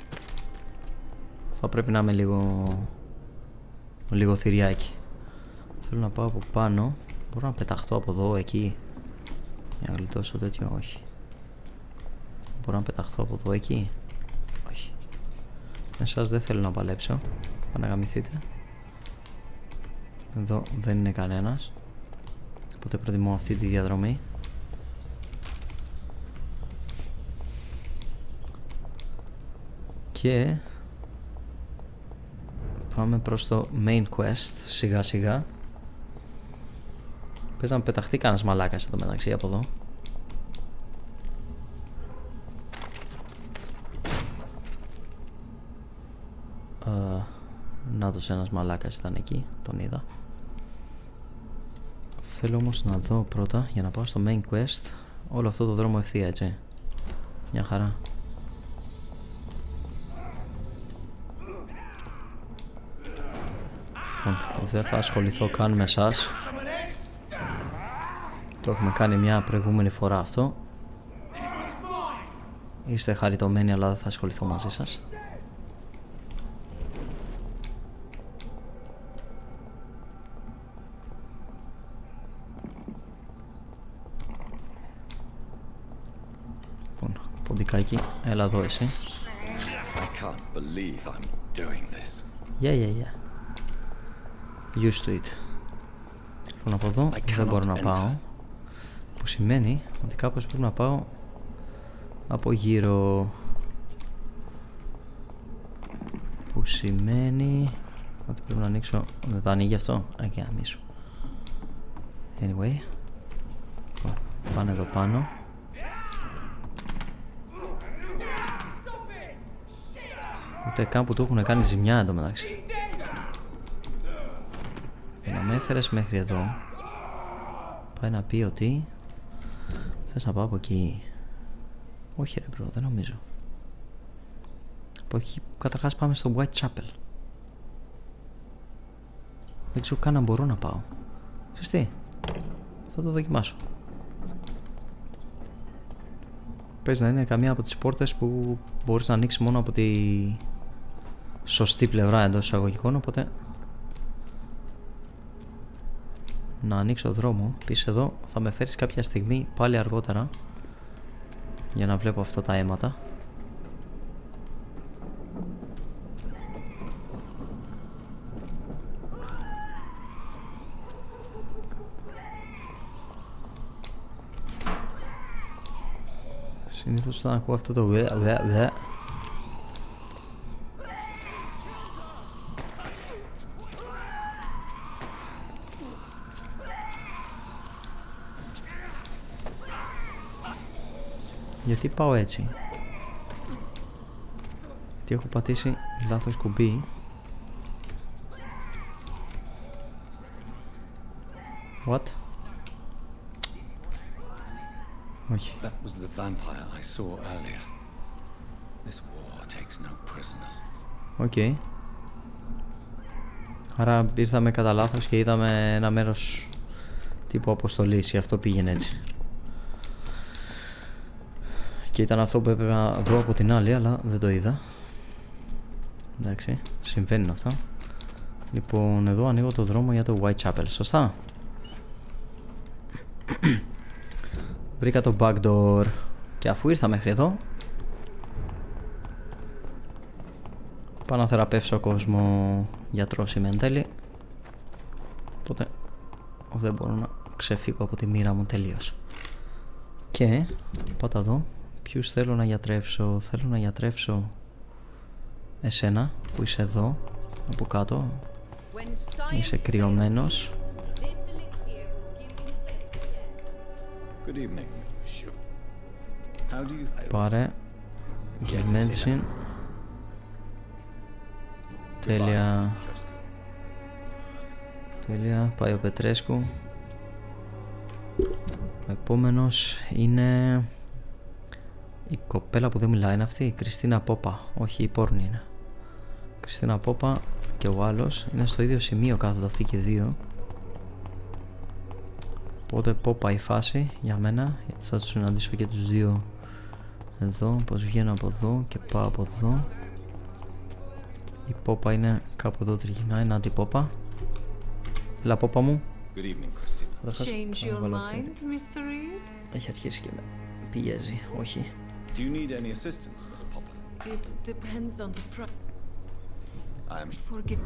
θα πρέπει να είμαι λίγο θηριάκι. Θέλω να πάω από πάνω. Μπορώ να πεταχτώ από εδώ, εκεί. Για να γλιτώσω τέτοιο, όχι. Μπορώ να πεταχτώ από εδώ, εκεί. Όχι. Με εσάς δεν θέλω να παλέψω. Παναγαμηθείτε. Εδώ δεν είναι κανένας. Οπότε προτιμώ αυτή τη διαδρομή. Και πάμε προς το main quest σιγά σιγά. Πες να πεταχτεί κανένας μαλάκας εδώ μεταξύ από εδώ. Νάτος ένας μαλάκας ήταν εκεί, τον είδα. Θέλω όμως να δω πρώτα για να πάω στο main quest όλο αυτό το δρόμο ευθεία, έτσι. Μια χαρά. Λοιπόν, δεν θα ασχοληθώ καν με εσάς. Το έχουμε κάνει μια προηγούμενη φορά αυτό. Είστε χαριτωμένοι, αλλά δεν θα ασχοληθώ μαζί σας. Λοιπόν, ποντικάκι, έλα εδώ εσύ. I can't believe I'm doing this. Yeah. Used to it. Λοιπόν, από εδώ δεν μπορώ να πάω. Που σημαίνει ότι κάπως πρέπει να πάω από γύρω. Που σημαίνει ότι πρέπει να ανοίξω. Δεν το ανοίγει αυτό. Και αμίσου. Anyway. Πάνε εδώ πάνω. Ούτε καν που του έχουν κάνει ζημιά εντωμεταξύ. Για να με έφερες μέχρι εδώ, πάει να πει ότι θες να πάω από εκεί. Όχι ρε μπρο, δεν νομίζω. Από εκεί καταρχάς πάμε στο Whitechapel. Δεν ξέρω καν αν μπορώ να πάω. Ξέρεις τι, θα το δοκιμάσω. Παίζει να είναι καμία από τις πόρτες που μπορείς να ανοίξει μόνο από τη σωστή πλευρά εντός εισαγωγικών, οπότε να ανοίξω δρόμο. Πεις εδώ θα με φέρεις κάποια στιγμή πάλι αργότερα για να βλέπω αυτά τα αίματα. Συνήθως όταν ακούω αυτό το γιατί πάω έτσι? Γιατί έχω πατήσει λάθος κουμπί. What? Όχι. That was the vampire I saw earlier. This war takes no prisoners. Οκ. Άρα ήρθαμε κατά λάθος και είδαμε ένα μέρος τύπου αποστολής, γι' αυτό πήγαινε έτσι. Και ήταν αυτό που έπρεπε να δω από την άλλη, αλλά δεν το είδα. Εντάξει, συμβαίνουν αυτά. Λοιπόν, εδώ ανοίγω το δρόμο για το Whitechapel, σωστά? Βρήκα το backdoor. Και αφού ήρθα μέχρι εδώ, πάω να θεραπεύσω κόσμο. Γιατρός είμαι εν τέλει, οπότε δεν μπορώ να ξεφύγω από τη μοίρα μου τελείως. Και πάτα εδώ. Ποιους θέλω να γιατρεύσω? Θέλω να γιατρεύσω εσένα που είσαι εδώ από κάτω. Είσαι κρυωμένος. Πάρε και medicine. Τέλεια. Τέλεια. Πάει ο Πετρέσκου. Ο επόμενος είναι η κοπέλα που δεν μιλάει, είναι αυτή η Κριστίνα Πόπα. Όχι, η πόρνη είναι. Κριστίνα Πόπα και ο άλλος είναι στο ίδιο σημείο, κάθονται αυτοί και δύο. Οπότε Πόπα η φάση για μένα, γιατί θα τους συναντήσω και τους δύο εδώ. Πως βγαίνω από εδώ και πάω από εδώ. Η Πόπα είναι κάπου εδώ, τριγυρνάει. Να την Πόπα. Έλα Πόπα μου. Change your mind, Mr. Reed? Έχει αρχίσει και με πιέζει, όχι. Do you need any assistance, Miss Popper? It depends on the price. I am Forgive.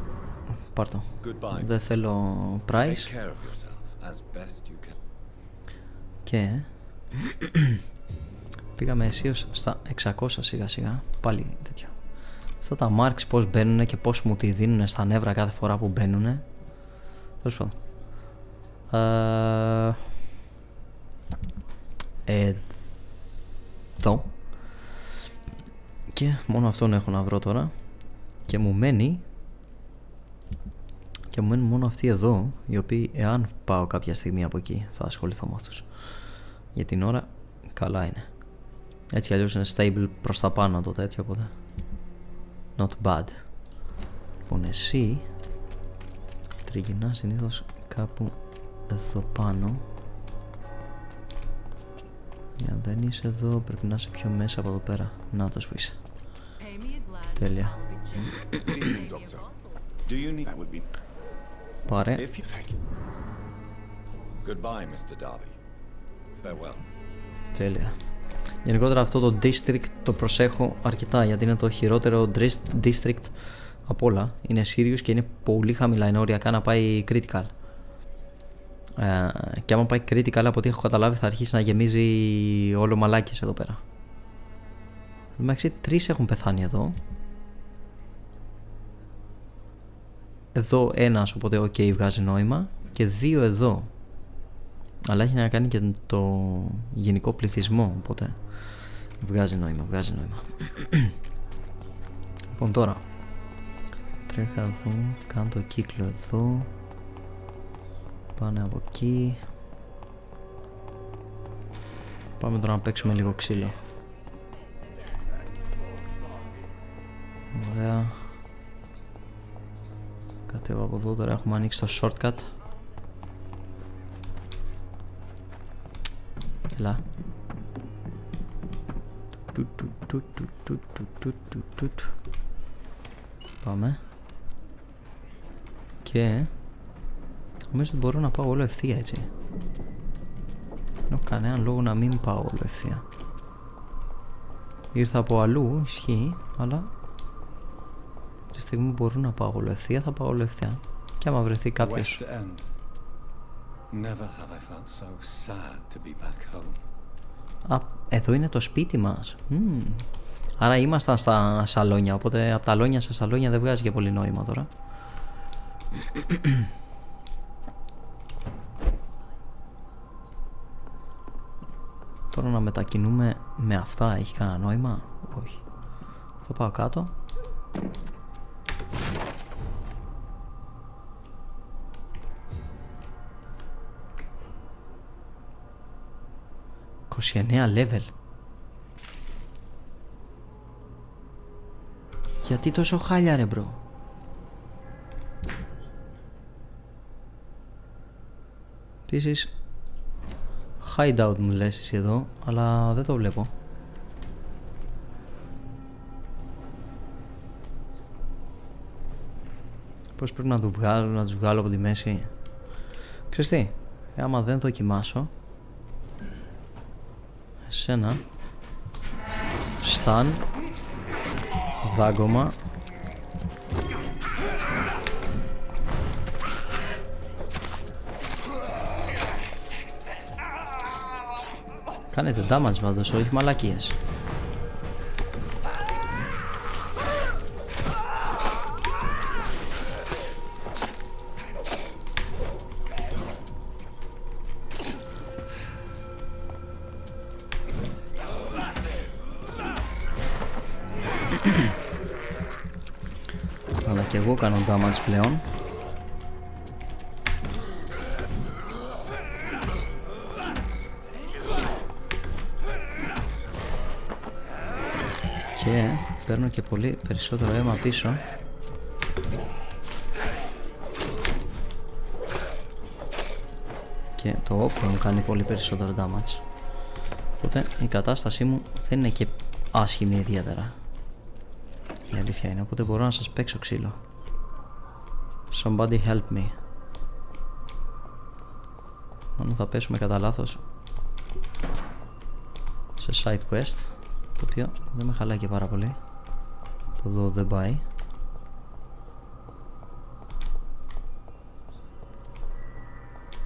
Πάρ' το. goodbye. Δεν θέλω price. Take care of yourself as best you can. Και πήγαμε αισίως στα 600 σιγά σιγά. Πάλι τέτοιο. Αυτά τα marks πως μπαίνουνε και πως μου τη δίνουνε στα νεύρα κάθε φορά που μπαίνουνε. Τέλος πάντων. Εδώ. Και μόνο αυτόν έχω να βρω τώρα. Και μου μένει μόνο αυτοί εδώ, οι οποίοι εάν πάω κάποια στιγμή από εκεί θα ασχοληθώ με αυτούς. Για την ώρα καλά είναι. Έτσι κι αλλιώς είναι stable προς τα πάνω το τέτοιο, οπότε not bad. Λοιπόν, εσύ τριγυρνά συνήθως κάπου εδώ πάνω. Για δεν είσαι εδώ, πρέπει να είσαι πιο μέσα από εδώ πέρα. Να το που είσαι. Τέλεια. Πάρε. Τέλεια. Γενικότερα αυτό το district το προσέχω αρκετά, γιατί είναι το χειρότερο district από όλα. Είναι serious και είναι πολύ χαμηλά, είναι οριακά να πάει critical. Και άμα πάει critical, από ό,τι έχω καταλάβει, θα αρχίσει να γεμίζει όλο μαλάκες εδώ πέρα. Εντάξει, 3 έχουν πεθάνει εδώ. Εδώ ένας, οπότε ok, βγάζει νόημα. Και 2 εδώ. Αλλά έχει να κάνει και το γενικό πληθυσμό, οπότε βγάζει νόημα. Λοιπόν, τώρα τρέχα εδώ, κάνω το κύκλο εδώ. Πάνε από εκεί. Πάμε τώρα να παίξουμε λίγο ξύλο. Ωραία. Κατέβα από εδώ, τώρα έχουμε ανοίξει το shortcut. Έλα. Πάμε. Και νομίζω ότι μπορώ να πάω όλο ευθεία, έτσι. Δεν έχω κανέναν λόγο να μην πάω όλο ευθεία. Ήρθα από αλλού, ισχύει, αλλά τη στιγμή που μπορώ να πάω όλο ευθεία, θα πάω όλο ευθεία. Και άμα βρεθεί κάποιος... Α, εδώ είναι το σπίτι μας. Άρα ήμασταν στα σαλόνια, οπότε από τα αλώνια στα σαλόνια δεν βγάζει και πολύ νόημα τώρα. Τώρα να μετακινούμε με αυτά έχει κανένα νόημα? Όχι. Θα πάω κάτω. level. Γιατί τόσο χάλια ρε μπρο? Επίσης hideout μου λες εσύ εδώ, αλλά δεν το βλέπω. Πώς πρέπει να τους βγάλω από τη μέση? Ξέρεις τι, άμα δεν δοκιμάσω εσένα σταν δάγκωμα κάνετε damage πάντως, όχι μαλακίες. Αλλά και εγώ κάνω damage πλέον. Και παίρνω και πολύ περισσότερο αίμα πίσω. Και το όπλο μου κάνει πολύ περισσότερο damage. Οπότε η κατάστασή μου δεν είναι και άσχημη ιδιαίτερα. Η αλήθεια είναι, οπότε μπορώ να σας παίξω ξύλο. Somebody help me. Μόνο θα πέσουμε κατά λάθος σε side quest, το οποίο δεν με χαλάει και πάρα πολύ. Από εδώ δεν πάει.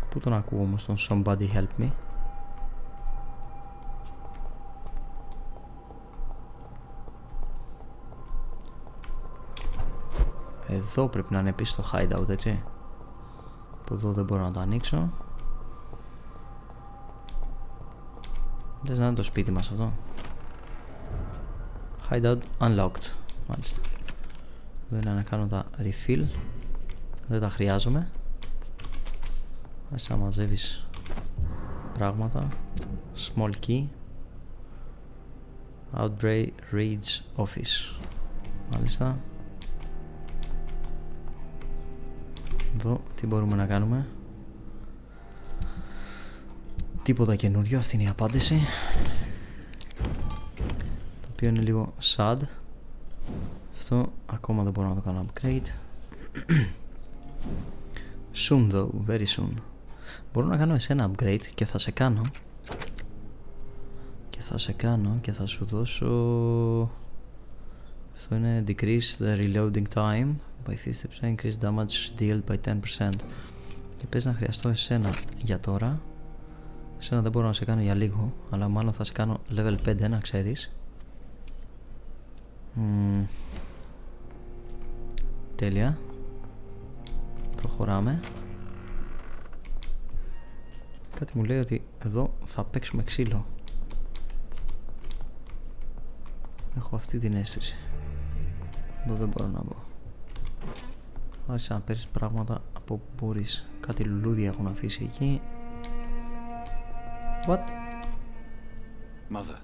Πού τον ακούω όμως τον somebody help me? Εδώ πρέπει να είναι επίσης το hideout, έτσι. Από εδώ δεν μπορώ να το ανοίξω. Λες να είναι το σπίτι μας αυτό. Hideout unlocked. Μάλιστα. Εδώ είναι να κάνω τα refill. Δεν τα χρειάζομαι. Άρχισα να μαζεύεις πράγματα. Small key. Outbreak reads office. Μάλιστα. Εδώ τι μπορούμε να κάνουμε? Τίποτα καινούριο, αυτή είναι η απάντηση. Το οποίο είναι λίγο sad. Αυτό ακόμα δεν μπορώ να το κάνω upgrade. Soon though, very soon. Μπορώ να κάνω εσένα upgrade και θα σε κάνω. Και θα σου δώσω... Αυτό είναι decrease the reloading time by 50%, increase damage dealt by 10%. Και πες να χρειαστώ εσένα για τώρα. Εσένα δεν μπορώ να σε κάνω για λίγο, αλλά μάλλον θα σε κάνω level 5, να ξέρεις. Τέλεια. Προχωράμε. Κάτι μου λέει ότι εδώ θα παίξουμε ξύλο. Έχω αυτή την αίσθηση. Εδώ δεν μπορώ να μπω. Άρχισα να παίρνεις πράγματα από που μπορείς. Κάτι λουλούδια έχουν αφήσει εκεί. What? Mother.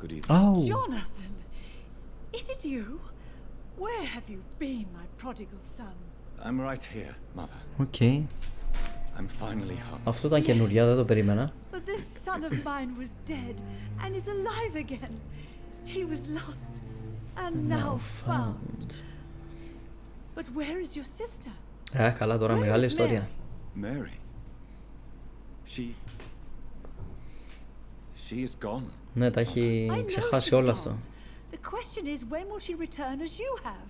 Good evening. Oh. Jonathan, is it you? Where have you been, my prodigal son? I'm right here, Mother. Okay. I'm finally home. Αυτό ήταν καινούρια, δεν το περίμενα. But this son of mine was dead and is alive again. He was lost and now found. But where is your sister? Καλά τώρα, μεγάλη ιστορία. Mary. She is gone. Ναι, τα έχει ξεχάσει όλο αυτό. The question is, when will she return as you have?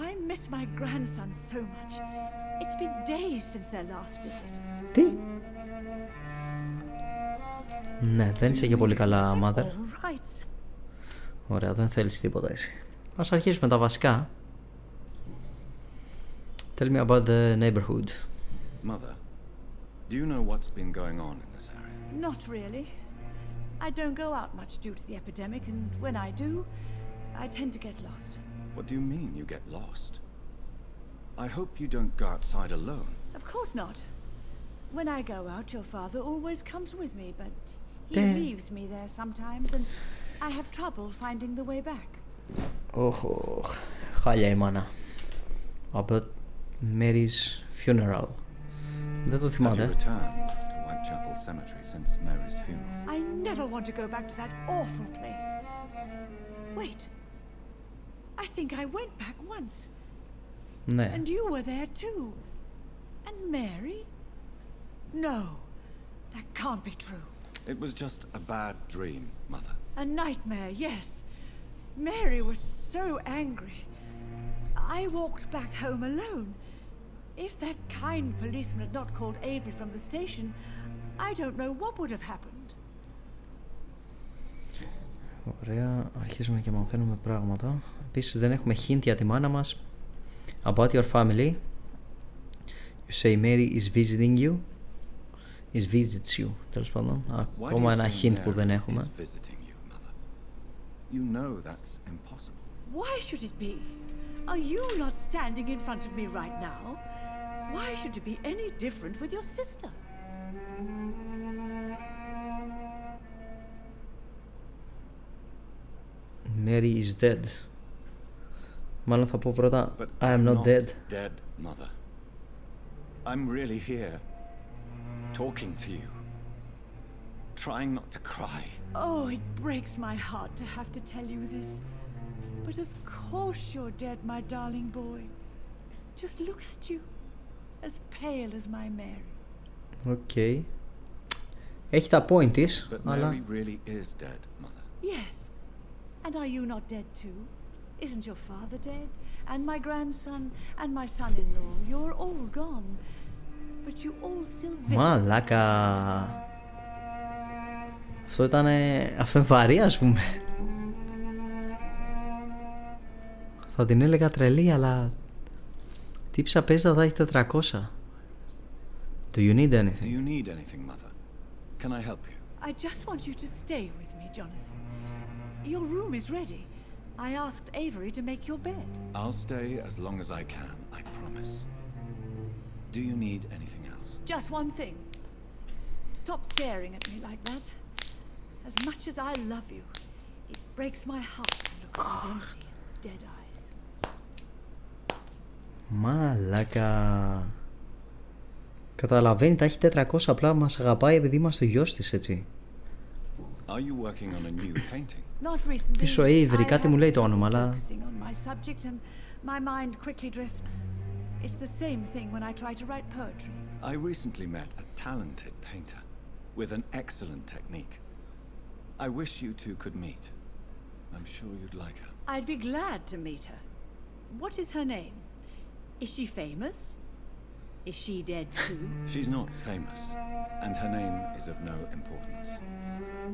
I miss my grandson so much. It's been days since their last visit. Τι? Ναι, δεν είσαι και πολύ καλά, mother. Ωραία, δεν θέλεις τίποτα εσύ. Ας αρχίσουμε τα βασικά. Tell me about the neighborhood. Mother, do you know what's been going on in this area? Not really. I don't go out much due to the epidemic, and when I do, I tend to get lost. What do you mean you get lost? I hope you don't go outside alone. Of course not. When I go out, your father always comes with me, but he leaves me there sometimes, and I have trouble finding the way back. Χάλια η μάνα. Από Mary's funeral. Δεν το θυμάται. Chapel Cemetery since Mary's funeral. I never want to go back to that awful place. Wait. I think I went back once. Ναι. And you were there too. And Mary? No. That can't be true. It was just a bad dream, Mother. A nightmare, yes. Mary was so angry. I walked back home alone. If that kind policeman had not called Avery from the station, I don't know what would have happened. Ωραία, αρχίζουμε και μαθαίνουμε πράγματα. Επίσης δεν έχουμε hint για τη μάνα μας. About your family. You say Mary is visiting you. Is visits you. Τέλος πάντων, ακόμα ένα hint που δεν έχουμε. You know that's impossible. Why should it be? Are you not standing in front of me right now? Why should it be any different with your sister? Mary is dead. Μάλλον θα πω πρώτα I am not dead. Dead, Mother. I'm really here, talking to you, trying not to cry. Oh, it breaks my heart to have to tell you this. But of course you're dead, my darling boy. Just look at you, as pale as my Mary. Okay. Έχει τα point της, αλλά... Mary really is dead, Mother. Yes. And are you not dead too? Isn't your father dead? And my grandson? And my son-in-law? You're all gone. But you all still visit. Μαλάκα. Αυτό ήταν αφεμβαρή, ας πούμε. Θα την έλεγα τρελή, αλλά... Τύψα παίζει θα έχει 400. Do you need anything? Do you need anything, Mother? Can I help you? I just want you to stay with me, Jonathan. Your room is ready. I asked Avery to make your bed. I'll stay as long as I can, I promise. Do you need anything else? Just one thing. Stop staring at me like that. As much as I love you, it breaks my heart to look at those empty, dead eyes. Μαλάκα. Καταλαβαίνει, τα έχει 400, απλά μας αγαπάει επειδή είμαστε ο γιος της, έτσι. Are you working on a new painting? Not recently. Πίσω Avery, κάτι μου λέει το όνομα, αλλά... My subject and my mind quickly drifts. It's the same thing when I try to write poetry. I recently met a talented painter with an excellent technique. I wish you two could meet. I'm sure you'd like her. I'd be glad to meet her. What is her name? Is she famous? Is she dead too? She's not famous, and her name is of no importance.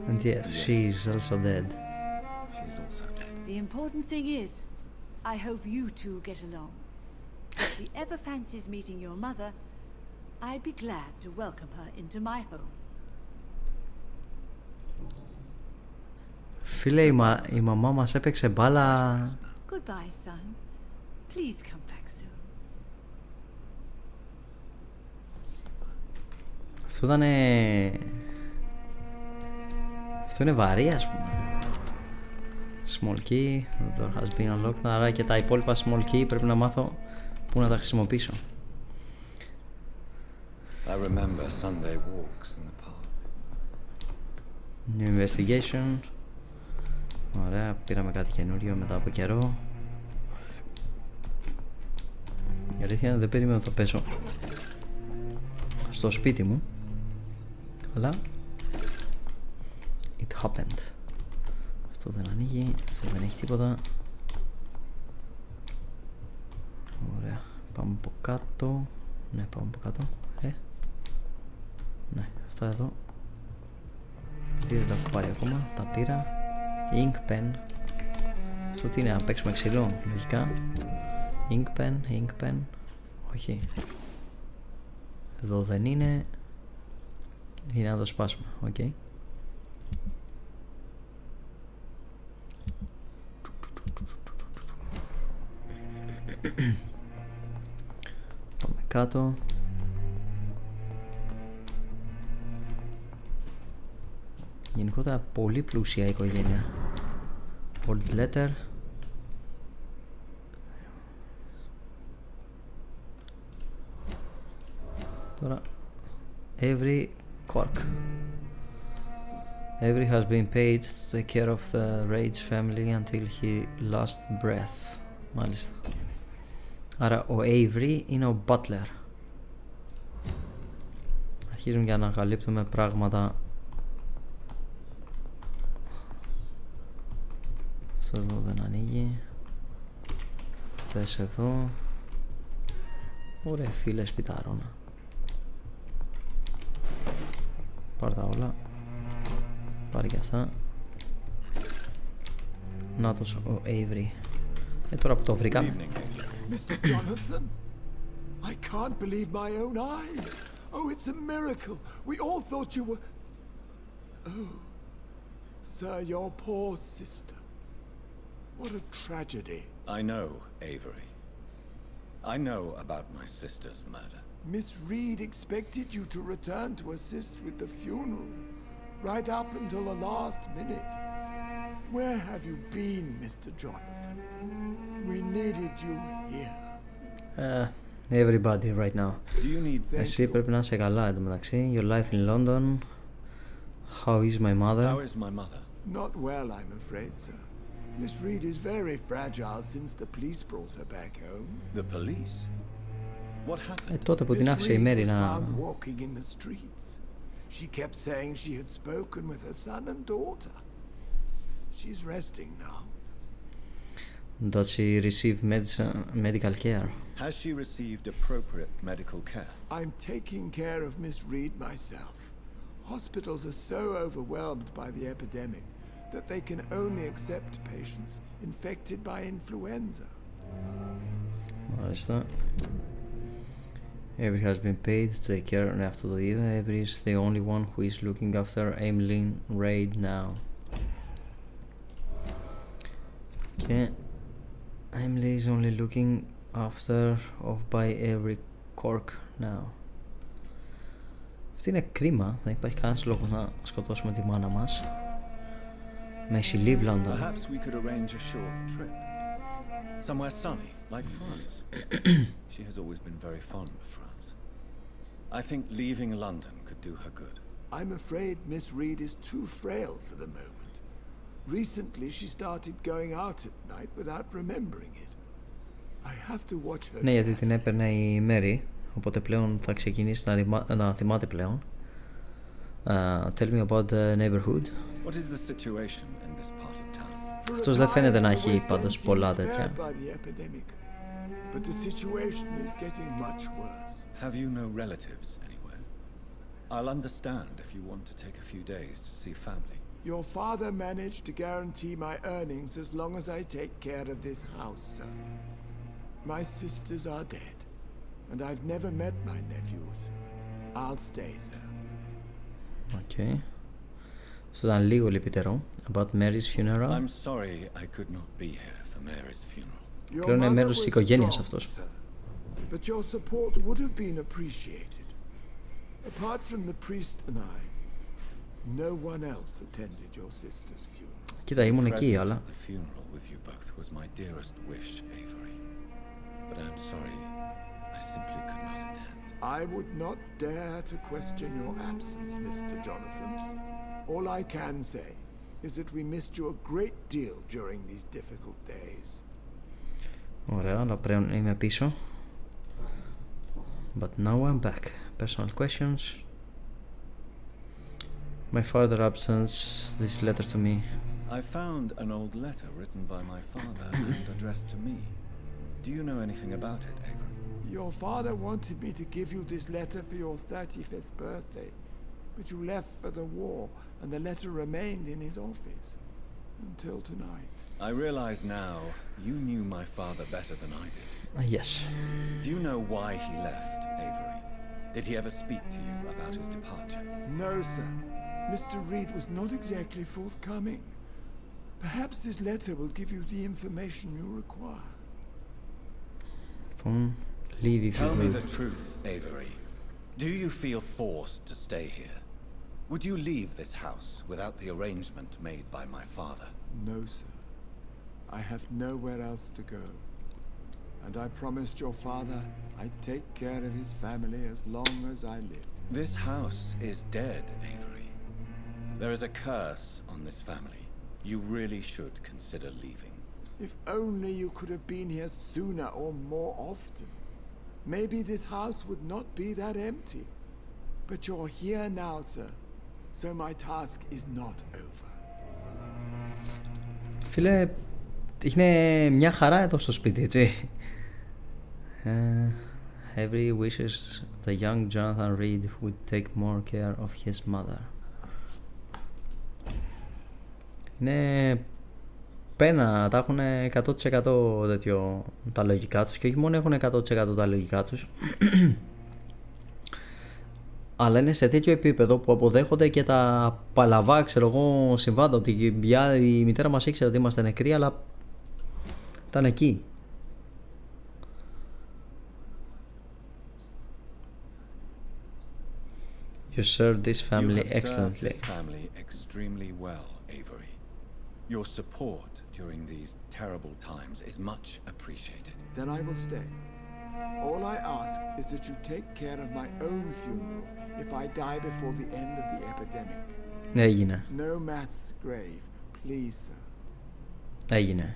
And yes, she's also dead. She's also dead. The important thing is, I hope you two get along. If she ever fancies meeting your mother, I'd be glad to welcome her into my home. Φίλε, η μαμά μας έπαιξε μπάλα. Goodbye, son. Please come back soon. Αυτό ήταν... Αυτό είναι βαρύ, ας πούμε. Small key, the door has been unlocked. Άρα και τα υπόλοιπα small key πρέπει να μάθω πού να τα χρησιμοποιήσω. I remember Sunday walks in the park. New investigation. Ωραία, πήραμε κάτι καινούριο μετά από καιρό. Η αλήθεια είναι δεν περίμενα θα πέσω στο σπίτι μου, αλλά it happened. Αυτό δεν ανοίγει, αυτό δεν έχει τίποτα. Ωραία, πάμε από κάτω. Ναι, πάμε από κάτω. Ναι, αυτά εδώ δεν τα έχω πάρει ακόμα, τα πήρα. Ink pen. Αυτό τι είναι, να παίξουμε ξύλο, λογικά. Ink pen. Όχι. Εδώ δεν είναι. Είναι να το σπάσουμε, οκ. Πάμε κάτω. Γενικότερα πολύ πλούσια οικογένεια. Old letter. Τώρα every cork. Every has been paid to take care of the Rage family until he lost breath. Μάλιστα. Άρα ο Avery είναι ο Butler. Αρχίζουμε για να ανακαλύπτουμε πράγματα. Αυτό εδώ δεν ανοίγει. Πες εδώ. Ωραία φίλε σπιτάρωνα. Πάρ' τα όλα. Πάρε και αυτά. Νάτος ο Avery. Τώρα που το βρήκαμε. Mr. Jonathan, I can't believe my own eyes. Oh, it's a miracle. We all thought you were... Oh, sir, your poor sister. What a tragedy. I know, Avery. I know about my sister's murder. Miss Reed expected you to return to assist with the funeral, right up until the last minute. Where have you been, Mr. Jonathan? We needed you here. Everybody right now. Do you need Εσύ πρέπει να είσαι καλά εδώ μεταξύ. Your life in London. How is my mother? How is my mother? Not well, I'm afraid, sir. Miss Reed is very fragile since the police brought her back home. The police? What happened? Τότε που την άφησε η Μέρη να... found walking in the streets. She kept saying she had spoken with her son and daughter. She's resting now. Does she receive medical care? Has she received appropriate medical care? I'm taking care of Miss Reed myself. Hospitals are so overwhelmed by the epidemic that they can only accept patients infected by influenza. Μάλιστα. Avery has been paid to take care and after the leave. Avery is the only one who is looking after Emily Reid now. Okay. Emily is only looking after of by every cork now. Αυτό είναι κρίμα. Δεν υπάρχει κανένας λόγος να σκοτώσουμε τη μάνα μας. May she live London. Perhaps we could arrange a short trip. Somewhere sunny, like France. She has always been very fond of France. I think leaving London could do her good. I'm afraid Miss Reed is too frail for the moment. Recently she started going out at night without remembering it. I have to watch her. Ναι, γιατί την έπαιρνε η Μέρη, οπότε πλέον θα ξεκινήσει να θυμάται πλέον. Tell me about the neighborhood. What is the situation in this part of town? Αυτός δεν φαίνεται να έχει πάντως πολλά τέτοια. But the situation is getting much worse. Have you no relatives anywhere? I'll understand if you want to take a few days to see family. Your father managed to guarantee my earnings as long as I take care of this house, sir. My sisters are dead, and I've never met my nephews. I'll stay, sir. Okay. So ήταν λίγο λυπητερό. About Mary's funeral. I'm sorry I could not be here for Mary's funeral. Πλέον είναι μέρος της οικογένειας αυτός. But your support would have been appreciated. Apart from the priest and I, no one else attended your sister's funeral. Κοίτα, ήμουν εκεί, αλλά... The funeral with you both was my dearest wish, Avery. But I'm sorry, I simply could not attend. I would not dare to question your absence, Mr. Jonathan. All I can say is that we missed you a great deal during these difficult days. Ωραία, αλλά πρέπει είμαι πίσω. But now I'm back. Personal questions. My father absence. This letter to me. I found an old letter written by my father and addressed to me. Do you know anything about it, Avery? Your father wanted me to give you this letter for your 35th birthday, but you left for the war, and the letter remained in his office until tonight. I realize now you knew my father better than I did. Yes. Do you know why he left, Avery? Did he ever speak to you about his departure? No, sir. Mr. Reed was not exactly forthcoming. Perhaps this letter will give you the information you require. Leave if Tell you me will. the truth, Avery. Do you feel forced to stay here? Would you leave this house without the arrangement made by my father? No, sir. I have nowhere else to go. And I promised your father I'd take care of his family as long as I live. This house is dead, Avery. There is a curse on this family. You really should consider leaving. If only you could have been here sooner or more often. Maybe this house would not be that empty. But you're here now, sir. So my task is not over. Φίλε, είναι μια χαρά εδώ στο σπίτι, έτσι. Avery wishes the young Jonathan Reed would take more care of his mother. Είναι πένα, τα έχουν 100% τέτοιο τα λογικά τους, και όχι μόνο έχουν 100% τα λογικά τους, αλλά είναι σε τέτοιο επίπεδο που αποδέχονται και τα παλαβά, ξέρω εγώ, συμβάντα, ότι η μητέρα μας ήξερε ότι είμαστε νεκροί, αλλά ήταν εκεί. You served this family excellently. You have served this family extremely well, Avery. Your support during these terrible times is much appreciated. Then I will stay. All I ask is that you take care of my own funeral if I die before the end of the epidemic. Έγινε. No mass grave, please, sir. Έγινε.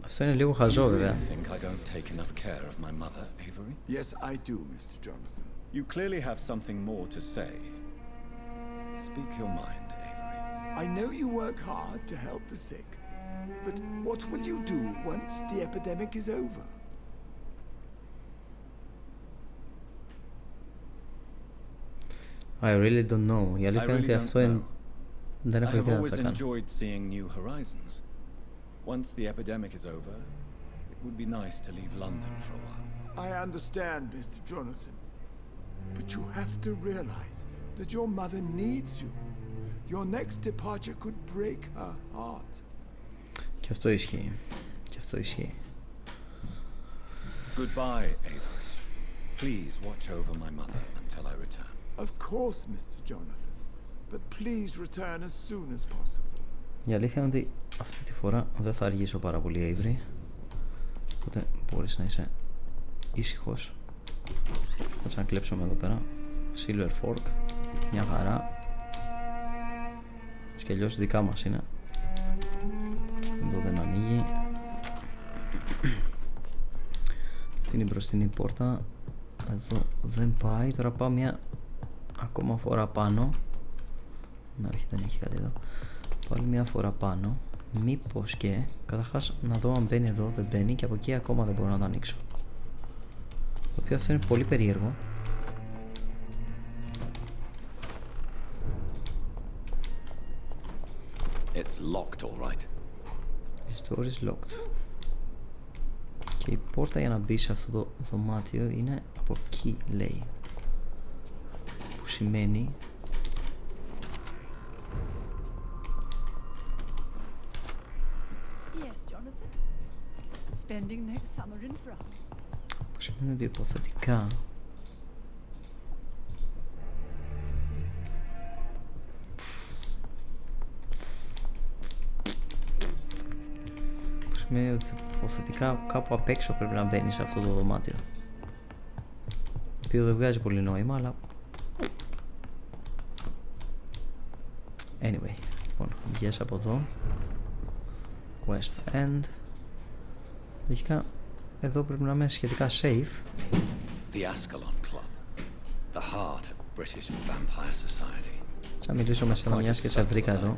Αυτό είναι λίγο χαζό, βέβαια. You think I don't take enough care of my mother, Avery? Yes, I do, Mr. Jonathan. You clearly have something more to say. Speak your mind, Avery. I know you work hard to help the sick, but what will you do once the epidemic is over? I really don't know. Η αλήθεια είναι ότι αυτό είναι... δεν έχω I have ιδέα τι always θα κάνω. enjoyed seeing new horizons. Once the epidemic is over, it would be nice to leave London for a while. I understand, Mr. Jonathan, but you have to realize that your mother needs you. Your next departure could break her heart. Και αυτό ισχύει. Και αυτό ισχύει. Goodbye, Avery. Please watch over my mother until I return. Of course, Mr. Jonathan, but please return as soon as possible. Η αλήθεια είναι ότι αυτή τη φορά δεν θα αργήσω πάρα πολύ, Avery. Οπότε μπορείς να είσαι ήσυχος. Θα κλέψουμε εδώ πέρα. Silver fork. Μια χαρά. Και αλλιώς δικά μας είναι. Εδώ δεν ανοίγει. Αυτή είναι η μπροστινή πόρτα. Εδώ δεν πάει. Τώρα πάω μια ακόμα φορά πάνω. Να, όχι, δεν έχει κάτι εδώ. Πάλι μια φορά πάνω. Μήπως και καταρχάς να δω αν μπαίνει εδώ, δεν μπαίνει, και από εκεί ακόμα δεν μπορώ να το ανοίξω. Το οποίο αυτό είναι πολύ περίεργο. It's locked, all right. The door is locked. Και η πόρτα για να μπει σε αυτό το δωμάτιο είναι από εκεί, λέει. Που σημαίνει... Yes, Jonathan. Spending next summer in France. Που σημαίνει ότι υποθετικά... Που σημαίνει ότι Υποθετικά κάπου απ' έξω πρέπει να μπαίνει σε αυτό το δωμάτιο. Το οποίο δεν βγάζει πολύ νόημα, αλλά... Anyway, λοιπόν, βγες από εδώ. West End. Λογικά, εδώ πρέπει να είμαι σχετικά safe. The Ascalon Club, the heart of British vampire society. Θα μιλήσω με σένα μιας και σε βρήκα εδώ.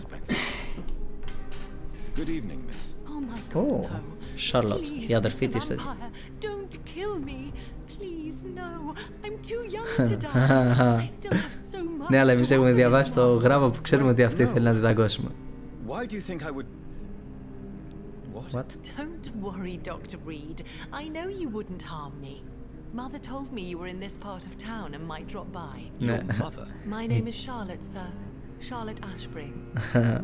Good evening, miss. Oh my God, no. Charlotte, η αδερφή της τέτοια. Don't kill me. Please, no. I'm too young to die. I still have so much. Ναι, αλλά εμείς έχουμε διαβάσει το γράμμα που ξέρουμε ότι αυτή θέλει να την δαγκώσουμε. Why do you think I would... What? Don't worry, Dr. Reed. I know you wouldn't harm me. Mother told me you were in this part of town and might drop by. Your mother? My name is Charlotte, sir. Charlotte Ashbury.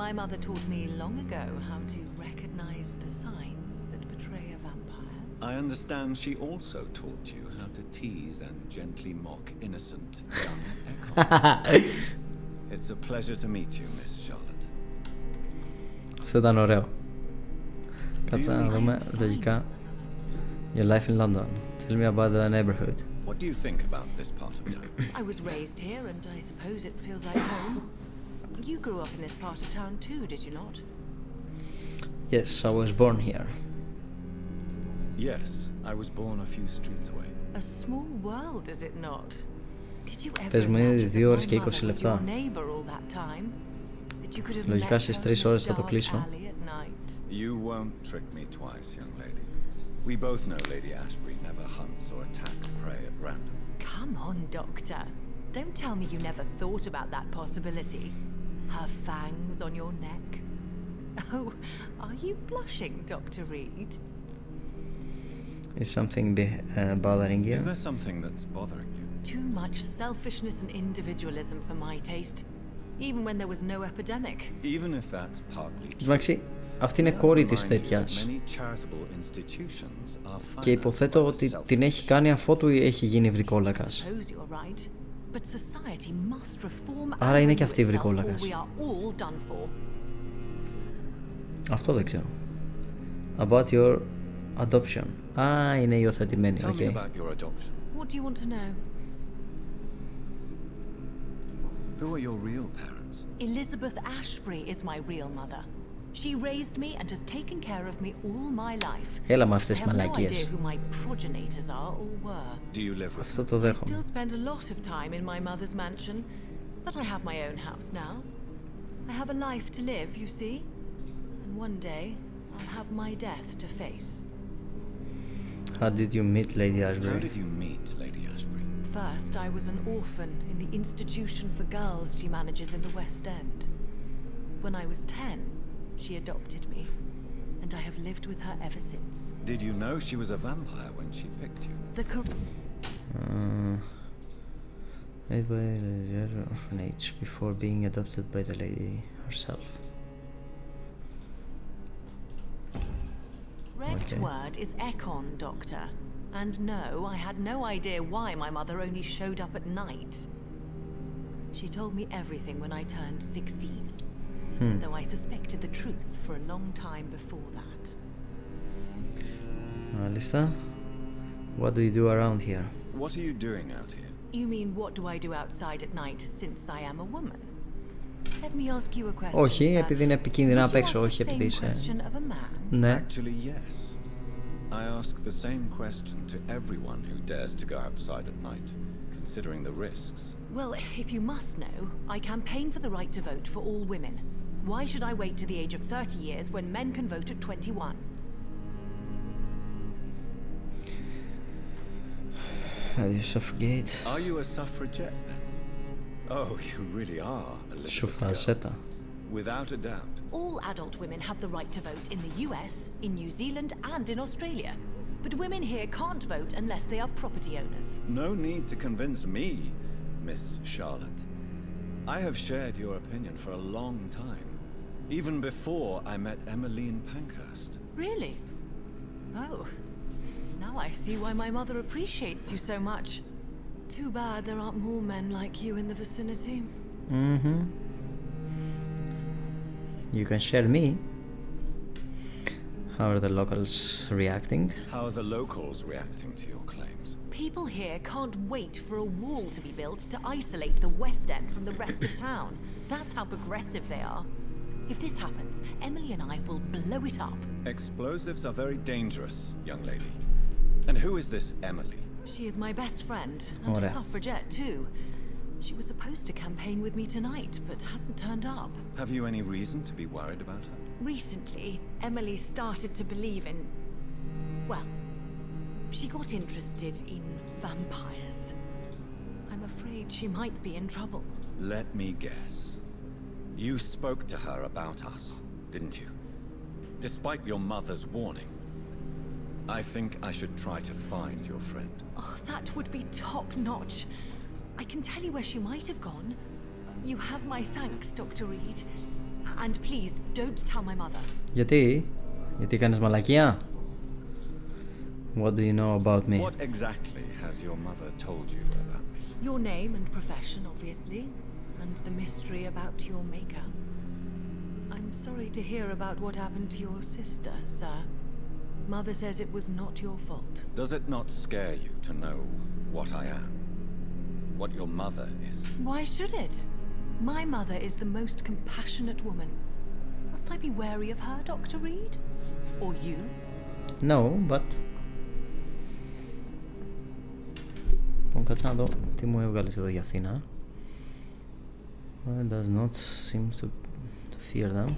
My mother taught me long ago how to recognize the signs that betray a vampire. I understand she also taught you how to tease and gently mock innocent young echoes. It's a pleasure to meet you, Miss Charlotte. Αυτό ήταν ωραίο. Κάτσε να δούμε λογικά. Your life in London. Tell me about the neighborhood. What do you think about this part of town? I was raised here and I suppose it feels like home. You grew up in this part of town too, did you not? Yes, I was born here. Yes, I was born a few streets away. A small world, is it not? Did you ever Πες μου, είναι imagine 2 that ώρες my και mother 20 was λεπτά. your neighbor all that time? That you could have Λογικά met στις her 3 in a ώρες θα το dark κλείσω. alley at night? You won't trick me twice, young lady. We both know Lady Ashbury never hunts or attacks prey at random. Come on, Doctor. Don't tell me you never thought about that possibility. Her fangs on your neck. Oh, are you blushing, Dr. Reed? Is something bothering you? Is there something that's bothering you? Too much selfishness and individualism for my taste. Even when there was no epidemic. Even if that's partly true. Εντάξει, αυτή είναι κόρη της τέτοιας. Και υποθέτω ότι την έχει κάνει αφότου έχει γίνει βρικόλακας. Άρα είναι και αυτή βρικόλακας. Αυτό δεν ξέρω. About your adoption. Α, είναι υιοθετημένη, οκ. What do you want to know? Who are your real parents? Elizabeth Ashbury is my real mother. She raised me and has taken care of me all my life. Έλα με αυτές τις I have no idea μαλακίες. who my progenitors are or were. Do you live with Αυτό το δέχομαι. Still spend a lot of time in my mother's mansion, but I have my own house now. I have a life to live, you see, and one day I'll have my death to face. How did you meet Lady Ashbury? How did you meet Lady Ashbury? First, I was an orphan in the institution for girls she manages in the West End. When I was 10, she adopted me, and I have lived with her ever since. Did you know she was a vampire when she picked you? Made by the orphanage before being adopted by the lady herself. Correct word is Ekon, Doctor. And no, I had no idea why my mother only showed up at night. She told me everything when I turned 16. Though I suspected the truth for a long time before that. Μάλιστα. What do you do around here? What are you doing out here? You mean what do I do outside at night since I am a woman? Let me ask you a question. Όχι, sir. επειδή είναι επικίνδυνα απ' Would you έξω, ask όχι the επειδή same είσαι... question of a man? Ναι. Actually, yes. I ask the same question to everyone who dares to go outside at night, considering the risks. Well, if you must know, I campaign for the right to vote for all women. Why should I wait to the age of 30 years when men can vote at 21? How do you suffragette? Are you a suffragette then? Oh, you really are, Elizabeth. Σουφραζέτα. Without a doubt. All adult women have the right to vote in the US, in New Zealand, and in Australia. But women here can't vote unless they are property owners. No need to convince me, Miss Charlotte. I have shared your opinion for a long time. Even before I met Emmeline Pankhurst. Really? Oh. Now I see why my mother appreciates you so much. Too bad there aren't more men like you in the vicinity. Mm-hmm. You can share me. How are the locals reacting? How are the locals reacting to your claims? People here can't wait for a wall to be built to isolate the West End from the rest of town. That's how progressive they are. If this happens, Emily and I will blow it up. Explosives are very dangerous, young lady. And who is this Emily? She is my best friend, and a suffragette too. She was supposed to campaign with me tonight, but hasn't turned up. Have you any reason to be worried about her? Recently, Emily started to believe in... well, she got interested in vampires. I'm afraid she might be in trouble. Let me guess. You spoke to her about us, didn't you? Despite your mother's warning. I think I should try to find your friend. Oh, that would be top-notch. I can tell you where she might have gone. You have my thanks, Dr. Reed. And please, don't tell my mother. Γιατί κάνεις μαλακία? What do you know about me? What exactly has your mother told you about me? Your name and profession, obviously. And the mystery about your maker. I'm sorry to hear about what happened to your sister, sir. Mother says it was not your fault. Does it not scare you to know what I am? What your mother is? Why should it? My mother is the most compassionate woman. Must I be wary of her, Dr. Reed? Or you? No, but... Λοιπόν, κάτσε να δω τι μου έβγαλες εδώ για αυτήν, α. It does not seem to fear them.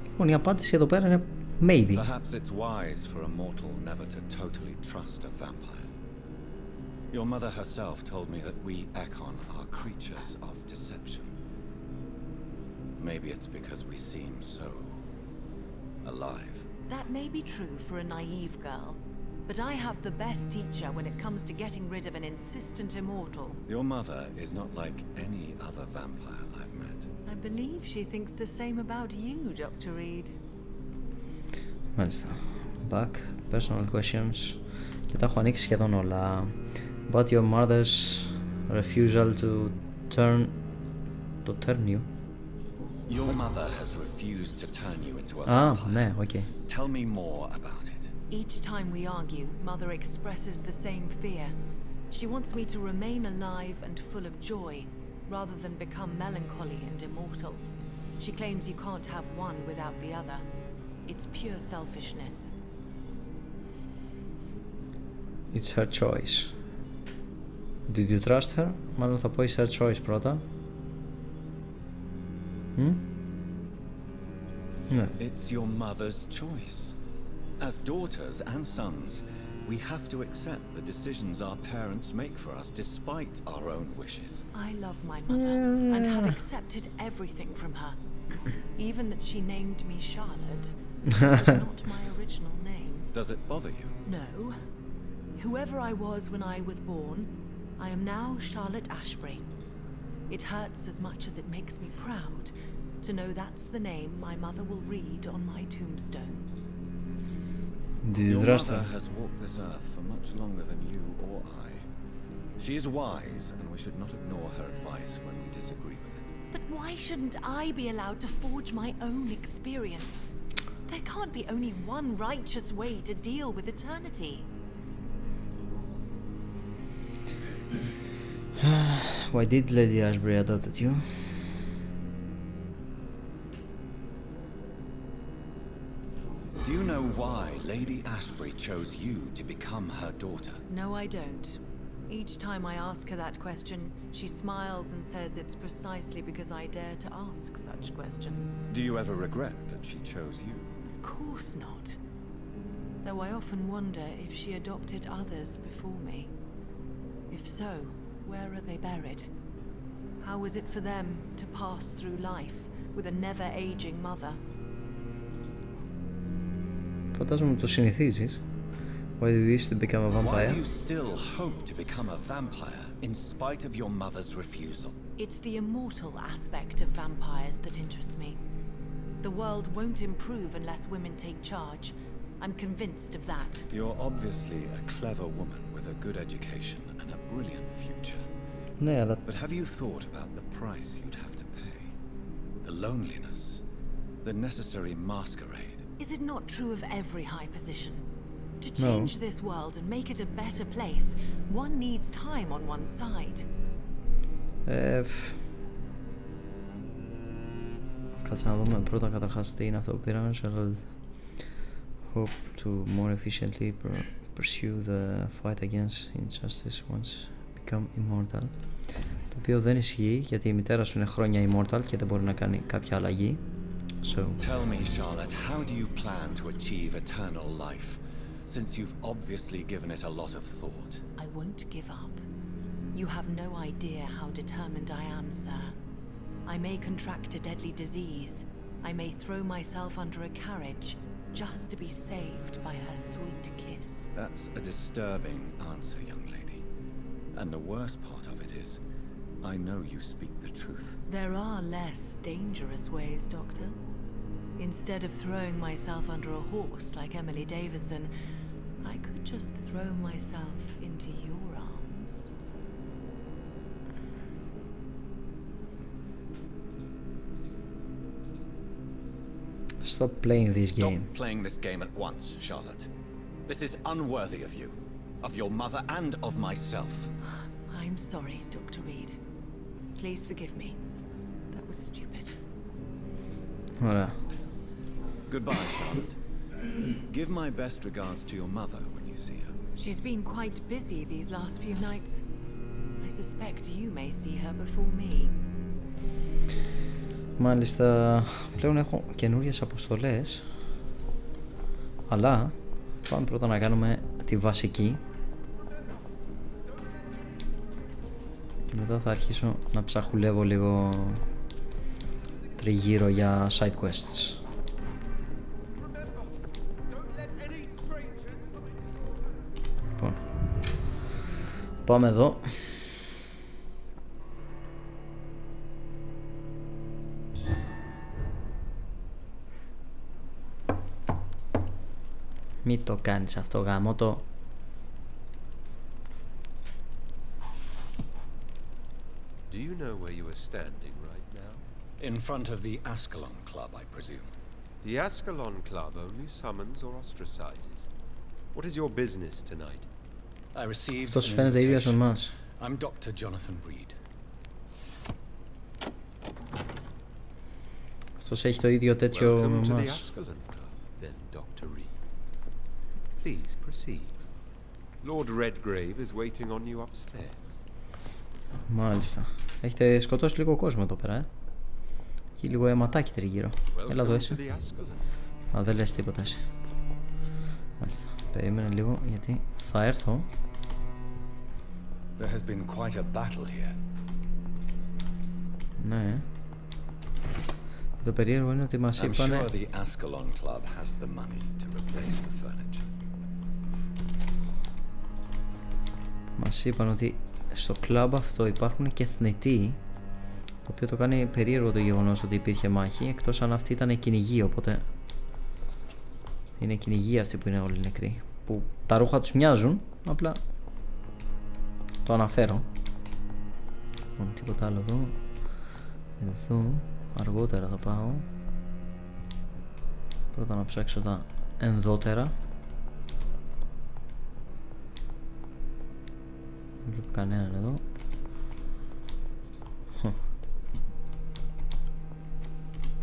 Λοιπόν, η απάντηση εδώ πέρα είναι maybe. Perhaps it's wise for a mortal never to totally trust a vampire. Your mother herself told me that we Ekon are creatures of deception. Maybe it's because we seem so... alive. That may be true for a naive girl, but I have the best teacher when it comes to getting rid of an insistent immortal. Your mother is not like any other vampire I've met. I believe she thinks the same about you, Dr. Reed. Μάλιστα. Back, personal questions. Και τα έχω ανοίξει σχεδόν όλα. But your mother's refusal to turn you. Your mother has refused to turn you into a vampire. Ναι, okay. Tell me more about it. Each time we argue, Mother expresses the same fear. She wants me to remain alive and full of joy, rather than become melancholy and immortal. She claims you can't have one without the other. It's pure selfishness. It's her choice. Did you trust her? Μάλλον θα πω it's her choice πρώτα. Ναι. It's your mother's choice. As daughters and sons, we have to accept the decisions our parents make for us despite our own wishes. I love my mother and have accepted everything from her. Even that she named me Charlotte. It's not my original name. Does it bother you? No. Whoever I was when I was born, I am now Charlotte Ashbury. It hurts as much as it makes me proud to know that's the name my mother will read on my tombstone. Your mother has walked this earth for much longer than you or I. She is wise, and we should not ignore her advice when we disagree with it. But why shouldn't I be allowed to forge my own experience? There can't be only one righteous way to deal with eternity. Why did Lady Ashbury adopt you? Do you know why Lady Ashbury chose you to become her daughter? No, I don't. Each time I ask her that question, she smiles and says it's precisely because I dare to ask such questions. Do you ever regret that she chose you? Of course not. Though I often wonder if she adopted others before me. If so, where are they buried? How is it for them to pass through life with a never-aging mother? Φαντάζομαι το συνηθίζεις. Why do you wish to become a vampire? Why do you still hope to become a vampire in spite of your mother's refusal? It's the immortal aspect of vampires that interests me. The world won't improve unless women take charge. I'm convinced of that. You're obviously a clever woman with a good education and a brilliant future. Ναι, αλλά... But have you thought about the price you'd have to pay? The loneliness, the necessary masquerade. Is it not true of every high position? To change this world and make it a better place, one needs time on one side. Κάτσε να δούμε πρώτα καταρχάς τι είναι αυτό που πήραμε. Hope to more efficiently pursue the fight against injustice once become immortal. Το οποίο δεν ισχύει γιατί η μητέρα σου είναι χρόνια immortal και δεν μπορεί να κάνει κάποια αλλαγή. So. Tell me, Charlotte, how do you plan to achieve eternal life, since you've obviously given it a lot of thought? I won't give up. You have no idea how determined I am, sir. I may contract a deadly disease. I may throw myself under a carriage just to be saved by her sweet kiss. That's a disturbing answer, young lady. And the worst part of it is, I know you speak the truth. There are less dangerous ways, Doctor. Instead of throwing myself under a horse like Emily Davison, I could just throw myself into your arms. Stop playing this game. Stop playing this game at once, Charlotte. This is unworthy of you, of your mother and of myself. I'm sorry, Dr. Reed. Please forgive me. That was stupid. Ωραία. Goodbye, Charlotte. Give my best regards to your mother when you see her. She's been quite busy these last few nights. I suspect you may see her before me. Μάλιστα, πλέον έχω καινούριες αποστολές. Αλλά πάμε πρώτα να κάνουμε τη βασική και μετά θα αρχίσω να ψαχουλεύω λίγο τριγύρω για side quests. Λοιπόν, πάμε εδώ. Μην το κάνεις αυτό, γάμο το. Do you know where you are standing right now? In front of the Ascalon Club, I presume. The Ascalon Club only summons or ostracizes. What is your business tonight? I received Αυτός an φαίνεται ίδιος με invitation. εμάς. I'm Dr. Jonathan Reed. Αυτός έχει το ίδιο τέτοιο με Welcome to the εμάς. Ascalon Club, then, Dr. Reed. Please proceed. Lord Redgrave is waiting on you upstairs. Μάλιστα. Έχετε σκοτώσει λίγο κόσμο εδώ πέρα, Έχει λίγο αιματάκι τριγύρω. Έλα εδώ εσύ. Α, δεν λες τίποτα εσύ. Μάλιστα. Περίμενε λίγο γιατί θα έρθω. There has been quite a battle here. Ναι. Το περίεργο είναι ότι μας είπανε... I'm sure the Ascalon Club has the money to replace the furniture. Μας είπαν ότι στο κλαμπ αυτό υπάρχουν και θνητοί, το οποίο το κάνει περίεργο το γεγονός ότι υπήρχε μάχη, εκτός αν αυτή ήταν κυνηγοί, οπότε είναι κυνηγοί αυτοί που είναι όλοι νεκροί, που τα ρούχα τους μοιάζουν, απλά το αναφέρω. Λοιπόν, τίποτα άλλο εδώ. Εδώ αργότερα θα πάω. Πρώτα να ψάξω τα ενδότερα. Δεν βλέπω κανέναν εδώ.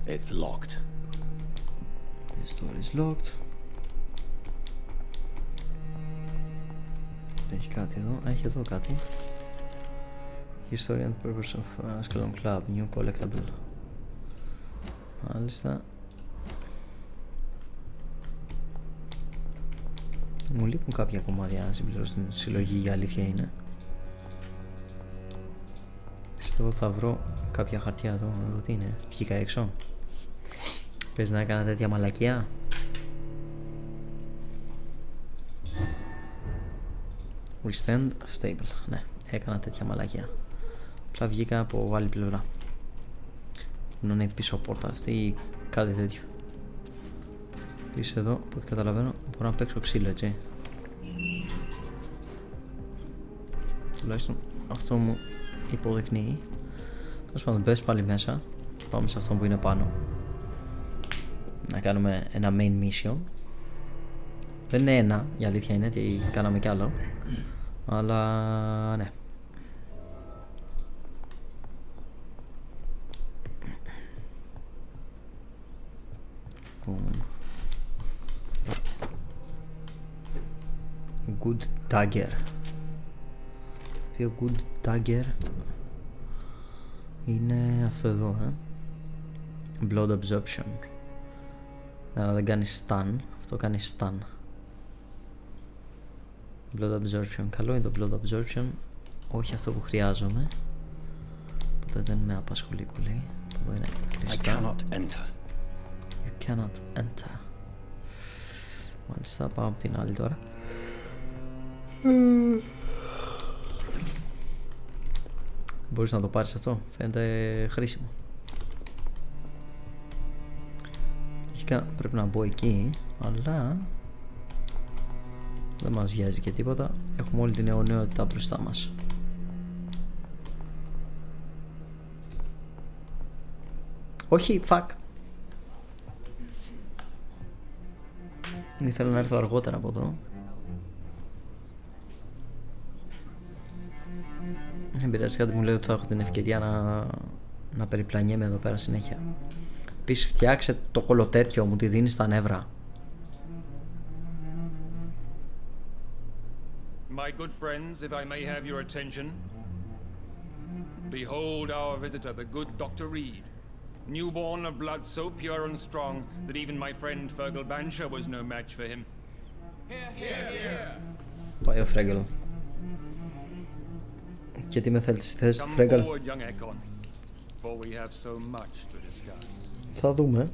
It's locked. This door is locked. Έχει κάτι εδώ. Έχει εδώ κάτι. History and purpose of Ascalon Club. New collectible. Μάλιστα. Μου λείπουν κάποια κομμάτια να συμπληρώσω στην συλλογή, η αλήθεια είναι. Πιστεύω θα βρω κάποια χαρτιά εδώ. Εδώ τι είναι, βγήκα έξω. Πες να έκανα τέτοια μαλακιά. Withstand stable. Ναι, έκανα τέτοια μαλακιά. Απλά βγήκα από άλλη πλευρά. Να είναι πίσω πόρτα αυτή ή κάτι τέτοιο. Επίσης εδώ, από ό,τι καταλαβαίνω, μπορώ να παίξω ξύλο, έτσι. Τουλάχιστον αυτό μου υποδεικνύει. Τέλος πάντων, μπες πάλι μέσα και πάμε σε αυτό που είναι πάνω. να κάνουμε ένα main mission. Δεν είναι ένα, η αλήθεια είναι ότι κάναμε κι άλλο. Αλλά ναι. Good dagger. Πιο good dagger είναι αυτό εδώ, blood absorption. Να δεν κάνει stun, αυτό κάνει stun. Blood absorption, καλό είναι το blood absorption, όχι αυτό που χρειάζομαι, οπότε δεν με απασχολεί πολύ. Εδώ είναι κλειστά. You cannot enter. Μάλιστα, πάω από την άλλη τώρα. Μπορείς να το πάρεις αυτό, φαίνεται χρήσιμο. Λογικά πρέπει να μπω εκεί, αλλά δεν μας βιάζει και τίποτα. Έχουμε όλη την αιωνιότητα μπροστά μας. Όχι, fuck. Ήθελα να έρθω αργότερα από εδώ. Δεν πειράζει, κάτι μου λέει ότι θα έχω την ευκαιρία να περιπλανιέμαι εδώ πέρα συνέχεια. Επίσης φτιάξε το κολοτέτιο, μου τη δίνει στα νεύρα. My good friends, if I may have your attention. Behold our visitor, the good Dr. Reed. Newborn of blood so pure and strong that even my friend Fergal Bansher was no match for him. Πάει ο Φρέγγελ. Και τι με θέλεις στη θέση του Φρέγγελ? Θα δούμε.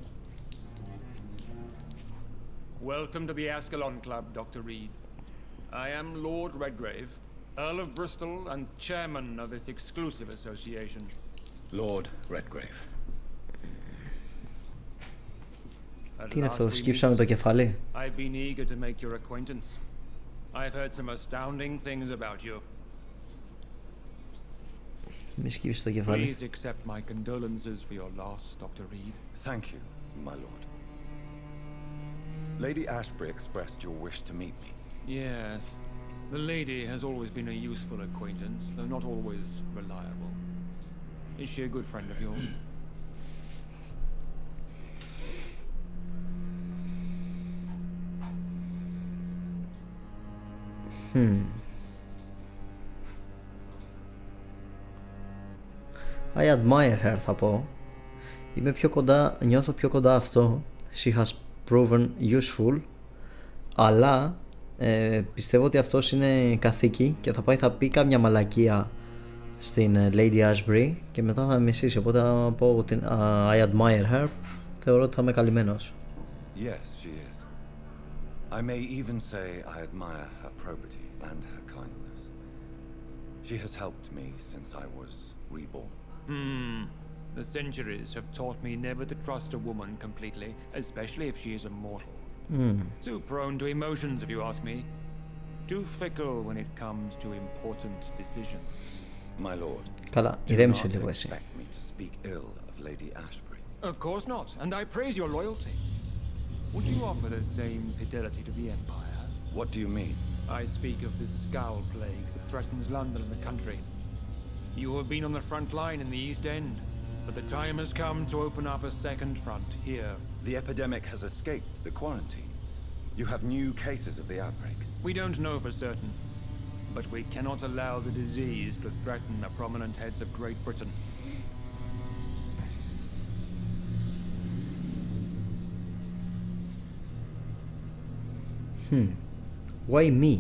Welcome to the Ascalon Club, Dr. Reed. I am Lord Redgrave, Earl of Bristol and chairman of this exclusive association. Lord Redgrave. Τι είναι αυτό, σκύψαμε το κεφάλι? I've been eager to make your acquaintance. I've heard some astounding things about you. Μη σκύψεις το κεφάλι. Please accept my condolences for your loss, Dr. Reed. Thank you, my lord. Lady Ashbury expressed your wish to meet me. Yes. The lady has always been a useful acquaintance, though not always reliable. Is she a good friend of yours? I admire her, θα πω. Είμαι πιο κοντά, νιώθω πιο κοντά αυτό. She has proven useful. Αλλά πιστεύω ότι αυτός είναι καθήκη και θα πάει, θα πει κάμια μαλακία στην Lady Ashbury και μετά θα με μισήσει. Οπότε θα πω ότι I admire her. Θεωρώ ότι θα είμαι καλυμμένος. Yes, she is. I may even say I admire her probity and her kindness. She has helped me since I was reborn. The centuries have taught me never to trust a woman completely, especially if she is a mortal. Too prone to emotions, if you ask me. Too fickle when it comes to important decisions. My lord, Καλά, ηρέμησε λίγο εσύ. expect me to speak ill of Lady Ashbury. Of course not, and I praise your loyalty. Would you offer the same fidelity to the Empire? What do you mean? I speak of the scowl plague that threatens London and the country. You have been on the front line in the East End, but the time has come to open up a second front here. The epidemic has escaped the quarantine. You have new cases of the outbreak. We don't know for certain, but we cannot allow the disease to threaten the prominent heads of Great Britain. Why me?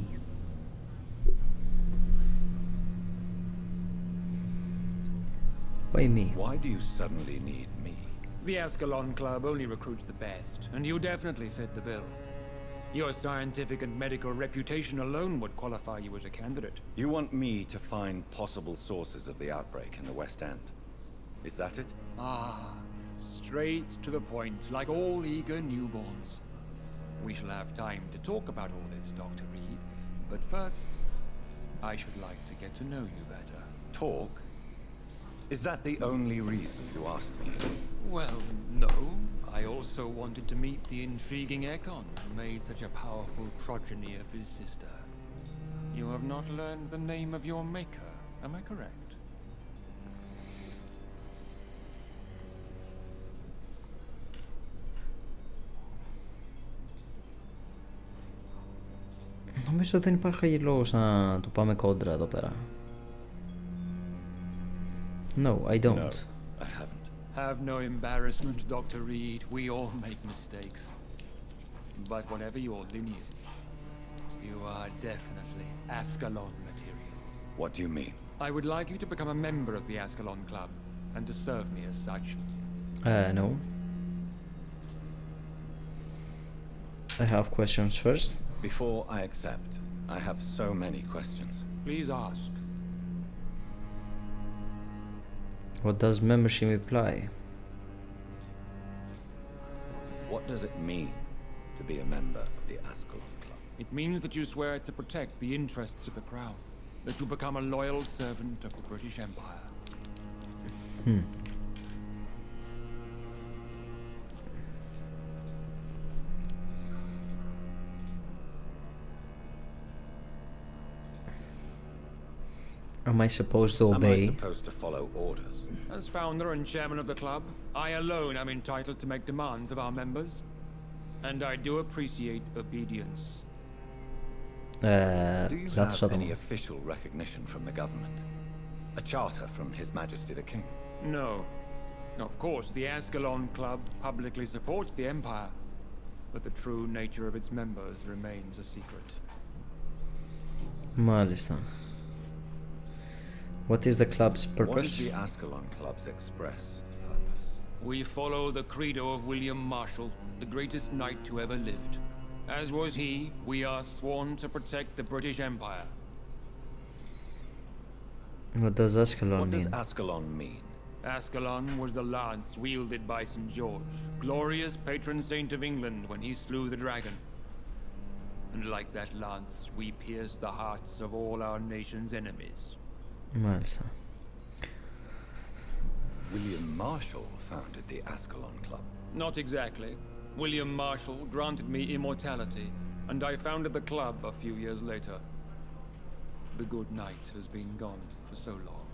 Why me? Why do you suddenly need me? The Ascalon Club only recruits the best, and you definitely fit the bill. Your scientific and medical reputation alone would qualify you as a candidate. You want me to find possible sources of the outbreak in the West End. Is that it? Straight to the point, like all eager newborns. We shall have time to talk about all this, Dr. Reed. But first, I should like to get to know you better. Talk? Is that the only reason you asked me? Well, no. I also wanted to meet the intriguing Ekon who made such a powerful progeny of his sister. You have not learned the name of your maker, am I correct? Νομίζω ότι δεν υπάρχει λόγος να του πάμε κόντρα εδώ πέρα. No, I don't. No, I haven't. Have no embarrassment, Dr. Reed. We all make mistakes. But whatever your lineage, you are definitely Ascalon material. What do you mean? I would like you to become a member of the Ascalon Club and to serve me as such. No. I have questions first. Before I accept, I have so many questions. Please ask. What does membership imply? What does it mean to be a member of the Ascalon Club? It means that you swear to protect the interests of the Crown, that you become a loyal servant of the British Empire. Am I supposed to obey? Am I supposed to follow orders? As founder and chairman of the club, I alone am entitled to make demands of our members. And I do appreciate obedience. Do you have any official recognition from the government? A charter from His Majesty the King? No. Of course, the Ascalon Club publicly supports the Empire, but the true nature of its members remains a secret. Μάλιστα. What is the club's purpose? What is the Ascalon Club's express purpose? We follow the credo of William Marshall, the greatest knight who ever lived. As was he, we are sworn to protect the British Empire. What does Ascalon What mean? does Ascalon mean? Ascalon was the lance wielded by St. George, glorious patron saint of England when he slew the dragon. And like that lance, we pierce the hearts of all our nation's enemies. Μάλιστα. William Marshall founded the Ascalon Club. Not exactly. William Marshall granted me immortality, and I founded the club a few years later. The good knight has been gone for so long.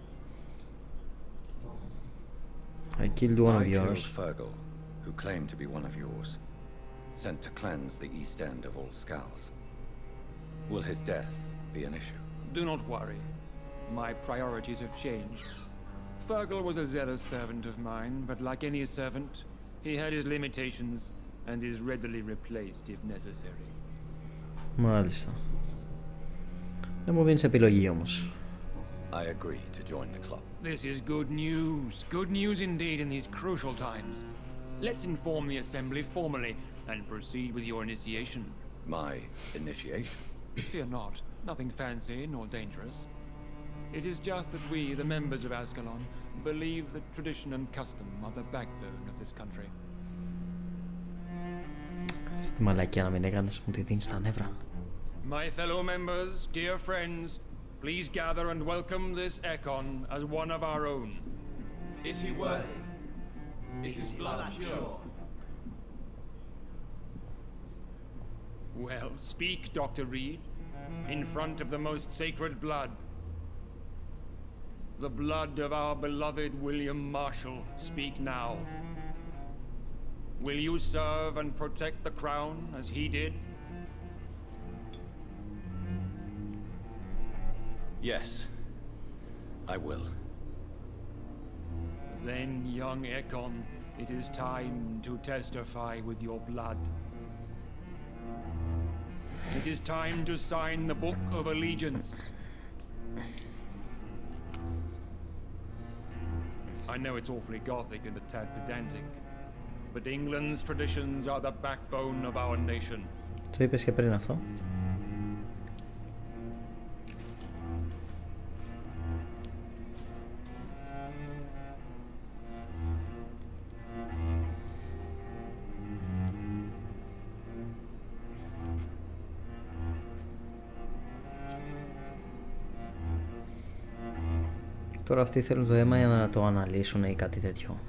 I killed one of yours. I killed Fergal, who claimed to be one of yours, sent to cleanse the East End of all skulls. Will his death be an issue? Do not worry. My priorities have changed. Fergal was a zealous servant of mine, but like any servant, he had his limitations and is readily replaced if necessary. Μάλιστα. Δεν μου δίνεις επιλογή όμως. I agree to join the club. This is good news. Good news indeed in these crucial times. Let's inform the assembly formally and proceed with your initiation. My initiation? Fear not. Nothing fancy nor dangerous. It is just that we, the members of Ascalon, believe that tradition and custom are the backbone of this country. Αυτή τη μαλακιά να μην έκανες, μου τη δίνεις στα νεύρα. My fellow members, dear friends, please gather and welcome this Ekon as one of our own. Is he worthy? Is his blood pure? Well, speak, Dr. Reed, in front of the most sacred blood. The blood of our beloved William Marshall, speak now. Will you serve and protect the crown as he did? Yes, I will. Then, young Ekon, it is time to testify with your blood. It is time to sign the Book of Allegiance. I know it's awfully gothic and a tad pedantic, but England's traditions are the backbone of our nation. Το είπες και πριν αυτό. Τώρα αυτοί θέλουν το αίμα για να το αναλύσουν ή κάτι τέτοιο.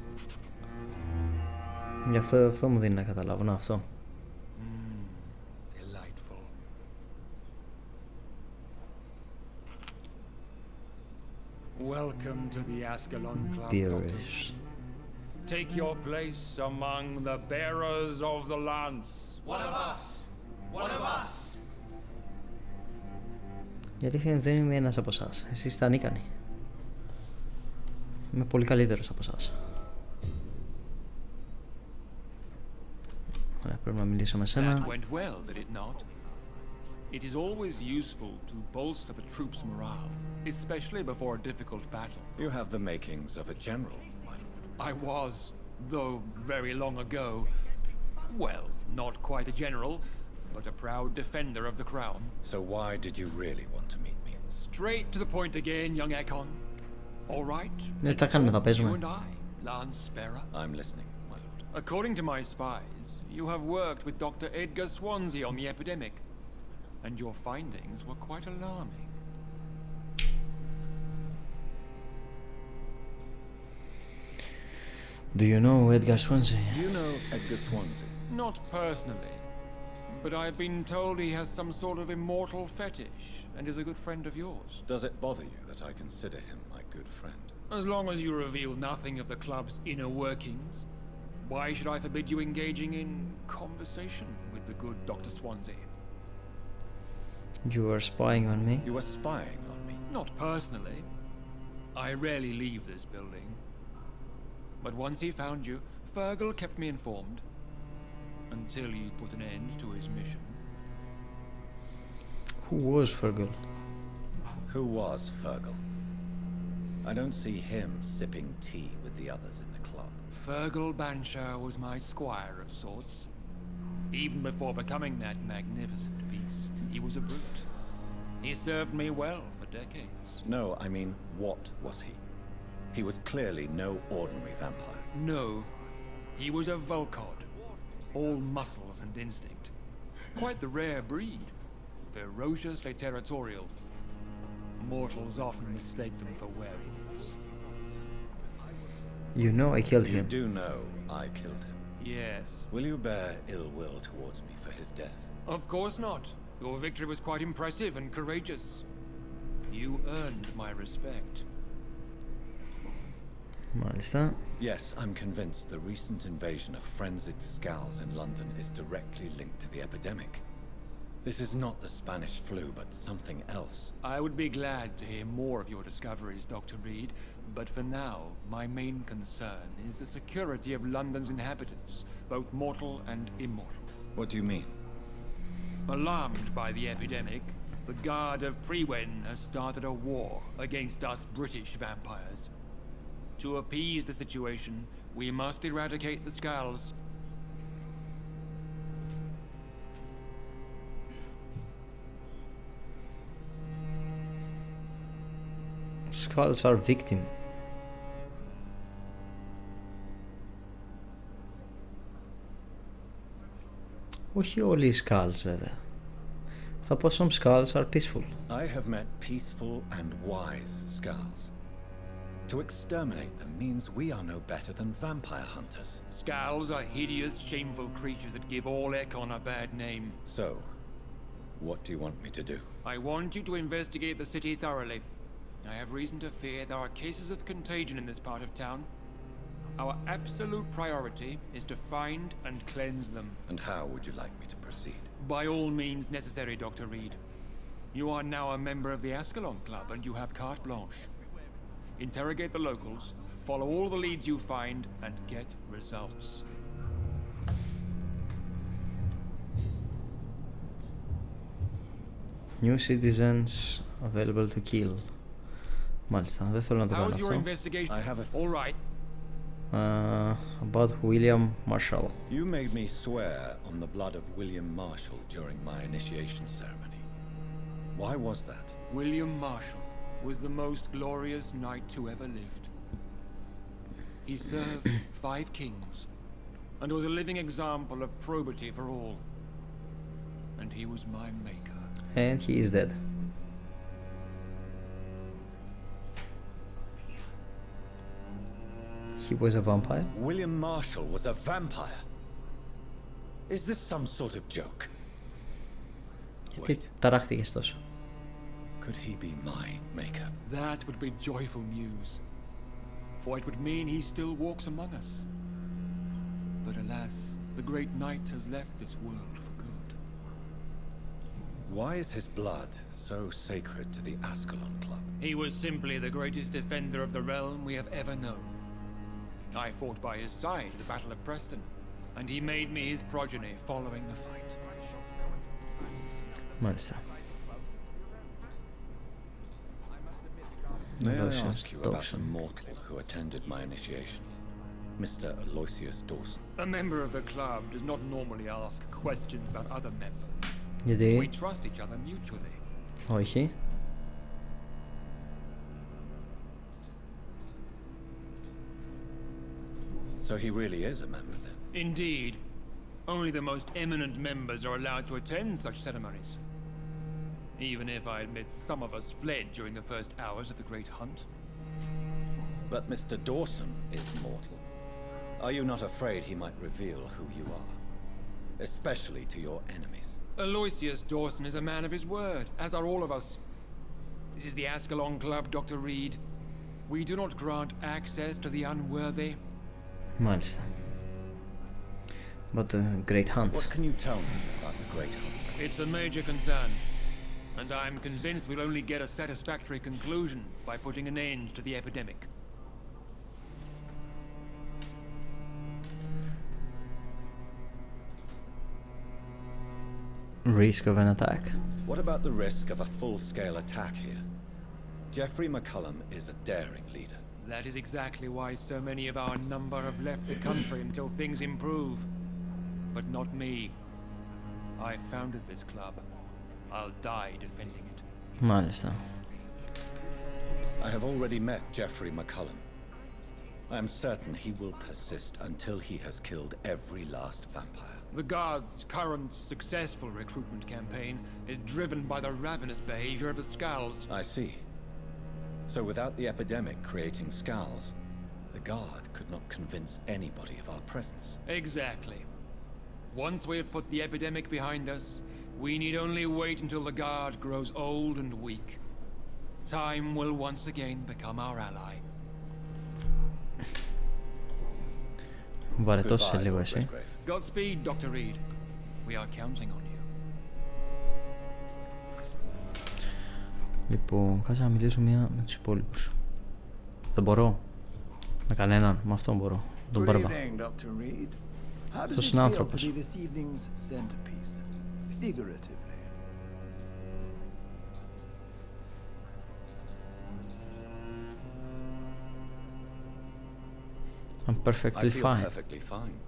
Γι' αυτό μου δίνει να καταλάβω. Να, αυτό. Delightful. Welcome to the Ascalon Club, Beerish. Take your place among the bearers of the lance. One of us! One of us! Η αλήθεια είναι δεν είμαι ένας από εσάς. Εσείς είστε ανίκανοι. Είμαι πολύ καλύτερος από εσάς. Ωραία, πρέπει να μιλήσω με σένα. That went well, did it not? It is always useful to bolster the troops' morale, especially before a difficult battle. You have the makings of a general, my lord. I was, though very long ago, well, not quite a general, but a proud defender of the crown. So why did you really want to meet me? Straight to the point again, young Ekon. All right. Ναι, τα κάνουμε, τα You παίζουμε. and I, Lance Sparrow. I'm listening, my lord. According to my spies, you have worked with Dr. Edgar Swansea on the epidemic, and your findings were quite alarming. Do you know Edgar Swansea? Do you know Edgar Swansea? Not personally, but I've been told he has some sort of immortal fetish and is a good friend of yours. Does it bother you that I consider him my good friend? As long as you reveal nothing of the club's inner workings, why should I forbid you engaging in conversation with the good Dr. Swansea? You were spying on me? You were spying on me? Not personally. I rarely leave this building. But once he found you, Fergal kept me informed. Until he put an end to his mission. Who was Fergal? Who was Fergal? I don't see him sipping tea with the others in the club. Fergal Banshar was my squire of sorts. Even before becoming that magnificent beast, he was a brute. He served me well for decades. No, I mean, what was he? He was clearly no ordinary vampire. No, he was a Volcod. All muscles and instinct. Quite the rare breed. Ferociously territorial. Mortals often mistake them for werewolves. You know I killed You him. do know I killed him. Yes. Will you bear ill will towards me for his death? Of course not. Your victory was quite impressive and courageous. You earned my respect. Μάλιστα. Yes, I'm convinced the recent invasion of frenzied scowls in London is directly linked to the epidemic. This is not the Spanish flu, but something else. I would be glad to hear more of your discoveries, Dr. Reed, but for now, my main concern is the security of London's inhabitants, both mortal and immortal. What do you mean? Alarmed by the epidemic, the Guard of Prewen has started a war against us British vampires. To appease the situation, we must eradicate the Skulls. Skulls are victim. Όχι όλοι οι Skulls βέβαια. Θα πω some Skulls are peaceful. I have met peaceful and wise Skulls. To exterminate them means we are no better than vampire hunters. Skulls are hideous, shameful creatures that give all Ekon a bad name. So, what do you want me to do? I want you to investigate the city thoroughly. I have reason to fear there are cases of contagion in this part of town. Our absolute priority is to find and cleanse them. And how would you like me to proceed? By all means necessary, Dr. Reed. You are now a member of the Ascalon Club and you have carte blanche. Interrogate the locals, follow all the leads you find, and get results. New citizens available to kill. Μάλιστα, δεν θέλω να το κάνω How's your αυτό. investigation? I have a... All right. About William Marshall. You made me swear on the blood of William Marshall during my initiation ceremony. Why was that? William Marshall was the most glorious knight who ever lived. He served 5 kings and was a living example of probity for all. And he was my maker. And he is dead. He was a vampire? William Marshall was a vampire? Is this some sort of joke? Γιατί ταράχτηκες τόσο? Could he be my maker? That would be joyful news, for it would mean he still walks among us. But alas, the great knight has left this world for good. Why is his blood so sacred to the Ascalon Club? He was simply the greatest defender of the realm we have ever known. I fought by his side at the Battle of Preston, and he made me his progeny following the fight. Μάλιστα. May I ask you about the mortal who attended my initiation? Mr. Aloysius Dawson. A member of the club does not normally ask questions about other members. Γιατί? We trust each other mutually. Όχι. So he really is a member then? Indeed. Only the most eminent members are allowed to attend such ceremonies. Even if I admit some of us fled during the first hours of the Great Hunt. But Mr. Dawson is mortal. Are you not afraid he might reveal who you are? Especially to your enemies. Aloysius Dawson is a man of his word, as are all of us. This is the Ascalon Club, Dr. Reed. We do not grant access to the unworthy. Μάλιστα. But the Great Hunt. What can you tell me about the Great Hunt? It's a major concern, and I'm convinced we'll only get a satisfactory conclusion by putting an end to the epidemic. Risk of an attack. What about the risk of a full-scale attack here? Jeffrey McCullum is a daring leader. That is exactly why so many of our number have left the country until things improve. But not me. I founded this club. I'll die defending it. Μάλιστα. I have already met Jeffrey McCullum. I am certain he will persist until he has killed every last vampire. The Guard's current successful recruitment campaign is driven by the ravenous behavior of the Skulls. I see. So without the epidemic creating Skulls, the Guard could not convince anybody of our presence. Exactly. Once we have put the epidemic behind us, we need only wait until the Guard grows old and weak. Time will once again become our ally. Βαρετός σε λίγο εσύ. Godspeed, Dr. Reed. We are counting on you. Λοιπόν, κάτσε να μιλήσω με τους υπόλοιπους. Δεν μπορώ. Με κανέναν. Με αυτόν μπορώ. Τον Μπάρμπα. Αυτός είναι άνθρωπος. I'm perfectly I feel fine. perfectly fine.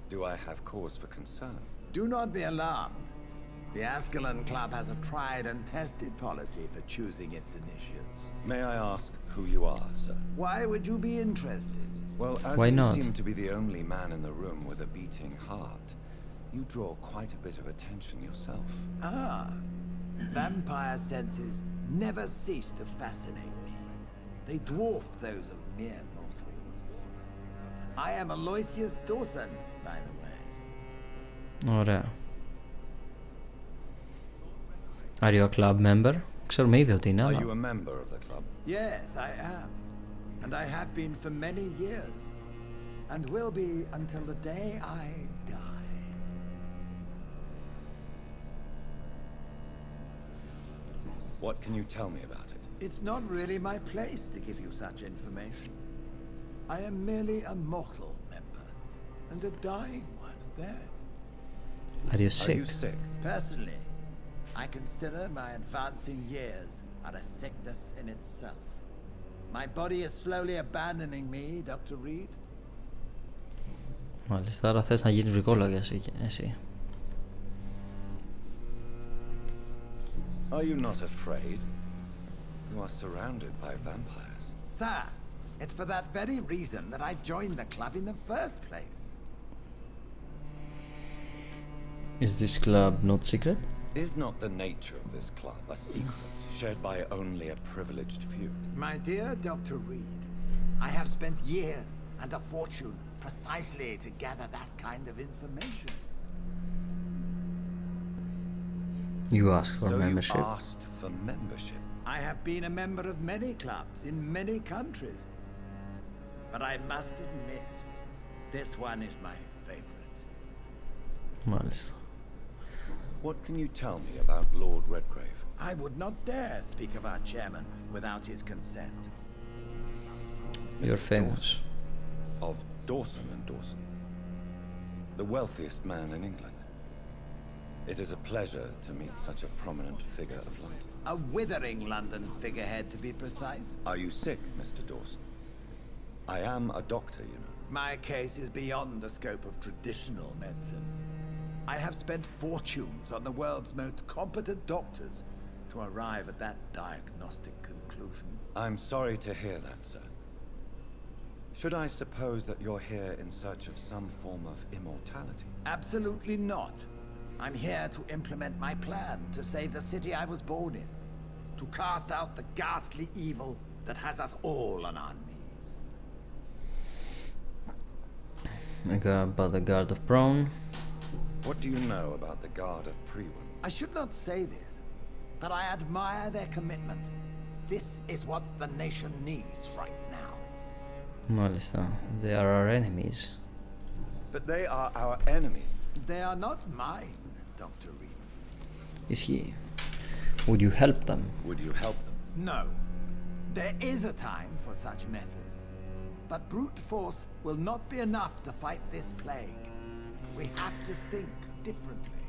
Do I have cause for concern? Do not be alarmed. The Ascalon Club has a tried and tested policy for choosing its initiates. May I ask who you are, sir? Why would you be interested? Well, as Why you not? seem to be the only man in the room with a beating heart, you draw quite a bit of attention yourself. Ah, vampire senses never cease to fascinate me. They dwarf those of mere mortals. I am Aloysius Dawson, by the way. Ωραία. Are you a club member? Ξέρουμε ήδη ότι είναι, Are αλλά... you a member of the club? Yes, I am. And I have been for many years. And will be until the day I die. What can you tell me about it? It's not really my place to give you such information. I am merely a mortal member. And a dying one at that. Are you sick? Are you sick? Personally, I consider my advancing years are a sickness in itself. My body is slowly abandoning me, Dr. Reed. Μάλιστα, άρα θες να γίνεις βρικόλογας εσύ. Are you not afraid? You are surrounded by vampires. Sir, it's for that very reason that I joined the club in the first place. Is this club not secret? Is not the nature of this club a secret shared by only a privileged few? My dear Dr. Reed, I have spent years and a fortune precisely to gather that kind of information. You asked for membership. You asked for membership. I have been a member of many clubs in many countries. But I must admit, this one is my favorite. Μάλιστα. What can you tell me about Lord Redgrave? I would not dare speak of our chairman without his consent. You're famous. Of Dawson and Dawson. The wealthiest man in England. It is a pleasure to meet such a prominent figure of London. A withering London figurehead, to be precise. Are you sick, Mr. Dawson? I am a doctor, you know. My case is beyond the scope of traditional medicine. I have spent fortunes on the world's most competent doctors to arrive at that diagnostic conclusion. I'm sorry to hear that, sir. Should I suppose that you're here in search of some form of immortality? Absolutely not. I'm here to implement my plan to save the city I was born in. To cast out the ghastly evil that has us all on our knees. About the Guard of Braun. What do you know about the Guard of Prewin? I should not say this, but I admire their commitment. This is what the nation needs right now. Μάλιστα. They are our enemies. But they are our enemies. They are not mine, Dr. Reed. Ισχύει. Would you help them? Would you help them? No. There is a time for such methods. But brute force will not be enough to fight this plague. We have to think differently.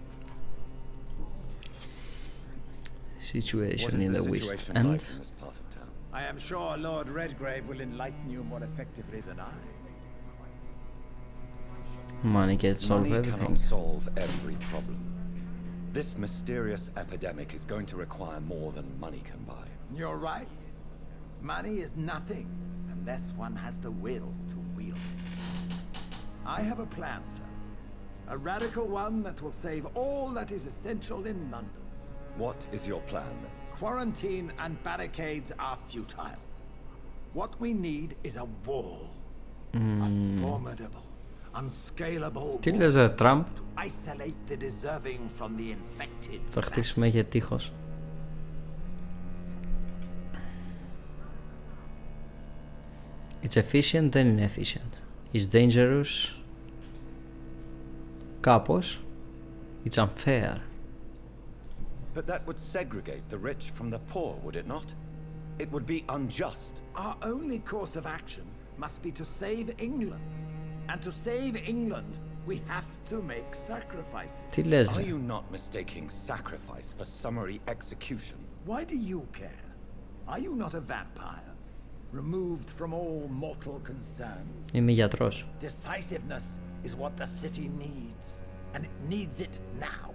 Situation in the West End. Like in this part of town? I am sure Lord Redgrave will enlighten you more effectively than I. Money can't solve Money everything. cannot solve every problem. This mysterious epidemic is going to require more than money can buy. You're right. Money is nothing unless one has the will to wield it. I have a plan, sir. A radical one that will save all that is essential in London. What is your plan, then? Quarantine and barricades are futile. What we need is a wall. A formidable, unscalable Τι λες, Τραμπ? to isolate the deserving from the infected. Θα χτίσουμε για τείχος. It's efficient, δεν είναι efficient. It's dangerous. Κάπως. It's unfair. But that would segregate the rich from the poor, would it not? It would be unjust. Our only course of action must be to save England. And to save England, we have to make sacrifices. Τι λες, Are ρε? you not mistaking sacrifice for summary execution? Why do you care? Are you not a vampire? Removed from all mortal concerns? Είμαι γιατρός. Decisiveness is what the city needs. And it needs it now.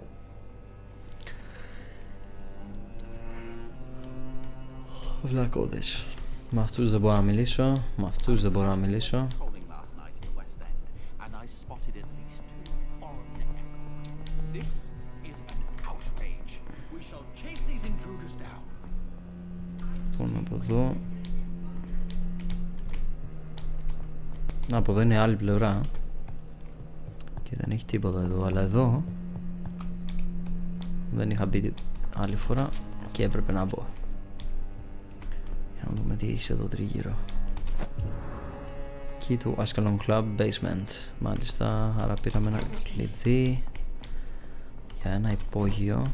Βλακώδες. Με αυτούς δεν μπορώ να μιλήσω. Με αυτούς δεν μπορώ να μιλήσω. Λοιπόν, από εδώ. Από εδώ είναι άλλη πλευρά. Και δεν έχει τίποτα εδώ. Αλλά εδώ δεν είχα μπει άλλη φορά και έπρεπε να μπω. Για να δούμε τι έχεις εδώ τριγύρω. Key του Ascalon Club Basement. Μάλιστα, άρα πήραμε ένα κλειδί για ένα υπόγειο.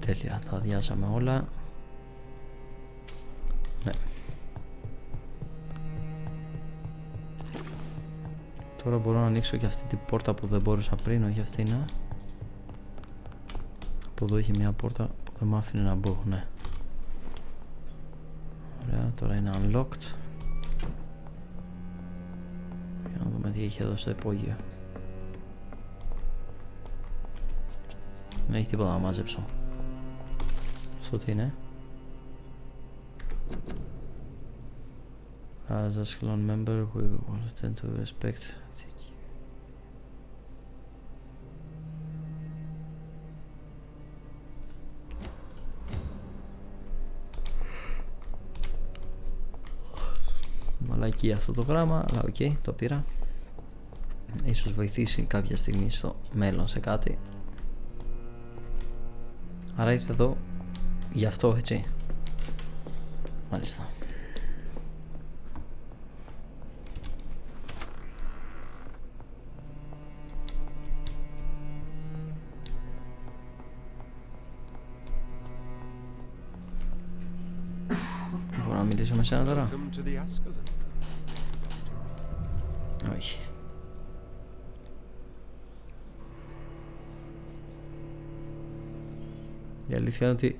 Τέλεια, τα αδειάσαμε όλα. Ναι. Τώρα μπορώ να ανοίξω και αυτή την πόρτα που δεν μπορούσα πριν, όχι αυτή είναι. Από εδώ έχει μια πόρτα που δεν μ' άφηνε να μπω, ναι. Ωραία, τώρα είναι unlocked. Για να δούμε τι έχει εδώ στο υπόγειο. Δεν έχει τίποτα να μαζέψω. Αυτό τι είναι? As a salon member, we will tend to respect. Μαλακή αυτό το γράμμα, αλλά οκ, το πήρα. Ίσως βοηθήσει κάποια στιγμή στο μέλλον σε κάτι. Άρα ήρθε εδώ γι' αυτό, έτσι. Μάλιστα. Μπορώ να μιλήσω με σένα τώρα? Όχι. Η αλήθεια είναι ότι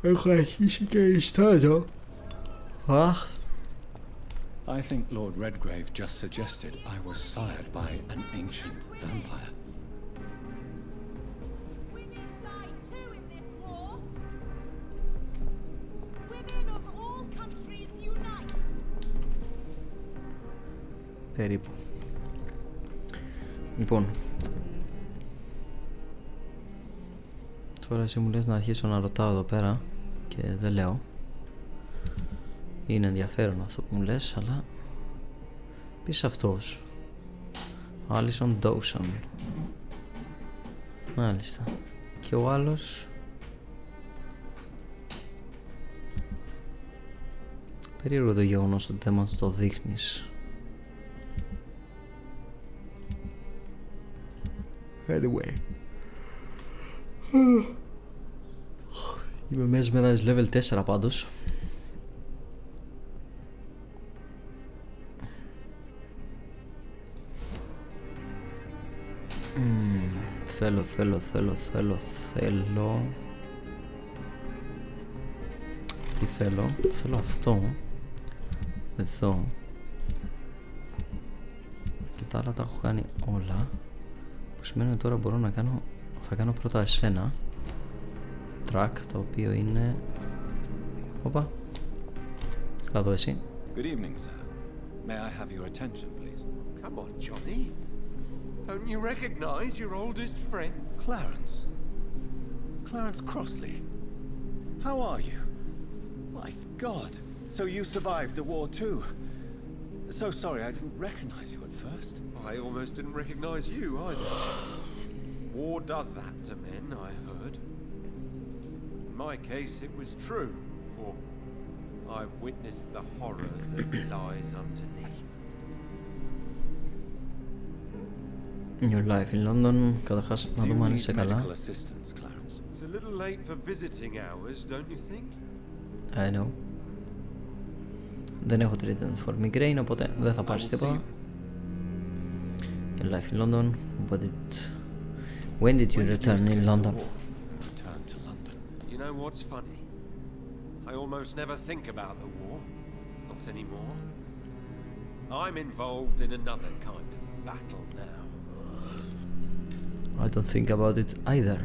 έχω αρχίσει και ιστάζω. Αχ. I think Lord Redgrave just suggested I was sired by an ancient vampire. Women die too in this war. Women of all countries unite. Περίπου. Λοιπόν, τώρα εσύ μου λες να αρχίσω να ρωτάω εδώ πέρα και δεν λέω. Είναι ενδιαφέρον αυτό που μου λες, αλλά πεις αυτός Alison Dawson. Μάλιστα. Και ο άλλος περίεργο το γεγονός ότι δεν μας το δείχνεις. Anyway, είμαι mesmerized level 4 πάντως. Θέλω. Τι θέλω? Θέλω αυτό εδώ. Και τα άλλα τα έχω κάνει όλα. Που σημαίνει ότι τώρα μπορώ να κάνω. Θα κάνω πρώτα εσένα track, το οποίο είναι. Όπα. Έλα εδώ εσύ. Good evening, sir. May I have your attention, please? Come on, Johnny. Don't you recognize your oldest friend? Clarence. Clarence Crossley. How are you? My God. So you survived the war too. So sorry I didn't recognize you at first. I almost didn't recognize you either. War does that to men, I heard. In my case, it was true, for I witnessed the horror that lies underneath. Your life in London. Καταρχάς να δούμε αν είσαι καλά. It's a little late for visiting hours, don't you think? I know. Δεν έχω treatment for migraine, οπότε δεν θα πάρεις τίποτα. Your life in London. When did you return in London? You know what's funny? I almost never think about the war. Not anymore. I'm involved in another kind of battle now. I don't think about it either.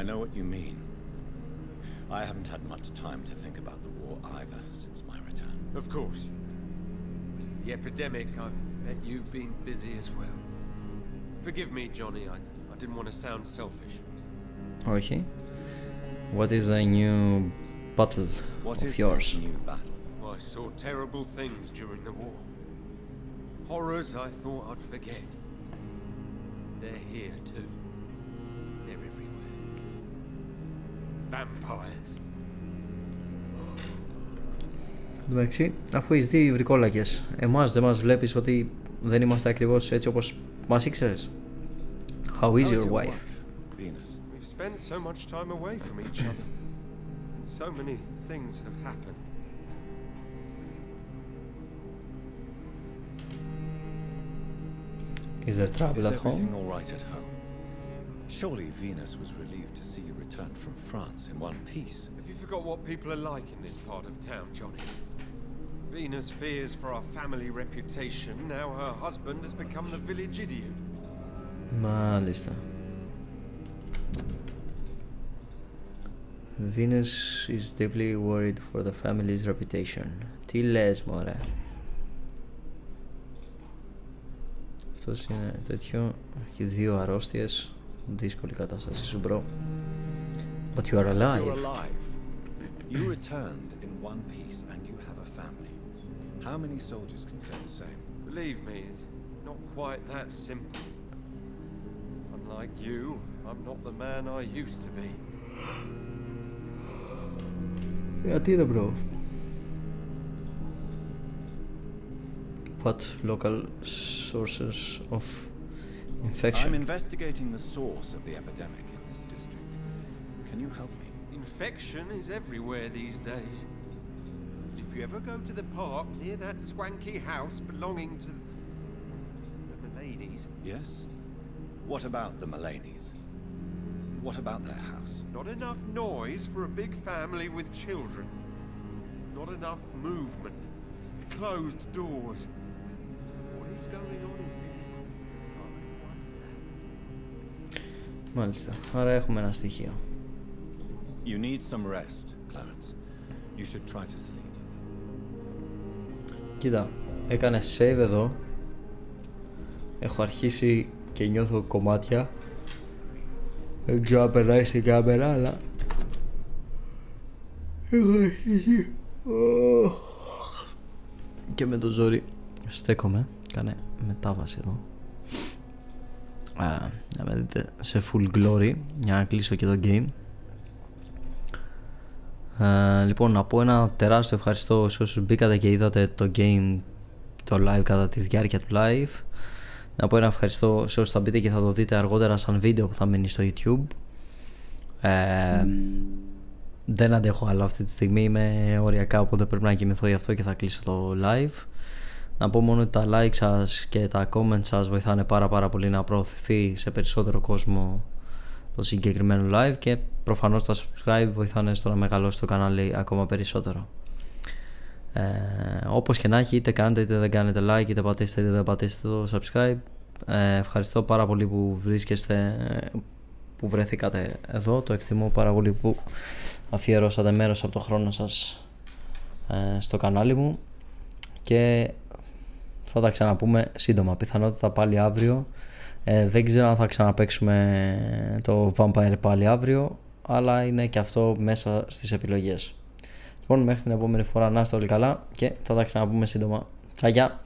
I know what you mean. I haven't had much time to think about the war either since my return. Of course. The epidemic, I bet you've been busy as well. Forgive me, Johnny, I didn't want to sound selfish. Okay. What is a new battle of yours? This new battle? I saw terrible things during the war. Horrors I thought I'd forget. They're here too. They're everywhere. Vampires. Εντάξει, αφού έχεις δει βρικόλακες, εμάς δεν μας βλέπεις ότι δεν είμαστε ακριβώς έτσι όπως μας ήξερες? How is your wife? Venus. We've spent so much time away from each other. And so many things have happened. Is there trouble at home? Is everything all right at home? Surely Venus was relieved to see you return from France in one piece. Have you forgot what people are like in this part of town, Johnny? Venus fears for our family reputation. Now her husband has become the village idiot. Μάλιστα. Venus is deeply worried for the family's reputation. Τι λες μωρέ. Αυτός είναι τέτοιο. Έχει 2 αρρώστιες. Δύσκολη κατάσταση σου bro. But you are alive. You're alive. You returned in one piece and you have a family. How many soldiers can say the same? Believe me, it's not quite that simple. Unlike you, I'm not the man I used to be. Γιατί ρε bro. What local sources of infection? I'm investigating the source of the epidemic in this district. Can you help me? Infection is everywhere these days. If you ever go to the park near that swanky house belonging to the Mullaneys... Yes? What about the Mullaneys? What about their house? Not enough noise for a big family with children. Not enough movement. Closed doors. What is going on in there? Μάλιστα, άρα έχουμε ένα στοιχείο. You need some rest, Clarence. You should try to sleep. Κοίτα, έκανε save εδώ. Έχω αρχίσει και νιώθω κομμάτια. Δεν ξέρω αν περνάει στην κάμερα, αλλά έχω αρχίσει. Και με το ζόρι στέκομαι. Κάνε μετάβαση εδώ. Να με δείτε σε full glory για να κλείσω και το game. Λοιπόν, να πω ένα τεράστιο ευχαριστώ σε όσους μπήκατε και είδατε το game, το live κατά τη διάρκεια του live. Να πω ένα ευχαριστώ σε όσους θα μπείτε και θα το δείτε αργότερα σαν βίντεο που θα μείνει στο YouTube. Δεν αντέχω άλλο αυτή τη στιγμή, είμαι οριακά, οπότε πρέπει να κοιμηθώ γι' αυτό και θα κλείσω το live. Να πω μόνο ότι τα like σας και τα comments σας βοηθάνε πάρα πολύ να προωθηθεί σε περισσότερο κόσμο το συγκεκριμένο live, και προφανώς τα subscribe βοηθάνε στο να μεγαλώσει το κανάλι ακόμα περισσότερο. Όπως και να έχει, είτε κάνετε είτε δεν κάνετε like, είτε πατήσετε είτε δεν πατήσετε το subscribe. Ευχαριστώ πάρα πολύ που βρίσκεστε, που βρεθήκατε εδώ. Το εκτιμώ πάρα πολύ που αφιερώσατε μέρος από το χρόνο σας στο κανάλι μου, και θα τα ξαναπούμε σύντομα, πιθανότητα πάλι αύριο. Δεν ξέρω αν θα ξαναπαίξουμε το Vampire πάλι αύριο, αλλά είναι και αυτό μέσα στις επιλογές. Λοιπόν, μέχρι την επόμενη φορά να είστε όλοι καλά και θα τα ξαναπούμε σύντομα. Τσάγια!